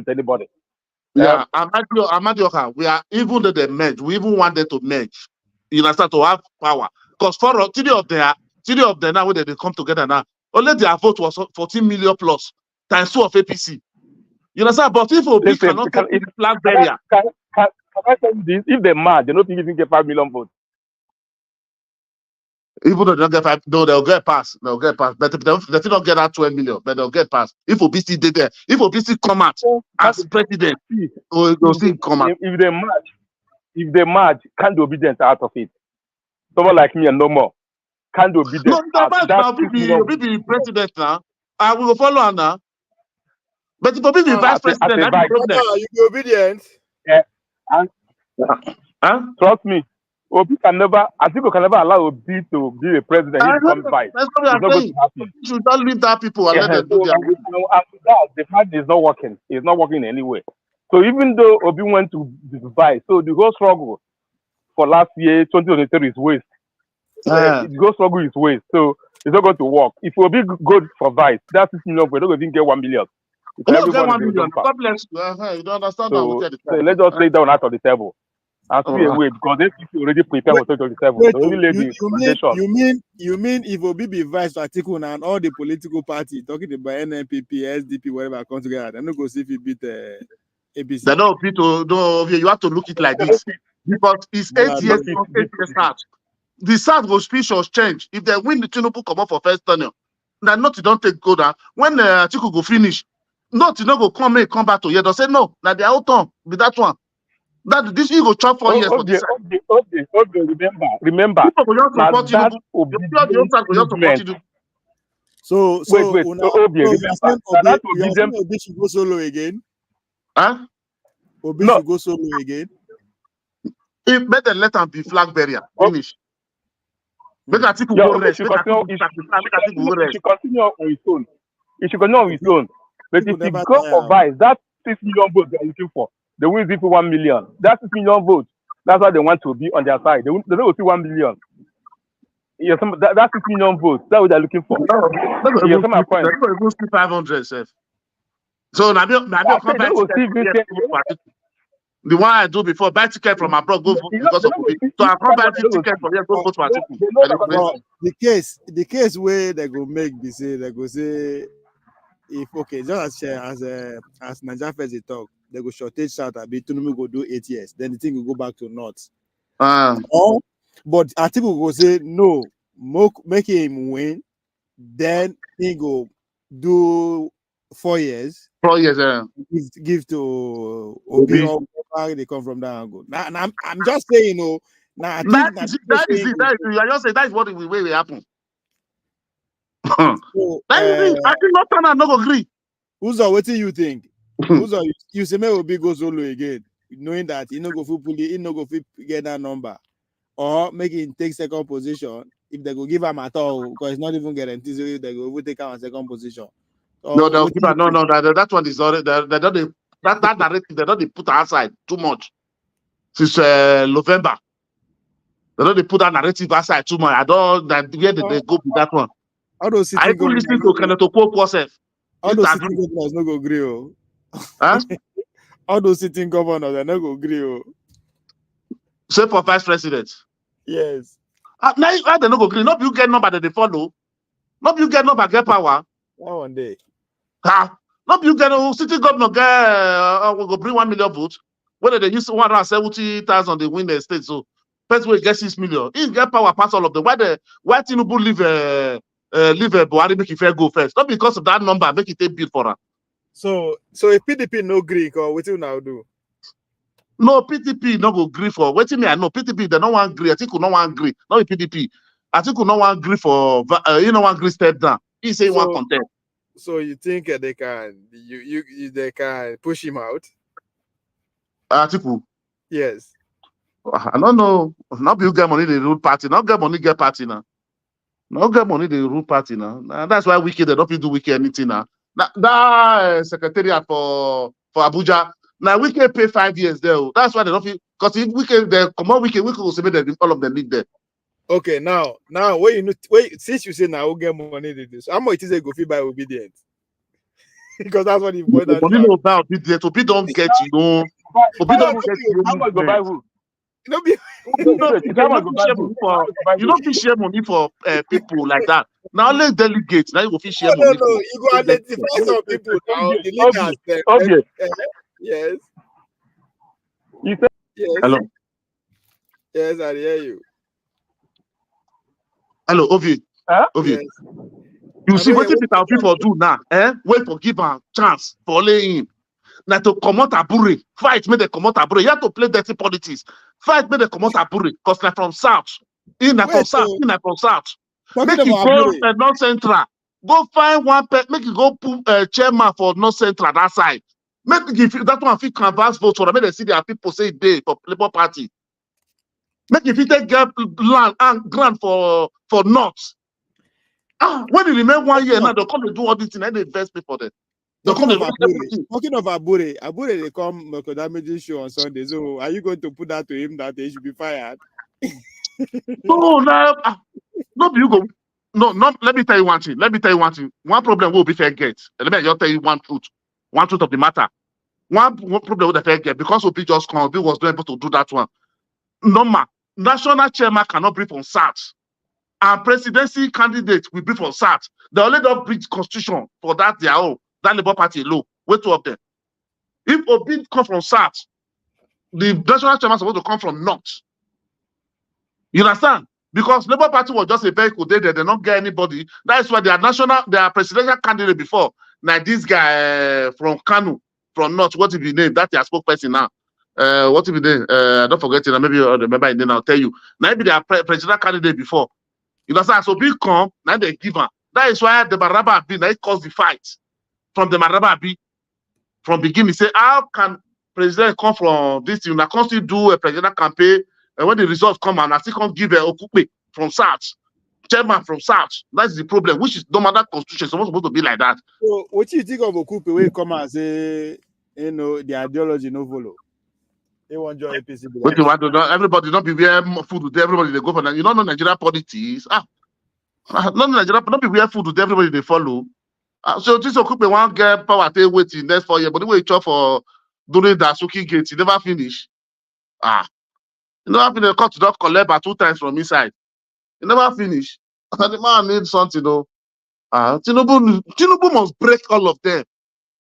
Anybody.
Yeah, Amadioka, we are even though they merge, we even want them to merge. You understand, to have power. Because for 3 of them now, when they come together now, only their vote was 14 million plus times 2 of APC. You understand? But if Obi cannot get the flag barrier,
can I tell you this? If they're mad, they don't think you can get 5 million votes.
Even though they don't get 5, no, they'll get past. But if they don't get that 12 million, but they'll get past. If Obi still did there, if Obi still come out as president, they'll still come out.
If if they merge, can the Obidients out of it? Someone like me and no more. Can the Obidients
No,
out?
now be president now. I will follow her now. But if Obi be vice president, that's the problem.
You be obedient.
Yeah. And trust me, Obi can never. Atiku can never allow Obi to be a president. He becomes vice.
That's what I'm saying. You should not leave that people and let them do their
and with that, the fact is not working. It's not working in any way. So even though Obi went to be vice, so the whole struggle for last year, 2023, is waste. The whole struggle is waste. So it's not going to work. If Obi goes for vice, that's 6 million. We're not going to get 1 million.
You don't understand
so let's just lay down out of the table and see a way, because they already prepared for 2027.
You mean if Obi be vice for Atiku and all the political parties talking about NNPP, SDP, whatever come together, they're not going to see if he beat ABC.
They don't beat. No, you have to look it like this because it's 8 years start. The South go speech or change. If they win the Tinubu come up for first tenure, then not you don't take go down. When Atiku go finish, not you not go come back to here. They say no, now their outcome be that one. That this you go chop 4 years for this.
Remember.
People go support you.
So
wait.
Obi should go solo again.
Huh?
Obi should go solo again.
If better let them be flag barrier. Finish. Better Atiku go rest. He should
continue on his own. He should continue on his own. But if he go for vice, that's 6 million votes they're looking for. They will give 1 million. That's 6 million votes. That's why they want to be on their side. They don't see 1 million. Yes, that's 6 million votes. That's what they're looking for.
Yes, my point. They're going to 500, sir. So now, the one I do before, buy ticket from abroad, go vote because of Obi. So I can't buy ticket from here, go vote for Atiku.
The case where they go make be say they go say if okay, just as Nigeria first they talk, they go shortage South a bit. Tinubu go do 8 years, then the thing will go back to North. But Atiku go say no, make him win, then he go do 4 years.
4 years,
give to Obi. They come from that angle. Now I'm just saying, you know.
That is it. You are just saying that is what will happen.
So,
I think not turn and not agree.
Who's what do you think? You say maybe Obi go solo again, knowing that he no go get that number, or make him take second position if they go give him at all, because it's not even guaranteed if they go take him on second position.
No, they'll give him, no. That one is already that narrative. They don't put outside too much since November. They don't put that narrative aside too much. I don't that where they go with that one.
I don't see.
I even listen to Kenneth Okonkwo self.
All those sitting governors no go agree.
Huh?
All those sitting governors they no go agree.
Say for vice president.
Yes.
Now they no go agree. Not you get number that they follow. Not you get number get power.
One day.
Not you get city governor get will go bring 1 million votes. Whether they use 170,000 they win the state. So first way get 6 million. He get power pass all of them. Why Tinubu leave Buhari make it fair go first? Not because of that number, make it take bid for her.
So if PDP no agree, what will now do?
No, PDP no go agree for what me I know. PDP they no want agree. I think we no want agree. Not with PDP. I think we no want agree for you no want agree step down. He say one contest.
So you think they can they can push him out?
Atiku.
Yes.
I don't know. Not you get money, they rule party. Not get money, get party now. Not get money, they rule party now. That's why wicked, they don't do wicked anything now. That secretariat for Abuja. Now we can pay 5 years there. That's why they don't feel because if we can come on, we can also make them all of them live there.
Okay, now since you say now we get money to do so, how much is it go feel by Obidients? Because that's what you point out.
Obi know about Obidients. Obi don't get Obi don't get
how much go buy who?
You don't fish share money for people like that. Now only delegates. Now you go fish share money.
No, you go identify some people now. The leaders.
Okay.
Yes.
You said
yes.
Hello.
Yes, I hear you.
Hello, Ovi. Ovi.
Yes.
You see what people do now? Wait for give a chance for laying. Now to come out Abure, fight made they come out Abure. You have to play dirty politics. Fight made they come out Abure, because they're from South. In from South, in from South. Make you go North Central. Go find one make you go put chairman for North Central that side. Make if that one fit canvas vote for them. Make they see their people say they for Labour Party. Make if you take land and grant for North. When you remain 1 year now, they'll come to do all this thing and they invest people there.
Talking of Abure, they come Mokodamiji show on Sunday. So are you going to put that to him that he should be fired?
No, you go. No, let me tell you one thing. One problem will be fair get. Let me just tell you one truth. One truth of the matter. One problem with the fair get, because Obi just come, Obi was not able to do that one. Normal. National chairman cannot brief on SAT. And presidency candidate will brief on SAT. They only don't bridge constitution for that their own. That Labour Party alone. Wait two of them. If Obi come from SAT, the national chairman is supposed to come from North. You understand? Because Labour Party was just a vehicle there, they don't get anybody. That's why their presidential candidate before. Now this guy from Kano, from North, what if he name? That's their spokesperson now. What if he name? Don't forget it. Maybe you remember it, then I'll tell you. Now maybe their presidential candidate before. You understand? So big come, now they give her. That is why the Maraba Abi, now it caused the fight. From the Maraba Abi, from beginning, say, how can president come from this? You can still do a presidential campaign, and when the results come and I still can't give a Okupe from South, chairman from South. That's the problem, which is no matter constitution, it's supposed to be like that.
So what do you think of Okupe when come and say, the ideology no follow? They want join APC.
What you want to know? Everybody don't be wearing food with everybody they go for. You don't know Nigeria politics. Not Nigeria, not be wearing food with everybody they follow. So this Okupe one get power take wait in next 4 years, but the way he chop for during the Suki gate, he never finish. He never finish. The court don't collect by 2 times from inside. He never finish. The man needs something though. Tinubu must break all of them.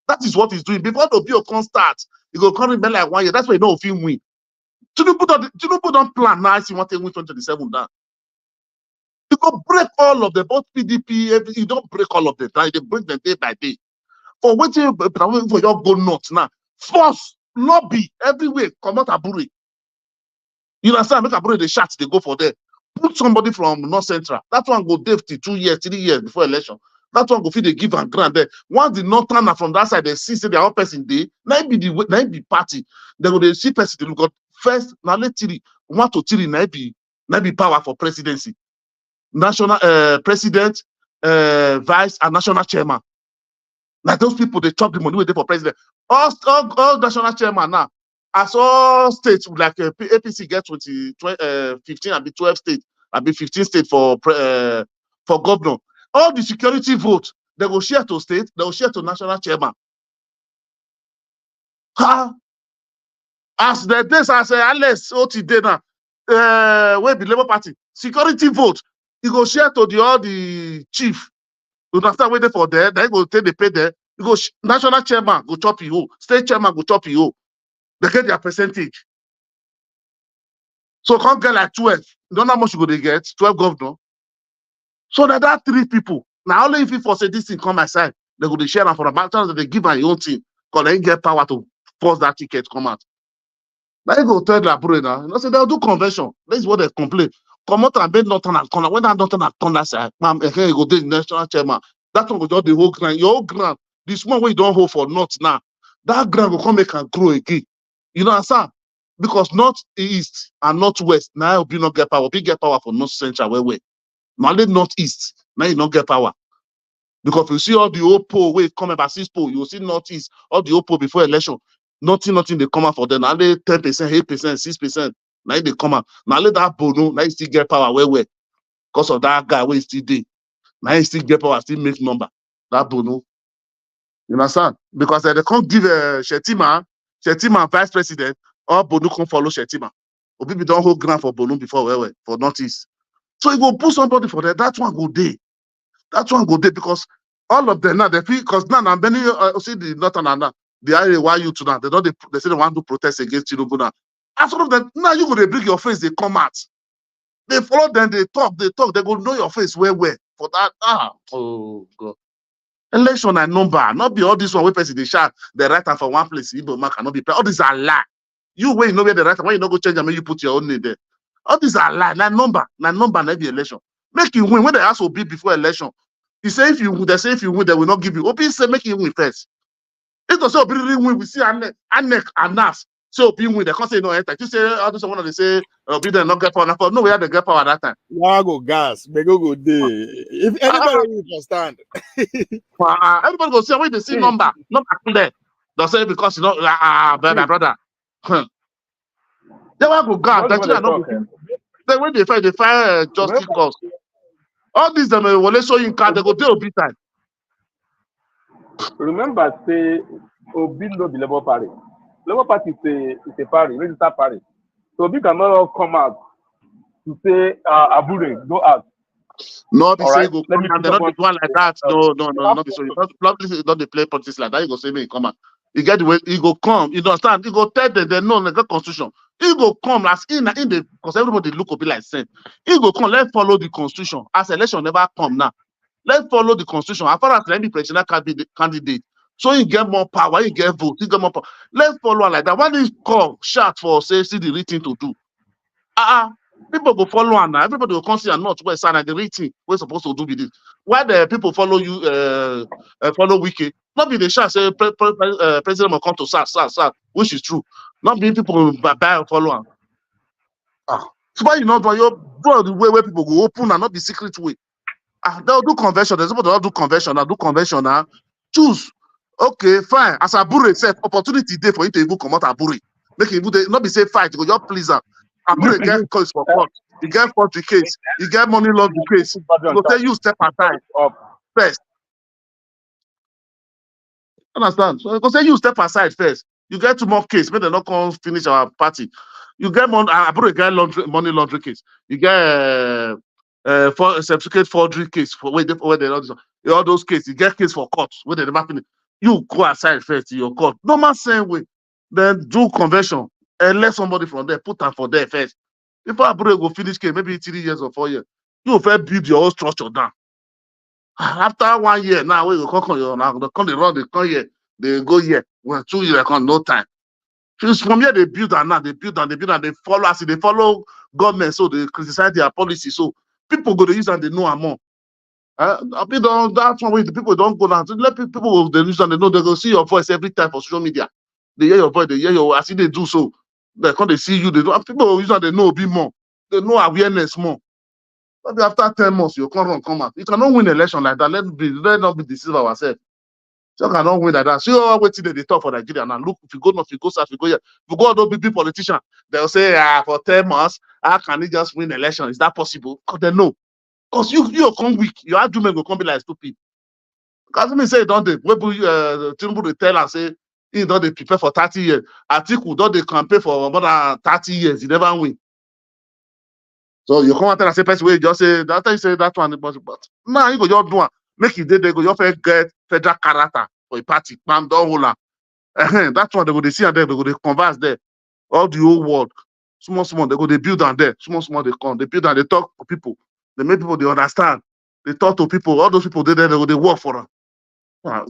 That is what he's doing. Before the Obio can start, he go come in like 1 year. That's why you know if he win. Tinubu don't plan now. He want to win 2027 now. You go break all of them, both PDP, you don't break all of them. They break them day by day. For waiting for your go nuts now. Force, lobby, everywhere, come out Abure. You understand? Make Abure the shots, they go for there. Put somebody from North Central. That one go dev 2 years, 3 years before election. That one go feed the give and grant there. Once the Northerner from that side, they see say their own person day, now be party. They go they see person they look at first, now let 1 to 3 now be power for presidency. National president, vice, and national chairman. Like those people, they chop the money with them for president. All national chairman now, as all states like APC get 15 and be 12 states, and be 15 states for governor. All the security vote they go share to state, they will share to national chairman. As the days I say, unless OT now, where the Labour Party security vote. You go share to all the chief. You understand where they for there. Then go take the pay there. You go national chairman go chop you. State chairman go chop you. They get their percentage. So can't get like 12. You don't know how much you go they get. 12 governor. So that 3 people. Now only if you for say this thing come my side, they go to share and for a matter that they give my own thing. Because they get power to force that ticket come out. Now you go tell the Abure now. You know, say they'll do convention. This is what they complain. Come out and bend Northern and corner. When that Northern and corner side, ma'am, again you go to the national chairman. That one go just the whole ground. Your whole ground, the small way you don't hold for North now. That ground will come make and grow again. You know what I'm saying? Because North East and Northwest now will be not get power. Be get power for North Central where. Now Northeast now you not get power. Because if you see all the old poll where come about 6 poll, you will see Northeast, all the old poll before election. Nothing they come out for them. Now they 10%, 8%, 6%. Now they come out. Now let that Bono, now he still get power where. Because of that guy where he still did. Now he still get power, still make number. That Bono. You understand? Because they can't give Shetima vice president, or Bono can't follow Shetima. Or people don't hold ground for Bono before where for Northeast. So he will put somebody for that. That one go day. That one go day because all of them now they feel because now many see the Northern and the area why you to now they say they want to protest against Tinubu now. As one of them now you go they bring your face, they come out. They follow them, they talk, they go know your face where for that. Oh God. Election and number, not be all this one where person they shout the right hand for one place, Igbo man cannot be play. All these are lie. You where you know where the right hand, when you not go change them, you put your own name there. All these are lie. Na number, not be election. Make you win. When they ask Obi before election, he say if you win, they say if you win, they will not give you. Obi say make you win first. If they say Obi really win, we see Anek and Nas. So Obi win, they can't say no enter. You say all this one they say Obi they not get power. No, we had the get power at that time.
Now go gas, they go day. If anybody understand,
everybody go see when they see number there. They say because you know, my brother. They want to go. Then when they fire justice cause. All these them Wole Soyinka, they go do Obi time.
Remember, say Obi no be Labour Party. Labour Party is a party, registered party. So Obi cannot come out to say Abure, go out.
No, be say go come out. They not be one like that. No, not be so. Not they play politics like that. You go say me come out. You get the way he go come. You understand? He go tell them they know the constitution. He go come as in the because everybody look Obi like same. He go come. Let's follow the constitution. As election never come now. Let's follow the constitution. As far as any presidential candidate, so you get more power, you get vote, you get more power. Let's follow like that. When he call, shout for say see the written to do. People go follow and everybody will come see and not where sign and the written we're supposed to do with it. Why the people follow you follow Wiki? Not be the shout say president will come to SAR, which is true. Not be people buy and follow him. So why you not do the way where people go open and not the secret way? They'll do convention. There's somebody do convention. I'll do convention now. Choose. Okay, fine. As Abure said, opportunity day for you to even come out Abure. Make it not be say fight. Because you're pleasant. Abure get case for court. You get forgery case. You get money laundering case. You say you step aside first. Understand? So because say you step aside first. You get 2 more case. Maybe they not come finish our party. You get Abure get money laundering case. You get for certificate forgery case for where they all those cases, you get case for court where they never finish. You go aside first to your court. No man same way. Then do convention and let somebody from there put them for there first. If Abure go finish case, maybe 3 years or 4 years, you first build your own structure down. After 1 year now, we go come your now they come they run, they come here, they go here. Well, 2 years come no time. From here they build and now they build and they follow as they follow government, so they criticize their policy. So people go to use and they know more. That's one way the people don't go down. So let people they use and they know they go see your voice every time for social media. They hear your voice, they hear your as they do so. They come they see you, they do people use and they know a bit more. They know awareness more. Maybe after 10 months, you come out. You cannot win election like that. Let not be deceived ourselves. You cannot win like that. So you wait till they talk for Nigeria now. Look, if you go north, if you go south, if you go here, if you go all those big politicians, they'll say, for 10 months, how can he just win election? Is that possible? Because they know. Because you come weak, your argument will come be like stupid. Because me say don't they Tinubu they tell and say he don't they prepare for 30 years. Atiku don't they campaign for more than 30 years, he never win. So you come out and say person way just say that you say that one, but now you go your do one, make it they go your first get federal character for a party, man don't hold on. That's what they go they see and then they go they converse there. All the whole world. Small, they go they build on there. Small, they come, they build and they talk to people. They make people they understand. They talk to people. All those people they go they work for them.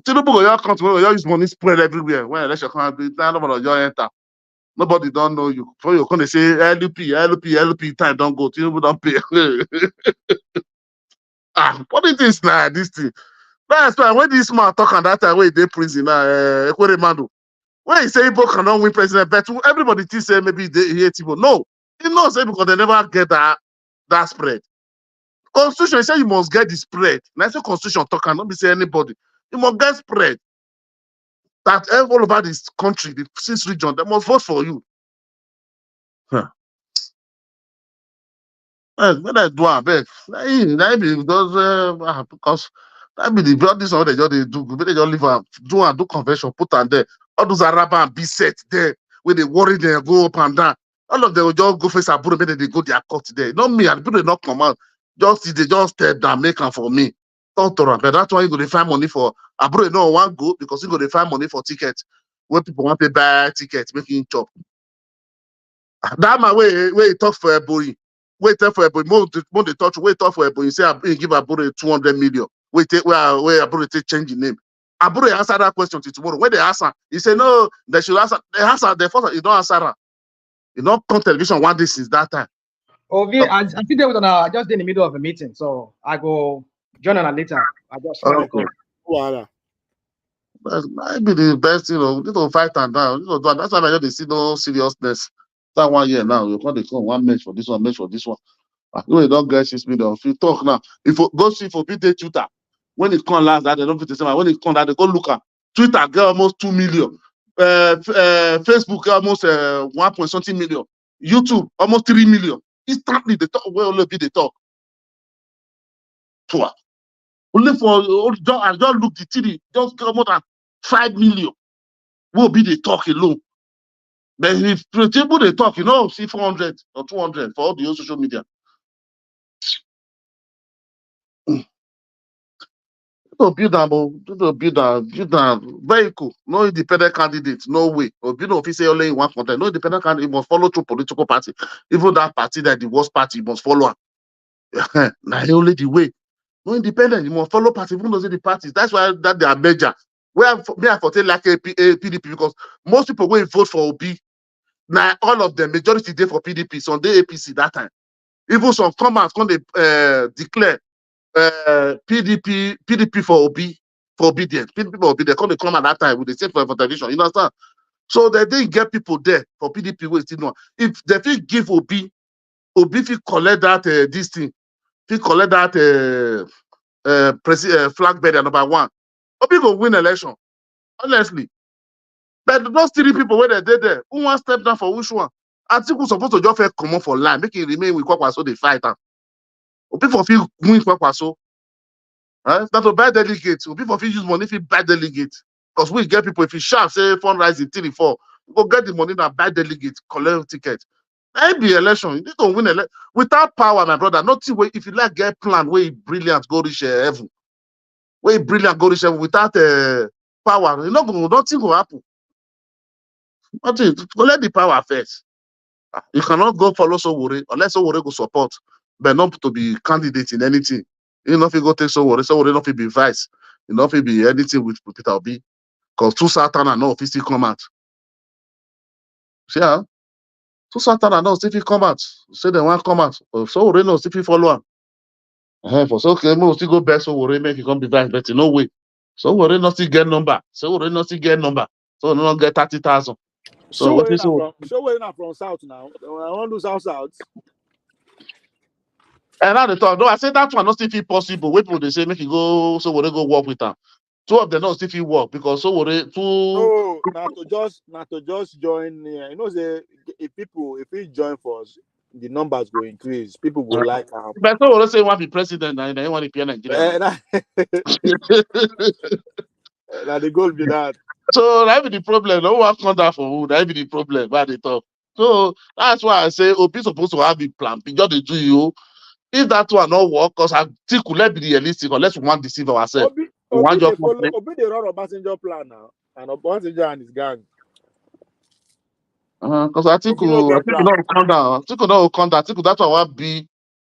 Tinubu go your country, you use money spread everywhere. When election come, nobody enter. Nobody don't know you. Before you come, they say LP, time don't go. Tinubu don't pay. What it is now? This thing. That's why when this man talk on that time when they prison Ekweremadu. When he say Igbo cannot win president, but everybody thinks say maybe they hate Igbo. No, he knows because they never get that spread. Constitution say you must get the spread. Now say constitution talk cannot be say anybody. You must get spread. That all over this country, the 6 region, they must vote for you. When I do a beg, because that be the this all they just do. They just leave do convention, put on there. All those Arab and be set there where they worry they go up and down. All of them will just go face Aburo, maybe they go their court there. Not me, and people not come out. They just step down, make them for me. Talk to them. But that's why you go to find money for Aburo. No one go because you go to find money for tickets where people want to buy tickets, making chop. That my way he talk for a boy. Wait for a boy. More they touch. Wait for a boy. You say he give Aburo 200 million. where Abure take change the name. Abure answer that question till tomorrow. When they answer, he say no, they should answer. They answer the first. You don't answer her. You don't come television one day since that time.
Okay, I sit there with I just in the middle of a meeting, so I go join on later. I just
okay.
Voila.
That might be the best, you know. Need to fight and down. You know, that's why I just see no seriousness. That 1 year now, you can't come one match for this one, match for this one. You know, you don't get 6 million. If you talk now, if you go see for PTA Twitter, when it come last that they don't fit the same. When it come that they go look at Twitter get almost 2 million. Facebook get almost 1 point something million. YouTube almost 3 million. Instantly they talk where only be they talk. Only for I just look the TV, just get more than 5 million. Will be the talk alone. But if people they talk, you know, see 400 or 200 for all the whole social media. Build a vehicle, no independent candidate, no way. Or build officer only in one content. No independent candidate must follow through political party. Even that party that the worst party must follow. Now only the way. No independent, you must follow party, even though the parties. That's why that they are major. Where I for like a PDP because most people will vote for Obi. Now all of them, majority day for PDP, some day APC that time. Even some come out, come they declare PDP for Obi, for Obidients. PDP for Obi, they come at that time with the same for television. You understand? So they didn't get people there for PDP. We still know. If they feel give Obi if collect that this thing, if collect that flag bearer number 1, Obi go win election. Honestly. But those 3 people where they did there, who want step down for which one? I think we're supposed to just come on for line, make it remain with Kwakwaso, they fight. People feel win Kwakwaso. Right? Not to buy delegates. People feel use money if you buy delegates. Because we get people, if you sharp, say fundraising 3, 4, go get the money and buy delegates, collect tickets. That be election. You need to win election. Without power, my brother, nothing way. If you like get plan where brilliant go reach heaven. Where brilliant go reach heaven without power, nothing will happen. Nothing. Collect the power first. You cannot go follow Sowore unless Sowore go support, but not to be candidate in anything. You know if you go take Sowore not to be vice. You know if you be anything with Peter Obi. Because 2 Satan and no officially come out. Yeah. 2 Satan and no still come out. Say they want come out. Sowore no still follow him. For so okay, we still go back Sowore make you come be vice, but no way. Sowore not still get number. Sowore not still get number. So no get 30,000. So what is
Sowore not from South now. I want to do South.
And now they talk. No, I said that one not still feel possible. Wait till they say make you go Sowore go work with them. 2 of them not still feel work because Sowore 2.
No, not to just join. You know, say if we join for us, the numbers will increase. People will like.
But Sowore say want to be president and they want to be Nigeria.
Now the goal be that.
So that be the problem. No one come down for who. That be the problem. Why they talk. So that's why I say Obi supposed to have a plan. Just they do you. If that one not work, because I think let's be realistic, unless we want to deceive ourselves.
Obi they run a passenger plan now, and a passenger and his gang.
Because I think we not come down. I think we not come down. I think that's why I want to be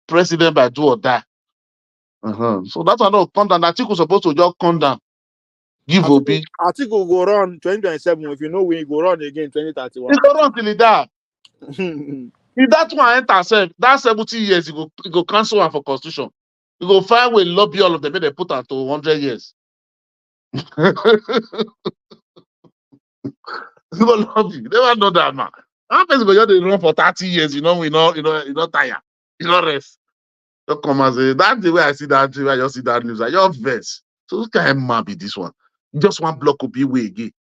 president by do or die. So that's why I not come down. I think we're supposed to just come down. Give Obi.
I think we'll go run 2027. If you know we go run again 2031.
He go run till he die. If that one enter that 70 years, you go cancel one for constitution. You go find way lobby all of them, they put out to 100 years. You go lobby. They never know that, man. How person go just run for 30 years? You know tired. You know rest. You come and say that's the way I see that. I just see that news. I just vex. So this kind of man be this one. You just one block will be way again.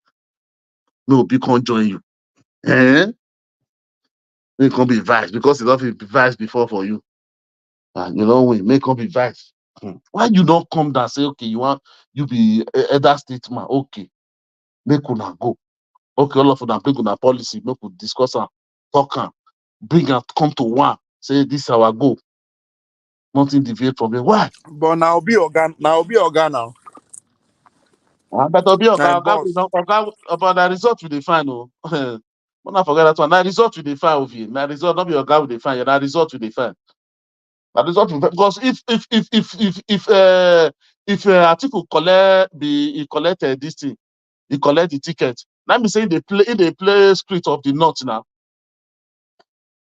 No, Obi can't join you. It can't be vice because it don't be vice before for you. You know we make up be vice. Why you don't come down and say okay you be elder statesman? Okay, make una go. Okay, all of them bring una policy, make we discuss and talk and bring and come to one. Say this our goal. Nothing deviate from it. Why?
But now be organ now.
But Obi about the result we define. Oh, not forget that one. That result we define of you. That result not be your guy we define. That result we define. That result because if if Atiku collect this thing, he collect the ticket. Let me say they play script of the north now.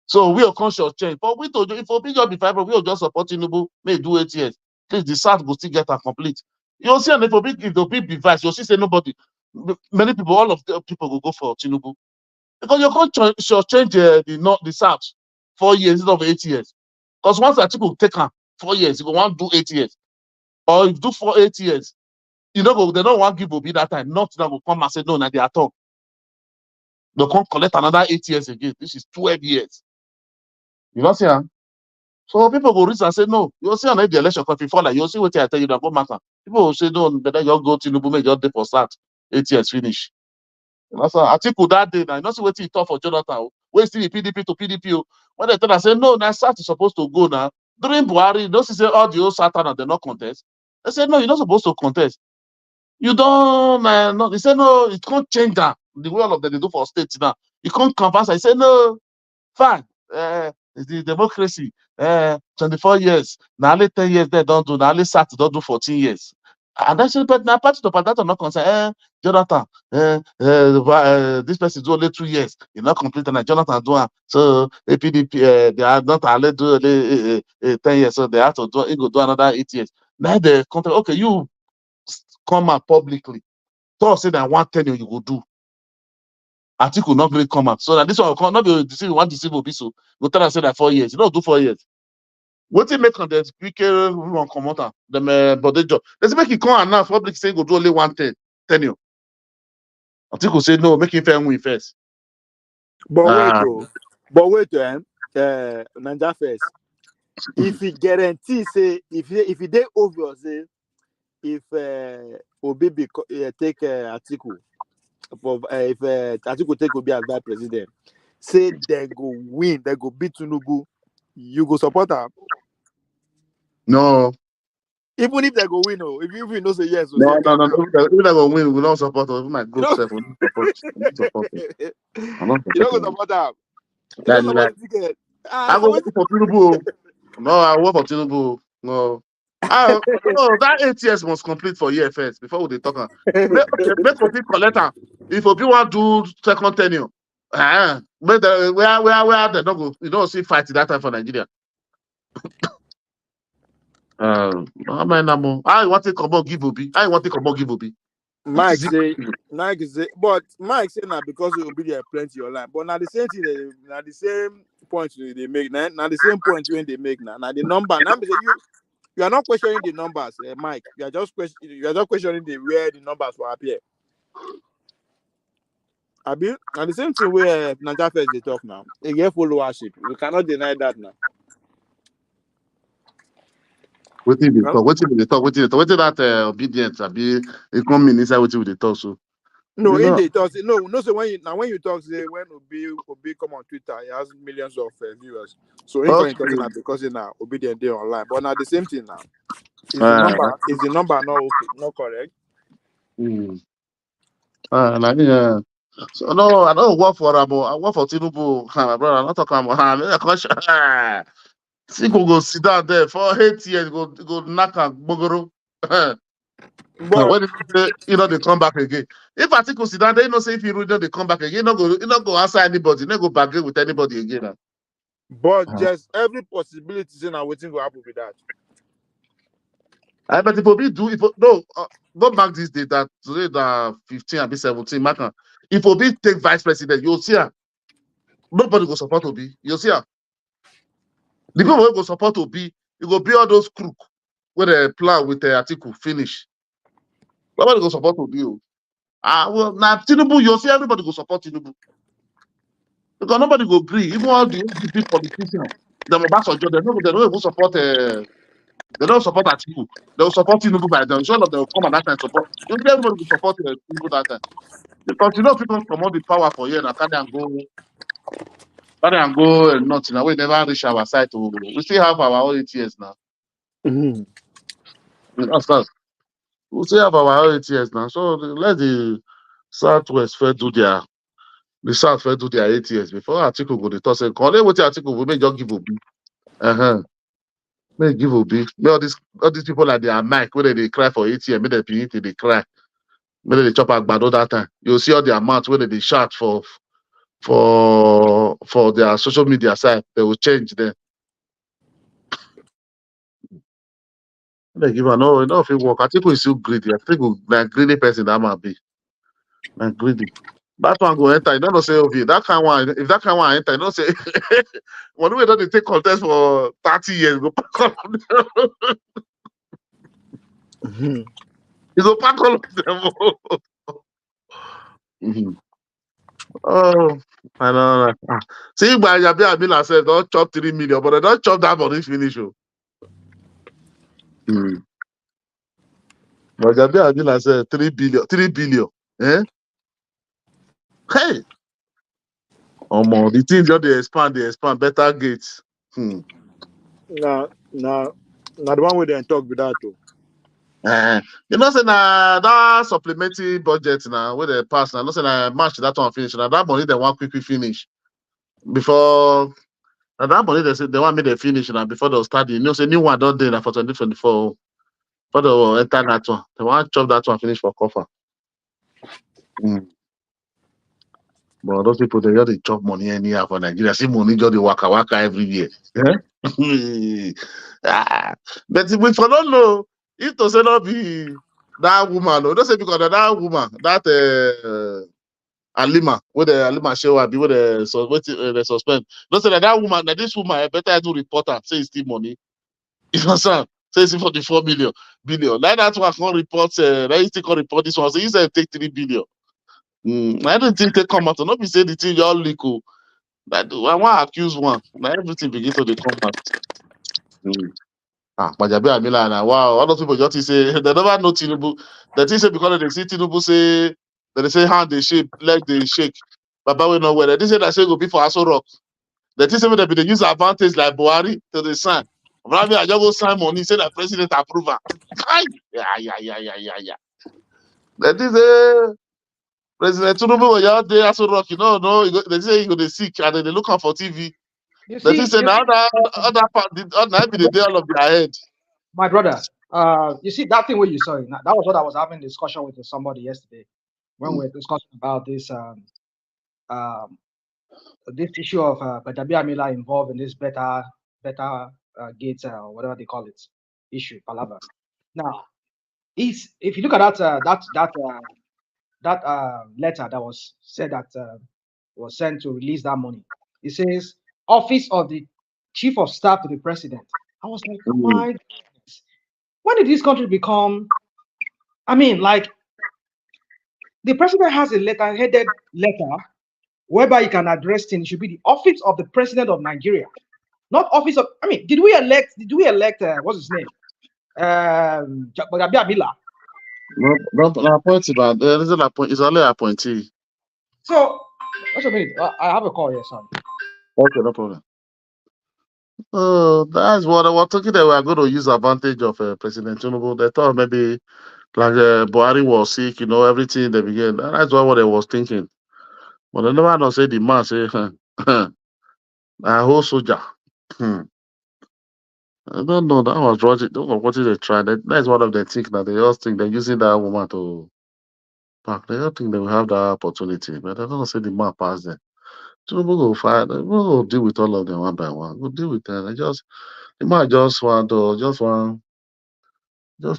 So we are conscious change. But we told you if we just be five, we will just support Tinubu, may do 8 years. Please the South will still get a complete. You'll see, and if the big device, you'll see say nobody, many people, all of the people will go for Tinubu. Because you can't change the South 4 years instead of 8 years. Because once Atiku take 4 years, you go want to do 8 years. Or if you do 8 years, they don't want to give Obi that time. Not that will come and say no, not they at all. They can't collect another 8 years again. This is 12 years. You know, see, so people go reach and say no. You'll see on the election if you fall like you'll see what I tell you that go matter. People will say no, better you go to Tinubu, just day for start, 8 years finish. You know, so Atiku that day now, you know see what he thought for Jonathan. Wait still the PDP to PDP. When they tell us say no, now South is supposed to go now. During Buhari, those say all the old Satan they not contest. They say no, you're not supposed to contest. You don't no, they say no, it can't change that. The way all of them they do for states now. You can't converse. I say no, fine. It's the democracy. 24 years. Now only 10 years they don't do. Now only SAT don't do 14 years. And that's but now party to party not concerned. Jonathan, this person do only 2 years. You're not complete and Jonathan do it. So APDP they are not allowed to do 10 years. So they have to do another 8 years. Now the country, okay, you come out publicly. Talk say that 1 tenure you will do. Atiku not really come out. So that this one will come, not be deceive one deceive Obi so. Go tell us say that 4 years. You don't do 4 years. What they make on the speaker rule on commander, them but they job. Let's make it come and now public say go do only 1 tenure. Atiku say no, make him fair win first.
But wait, Nanja first. If he guarantee say if he dey obvious say if Obi take Atiku for if Atiku take Obi as vice president, say they go win, they go beat Tinubu, you go support her?
No.
Even if they go win, if you know say yes,
No. If they go win, we will not support her. My group self will not support her.
You don't go support her.
I go for Tinubu. No, I work for Tinubu. No. No, that 8 years must complete for year first before we talk. Make Obi collect her. If Obi want do second tenure, where they not go, you don't see fight that time for Nigeria. I want to come give Obi. I want to come give Obi.
Mike say, but Mike say now because it will be there plenty online. But now the same thing, now the same point they make now the same point when they make now the number. Now you are not questioning the numbers, Mike. You are just questioning where the numbers will appear. Abi, and the same thing where Nanja first they talk now. They get followership. We cannot deny that now.
What they talk? What that Obidients? Abi, it come in inside what they talk so.
No, in the talk. No. So when you talk, say when Obi come on Twitter, he has millions of viewers. So in talking because now Obidient day online, but now the same thing now. Is the number not okay, not correct?
So no, I don't work for Rabo. I work for Tinubu. My brother, I'm not talking about. See, go sit down there for 8 years. Go knock and bogoro. When they come back again. If Atiku sit down, they say if you really they come back again, you not go answer anybody, you not go bargain with anybody again.
But just every possibility is now waiting to happen with that.
But if Obi do, go back this day that today the 15 and 17, Mark. If Obi take vice president, you'll see her. Nobody go support Obi. You'll see her. The people who go support Obi, you go be all those crook where they plan with the Atiku finish. Nobody go support Obi. Well, now Tinubu, you'll see everybody go support Tinubu. Because nobody go agree. Even all the big politicians, the Obasanjo, they don't even support. They don't support Atiku. They will support Tinubu by them. Sure, they will come at that time support. You see, everybody will support Tinubu that time. Because people promote the power for you and carry and go and nothing. We never reach our side. We still have our own 8 years now.
Mm-hmm.
We still have our own 8 years now. So let the Southwest do their 8 years before Atiku go to toss and call. What Atiku will make just give Obi. May give Obi. May all these people like their mic, whether they cry for ATM, may they cry. Maybe they chop agbado that time. You'll see all their mouths whether they shout for their social media side. They will change them. They give no if it work. I think we still greedy. I think we like greedy person that might be. Like greedy. That one go enter. You don't say okay. That kind one, if that kind one enter, you don't say when we don't take contest for 30 years, go pack all of them. You go pack all of them. Oh, I know. See, by Yabi Abila said, don't chop 3 million, but I don't chop that money finish. But Yabi Abila said 3 billion. 3 billion. Eh? Hey! The thing just they expand, better gates.
Now, the one where they talk with that too.
You know, say that supplementary budget now, where they pass now, say March that one finish. Now that money they want quickly finish before. Now that money they say they want me to finish now before they start. You know, say new one don't do now for 2024. For the enter that one, they want chop that one finish for cover. But those people they just chop money anyhow for Nigeria. See money just the waka every year. Yeah? But we for don't know if to say not be that woman, don't say because of that woman, that Alima, where the Alima show be where the suspend. Don't say that woman, that this woman, better do report her, say it's still money. You understand? Say it's 44 billion. Like that one can report, that you still can report this one. So you say take 3 billion. I don't think they come out. Not be say the thing y'all leak. That I want to accuse one. Now everything begin to come out. Majabi Amila now. Wow, all those people just say they never know Tinubu. The thing say because they see Tinubu say they say hand they shake, leg they shake. Baba we know where they say that say go be for Aso Rock. The thing say they use advantage like Buhari to the sign. Maybe I just go sign money say that president approval. Yeah. The thing say President Tinubu was out there Aso Rock. No, they say he go dey sick and they look out for TV. The thing say now other part be the day all of their head.
My brother, you see that thing where you saw it. That was what I was having a discussion with somebody yesterday when we were discussing about this this issue of Bajabi Amila involved in this better gates or whatever they call it issue, palaver. Now, if you look at that letter that was said that was sent to release that money, it says Office of the Chief of Staff to the President. I was like, my goodness. When did this country become? I mean, like the president has a headed letter whereby you can address things. It should be the Office of the President of Nigeria, not Office of. I mean, did we elect? What's his name? Bajabi Amila.
No appointee, but there is an appointee. It's only appointee.
So, what's a minute? I have a call here, son.
Okay, no problem. Oh, that's what I was talking. That we are going to use advantage of President Tinubu. They thought maybe like Buhari was sick, everything in the beginning. That's what I was thinking. But I never know say the man say, a whole soldier. I don't know. That was what they tried. That's one of the things that they just think they're using that woman to back. They don't think they will have that opportunity. But I don't say the man pass them. So we'll go fight. We'll go deal with all of them one by one. We'll deal with them. The man just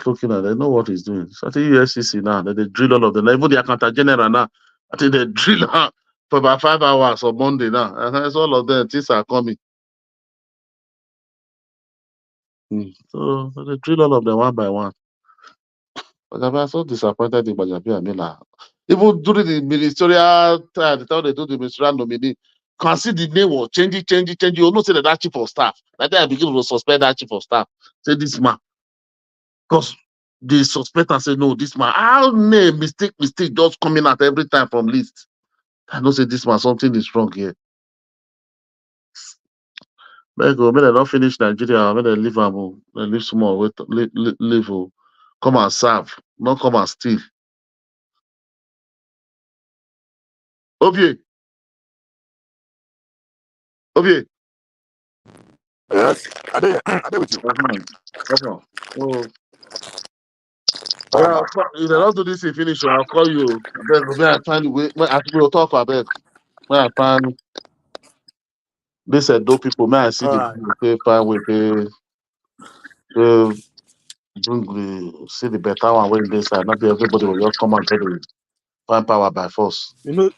looking at. They know what he's doing. So I think USCC now. They drill all of them. Even the accountant general now. I think they drill her for about 5 hours on Monday now. And that's all of them. Things are coming. So they drill all of them one by one. But I'm so disappointed in Bajabi Amila. Even during the ministerial time, the time they do the ministerial nominee, can see the name was changing. You know, say that chief of staff. That day I begin to suspect that chief of staff. Say this man. Because they suspect and say, no, this man. How name mistake just coming out every time from list. I know say this man, something is wrong here. May they not finish Nigeria, may they leave them, they leave small, leave, come and serve, not come and steal. Ovie.
Yes, I did with you.
Oh, yeah, if they don't do this in finish, I'll call you. When I find the way, when I will talk about when I find this dope people, may I see
All
the
right.
find with the see the better one when they side. Not be everybody will just come and try to find power by force.
You know,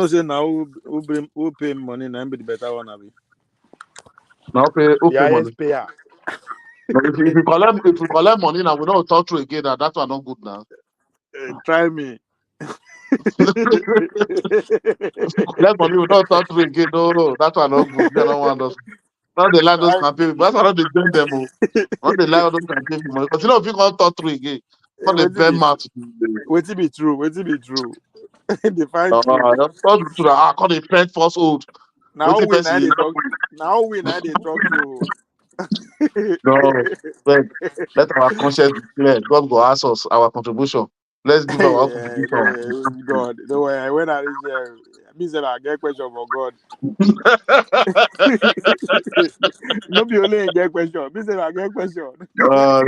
say now who pay money now be the better one, Abi.
Now
The
who pay money?
highest payer.
No, if you collect money now, we don't talk to again. Now that one not good now.
Try me.
If you collect money, we don't talk to again. No, that one not good. They don't want us. Now they like those campaign. That's why they join them. When they like those campaign people, because you know if you can't talk to again, when they bend mouth.
Wait to be true. Wait to be true. They find
Talk to the call the plant false old.
now
Waiting
we now
person.
they talk. Now we now they talk to.
No, let our conscience be clear. God will ask us our contribution. Let's give our contribution.
God, don't worry. When I reach there, me say I get question for God. No be only get question. Me say I get question.
No, I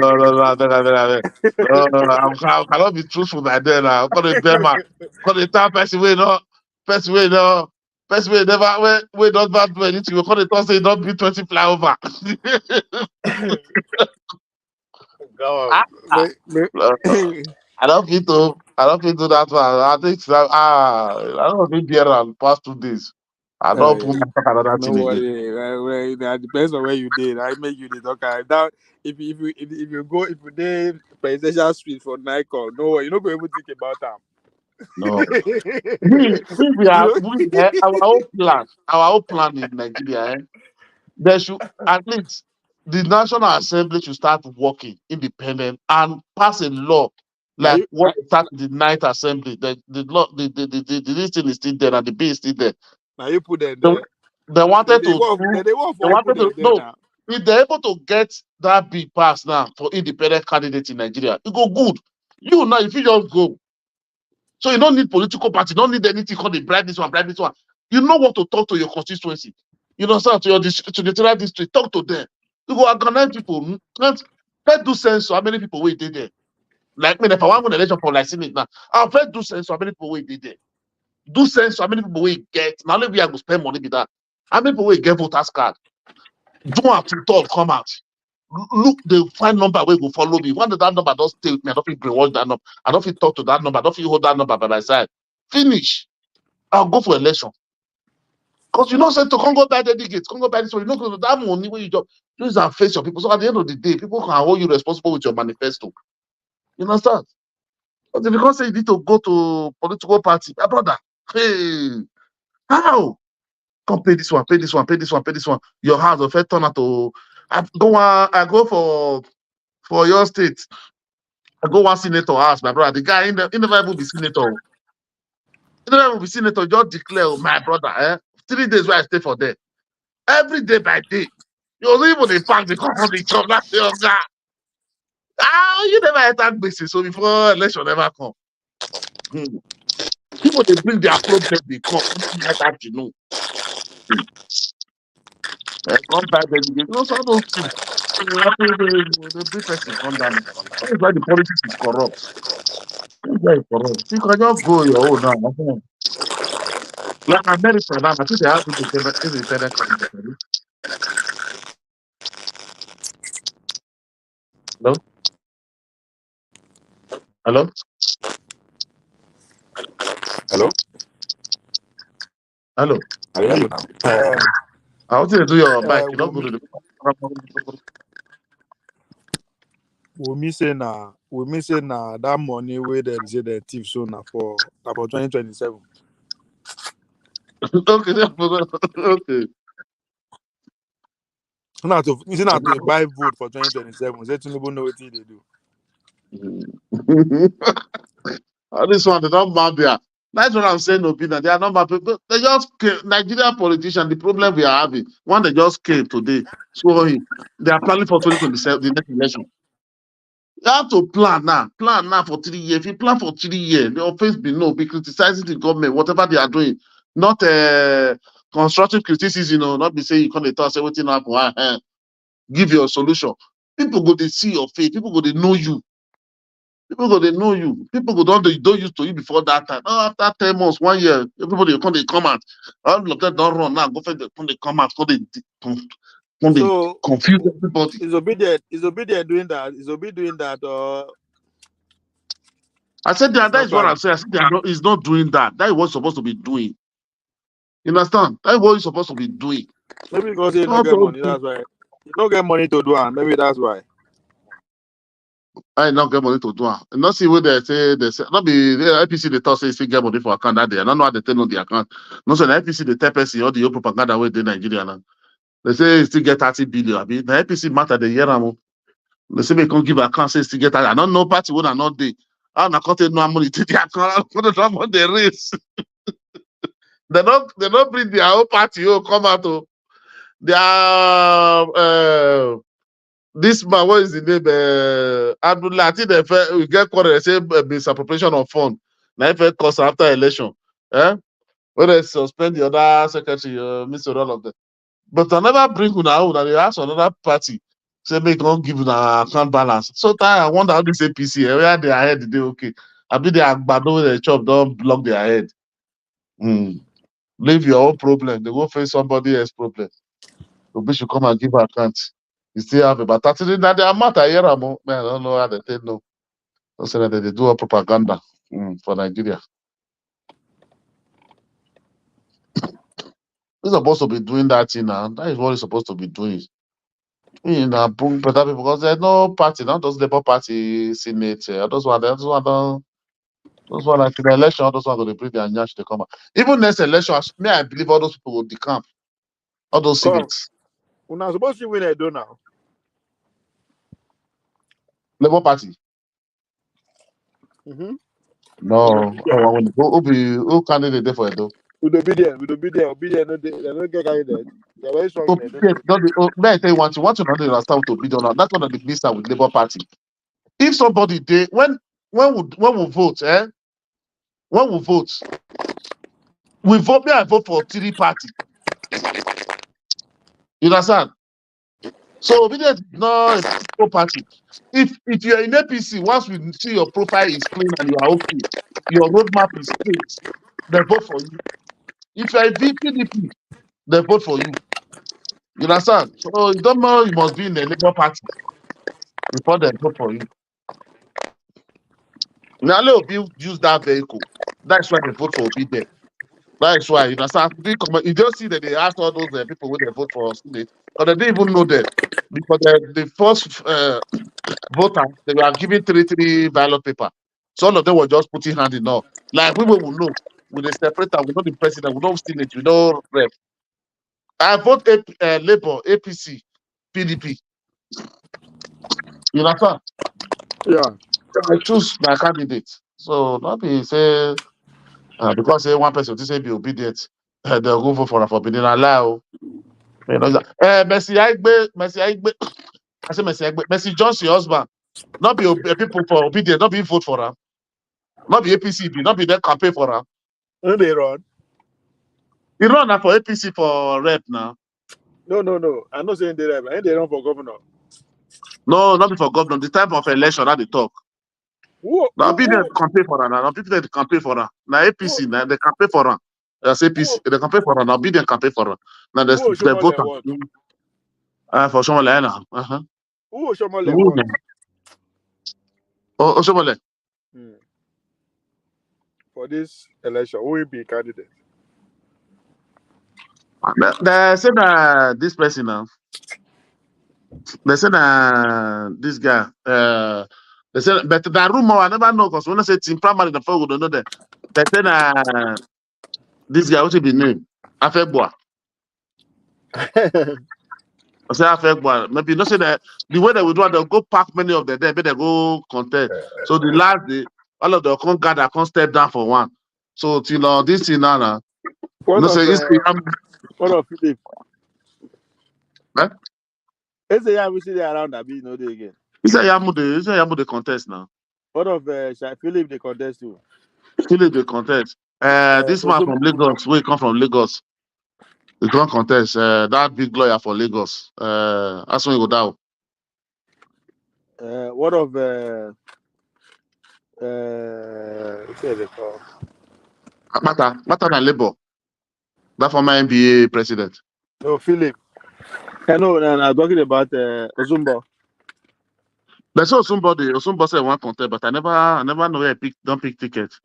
cannot be truthful by then. I'm gonna bear man. Gonna tell person we no, person we no, person we never we don't bad do anything. We gonna talk say don't be 20 flyover.
God,
I don't fit to. I don't fit to that one. I think I don't fit there and past 2 days. I don't put my another
no
thing again.
worry. That depends on where you did. I make you the talker. Now, if you go if you did presidential suite for Nikon, no worry, you not going to think about them.
No. Our own plan in Nigeria. There should at least the National Assembly should start working independent and pass a law like what started the Ninth Assembly. The law, this thing is still there and the bill is still there.
Now you put them there.
They wanted
They
to.
wanted to
No.
now.
If they're able to get that bill passed now for independent candidates in Nigeria, it go good. You now, if you just go, so you don't need political party, you don't need anything called the bribe this one, bribe this one. You know what to talk to your constituency. You know, to your district, talk to them. You go organize people. Let's do sense. So how many people wait there? Like me, if I want an election for like Senate now, I'll first do sense. So how many people wait there? Do sense. So how many people wait get? Now let me go spend money with that. How many people wait get voters card? Do have to talk come out. Look, the fine number where go follow me. When that number does stay with me, I don't feel brainwash that number. I don't feel talk to that number. I don't feel hold that number by my side. Finish. I'll go for election. Because you know, say to Congo buy delegates, Congo buy this one, you know, that money where you just use and face your people. So at the end of the day, people can hold you responsible with your manifesto. You understand? But if you can't say you need to go to political party, my brother, hey, how? Come pay this one, pay this one, pay this one, pay this one. Your house will first turn out to I go for your state. I go one senator house, my brother. The guy in the Bible be senator. In the Bible be senator, just declare, my brother, 3 days where I stay for there. Every day by day. You even the pack the company come last year, God. You never enter basis, so before election never come. People they bring their problem, they come. Like that, you know. Come back then, you know, some of those things. The big person come down. That is why the politics is corrupt. That's why it's corrupt. You can just go your own now. Like America now, I think they have independent candidates. Hello? Hello?
Hello?
Hello?
I hear you now.
I want you to do your bike. You don't go to the.
We say na that money where they say the thief so na for 2027.
Okay.
Not to buy vote for 2027. Say Tinubu know what they do.
This one, they don't map there. That's what I'm saying, opinion. They are not map. They just came. Nigerian politicians, the problem we are having, one they just came today. So they are planning for 2027, the next election. You have to plan now. Plan now for 3 years. If you plan for 3 years, the offense be criticizing the government, whatever they are doing. Not to constructive criticism, not be saying you can't tell us everything happen. Give your solution. People go to see your face. People go to know you. People go to know you. People go don't used to you before that time. Oh, after 10 months, 1 year, everybody come out. All of that don't run now. Go for the come out. They confuse everybody.
Is Obidient doing that? Is Obi doing that?
I said that is what I'm saying. I said he's not doing that. That is what he's supposed to be doing. You understand? That is what he's supposed to be doing.
Maybe because he don't get money, that's why. He don't get money to do it. Maybe that's why.
I don't get money to do it. And not see what they say not be the IPC they talk say still get money for account that day. I don't know how they tell on the account. No, so the IPC the person all the propaganda way they Nigeria now. They say still get 30 billion. I mean the IPC matter the year. They say they can't give account say still get 30. I don't know party would not day. I'm not counting no money to the account. I'm the race. They don't bring their own party. Come out to their this man, what is the name? Abdullah, I think we get quarrel, they say misappropriation of fund. Now if it cost after election. When they suspend the other secretary, Mr. all of them. But I never bring una out, they ask another party. Say make don't give an account balance. So I wonder how this APC, where they ahead, they okay. I be the Agbado the chop, don't block their head. Leave your own problem. They go face somebody else's problem. Obi should come and give account. You still have about 30 now. The amount I hear, man, I don't know how they take no. Don't say that they do a propaganda for Nigeria. He's supposed to be doing that thing now. That is what he's supposed to be doing. Bring better people because there's no party, not those Labour Party, Senate, those one like the election, those one going to bring their nyash to come out. Even next election, I believe all those people will decamp. All those civics.
We're not supposed to win a do now.
Labour Party. No, who candidate there for Edo?
With Obidient, they don't get candidate. They're very strong.
May I tell you one thing? Want to understand with Obidient? That's one of the minister with Labour Party. If somebody when we vote, when we vote, me I vote for 3 party. You understand? So Obidient no a political party. If you're in APC, once we see your profile is clean and you are okay, your roadmap is straight, they vote for you. If you're a PDP, they vote for you. You understand? So you don't know you must be in the Labour Party before they vote for you. Now let Obi use that vehicle. That's why they vote for Obidient. That's why you understand. You just see that they ask all those people when they vote for Senate, but they didn't even know them because the first voter they were giving 3 ballot paper. So all of them were just putting hand in all. Like we will know with the separator, we know the president, we know Senate, we know rep. I vote Labour, APC, PDP. You understand?
Yeah.
I choose my candidate. So not be say because say one person to say be obedient, they'll go vote for Obidient. Allow. Messi Aigbe. I say Messi Aigbe. Messi Johnson husband. Not be people for Obidient, not be vote for him. Not be APC, not be their campaign for him.
When they run?
He run now for APC for rep now.
No. I'm not saying they rep. I think they run for governor.
No, not be for governor. The time of election, that they talk. Now Obidient campaign for her. Now people they campaign for her. Now APC, now they campaign for her. That's APC. They campaign for her. Now Obidient campaign for her. Now they vote for Shomole now.
Who Shomole?
Oh, Shomole.
For this election, who will be candidate?
They said this person now. They said this guy. They said, but the rumor I never know because when I say team primary, the folk don't know that. They said this guy, what should be named? Afegboa. I say Afegboa. Maybe not say that the way they will do it, they'll go pack many of them there, but they go contest. So the last day, all of them can't gather, can't step down for one. So till this thing now.
What of Philip?
Huh?
Is the young we see around that be no day again?
He said Yamu the contest now.
What of Philip the contest too?
Philip the contest. This man from Lagos, we come from Lagos. The grand contest, that big lawyer for Lagos. That's when you go down.
What of what's it called?
Mata na Labour. That former NBA president.
No, Philip. I know, and I'm talking about Ozumbo.
There's also Osumbo said one contest, but I never know where don't pick tickets.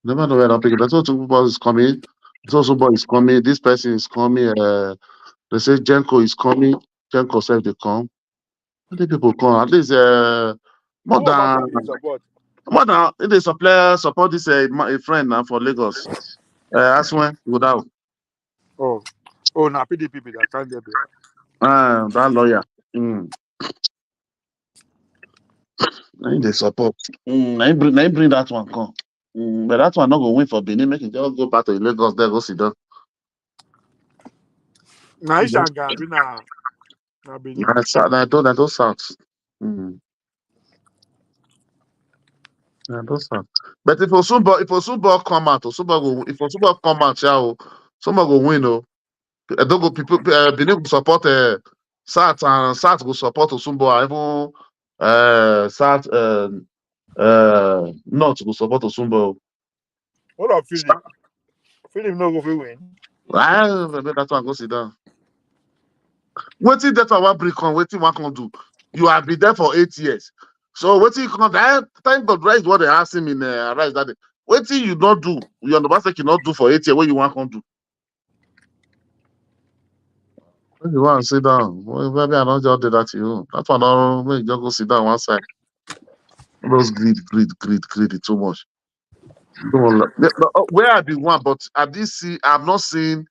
Never know where don't pick it. There's also Osumbo is coming. There's Osumbo is coming. This person is coming. They say Jenko is coming. Jenko said they come. How many people come? At least more than if they support this a friend now for Lagos. That's when go down.
Oh, now PDP that can't get there.
That lawyer. They support. They bring that one come. But that one not going to win for Benin. Make it just go back to Lagos. There go sit down.
Now it's Benin.
I told that those south. Those south. But if Osumbo come out, if Osumbo come out, somebody go win. Oh, I don't go people. Benin will support South and South will support Osumbo. Even South North will support Osumbo.
What of Philip? Philip no go win.
That one go sit down. Waiting that one bring on, waiting one can do. You have been there for 8 years. So waiting can that thank God right what they asked him in Arise that day. Waiting you not do, you understand you not do for 8 years, what you want to do. When you want to sit down, well, maybe I don't just do that to you. That one don't make you just go sit down one side. Those greed is too much. Where I be one, but I'm not seeing.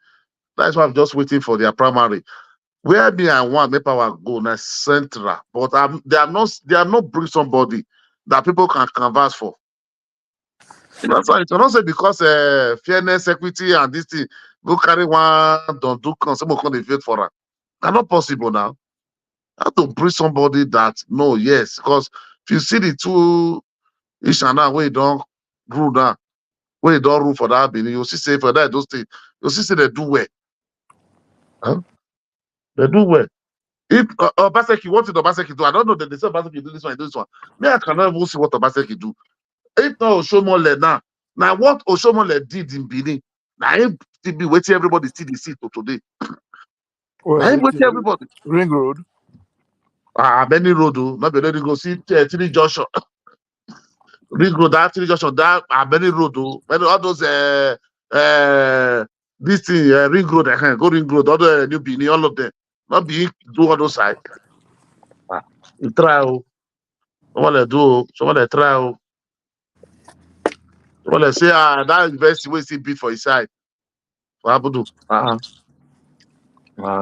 That's why I'm just waiting for their primary. Where me I want make power go na central, but they are not bring somebody that people can canvas for. That's why you not say because fairness, equity, and this thing go carry one don't do some can vote for her. That's not possible now. I have to bring somebody that no, yes, because if you see the two ish and now where you don't rule now, where you don't rule for that Benin, you see say for that those things, you see say they do well. Huh? They do well. If Obaseki, what did Obaseki do? I don't know that they say Obaseki do this one, do this one. Me, I cannot even see what Obaseki do. If not Oshomole now what Oshomole did in Benin, now him be waiting everybody see the seat to today. Now him waiting everybody.
Ring Road.
Many road, not be ready to go see Three Junction. Ring Road, that Three Junction, that many road, many all those this thing, Ring Road, go Ring Road, all the New Benin, all of them. Not be do all those side. You try. Someone do, someone try. Someone say, that university will still beat for his side. What happened to?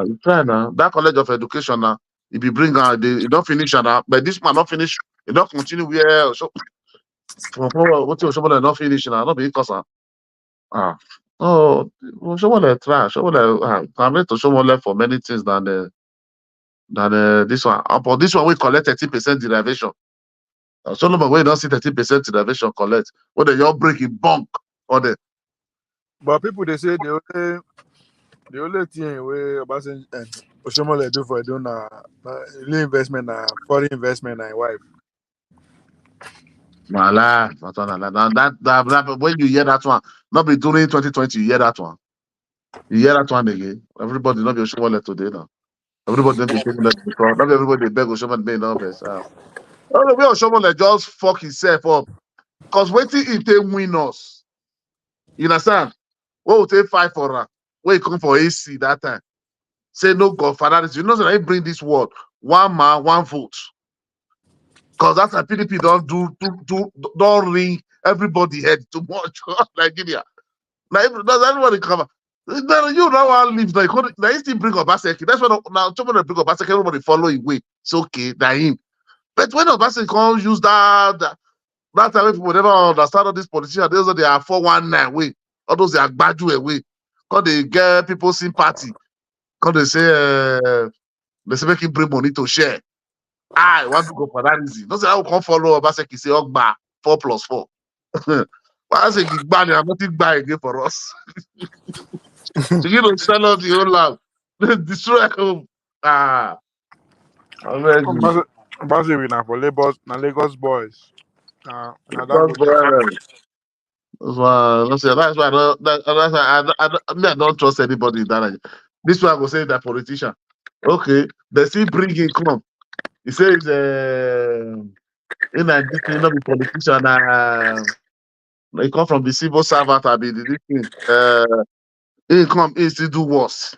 You try now. That college of education now, if you bring out, you don't finish now. But this man not finish, you don't continue where. So, what you someone not finish now? Not because someone try. Someone can make to someone left for many things than this one. But this one we collect 30% derivation. So no we don't see 30% derivation collect. What they all break in bunk or the.
But people they say the only thing where Oshomole do for doing real investment, foreign investment, and wife.
Now that when you hear that one, not be during 2020, you hear that one. You hear that one again. Everybody not be Oshomole today now. Everybody not be taking that because not everybody beg Oshomole be nervous. The way Oshomole just fuck himself up. Because waiting if they win us. You understand? What will they fight for her? When you come for AC that time. Say no godfather. You know that I bring this word. One man, one vote. Because that's why PDP don't ring everybody head too much. Nigeria. Now everybody cover. Then you now want to leave. Now you still bring Obaseki. That's why now somebody bring Obaseki, everybody follow his way. It's okay, that him. But when Obaseki can't use that time when people never understand all these politicians, they are 419 way. All those they are Gbaju away. Because they get people sympathy. Because they say make him bring money to share. I want to go for that reason. Don't say I will come follow Obaseki say Ogba 4+4. Obaseki ban I'm not buy again for us. You know, sell out the whole land. Destroy home. Ah. Already.
Basically, now for Lagos boys. Now that
That's
go
why. That's why I don't trust anybody in that. This one I go say that politician. Okay, they still bring him come. He says in this thing, not be politician. He come from the civil servant. I mean, this thing. He come, he still do worse.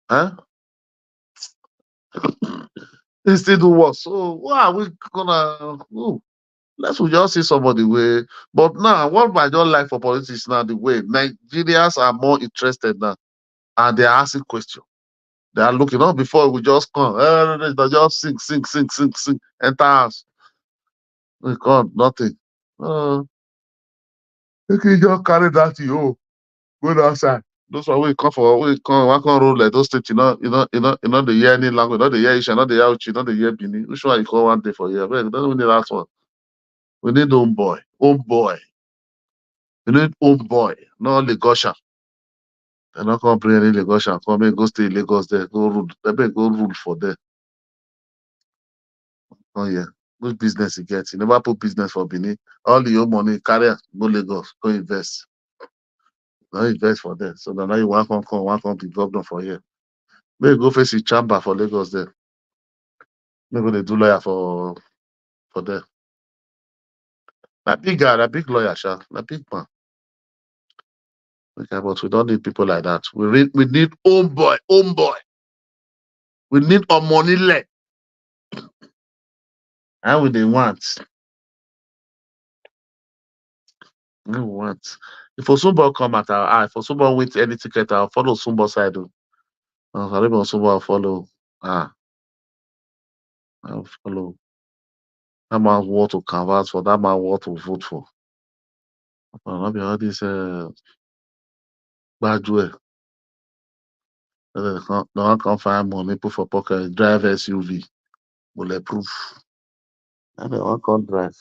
Huh? He still do worse. So what are we gonna? Oh, let's we just see somebody way. But now, what I don't like for politics now, the way Nigerians are more interested now, and they are asking questions. They are looking up before we just come. They just sing, enter house. We come, nothing. You can just carry that to you. Go outside. Those are we come for. We come roll like those states. The hear any language. Not the hear Isha. Not the hear Uchi. Not the hear Bini. Which one you call one day for here? But don't we need that one. We need home boy. Home boy. We need home boy. Not Lagosian. They're not gonna bring any Lagosian. Come and go stay in Lagos there. Go rule. They better go rule for there. Oh yeah. Which business you get? You never put business for Benin. All your money carry go Lagos. Go invest. Now invest for them. So now you want to be governor for here. Maybe go face the chamber for Lagos there. Maybe they do lawyer for them. That big guy, that big lawyer, sha. That big man. Okay, but we don't need people like that. We need home boy. We need a money leg. How would they want? We want. If Osumbo come at our eye, if Osumbo win any ticket, I'll follow Osumbo side. I'll follow. I'll follow. That man want to convert for, that man want to vote for. Not be all this bad way. They can't find money, put for pocket, drive SUV, bulletproof. And they can't drive.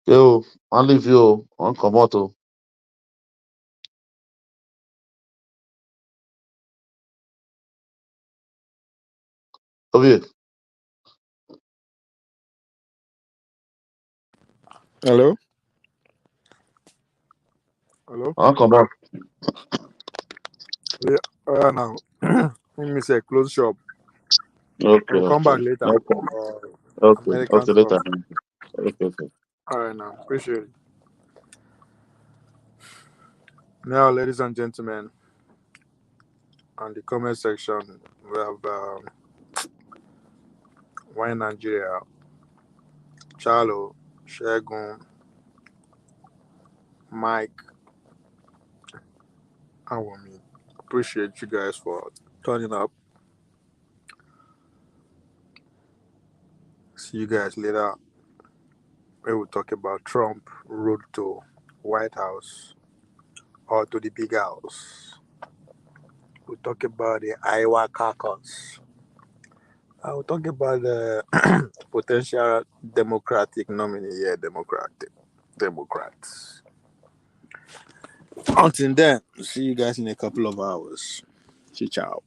Yo, I'll leave you on Komoto. Over
Hello. Hello.
I'll come back.
Yeah. Now. Let me say close shop.
Okay,
We'll come back
okay.
later.
Okay,
American
later.
stuff.
Okay.
All right, now appreciate it. Now, ladies and gentlemen, on the comment section, we have Wine Nigeria, Charlo, Shegun, Mike, and Wami. Appreciate you guys for turning up. See you guys later. We will talk about Trump road to White House or to the big house. We'll talk about the Iowa caucus. I will talk about the potential Democratic nominee. Yeah, Democrats. Until then, see you guys in a couple of hours. Ciao.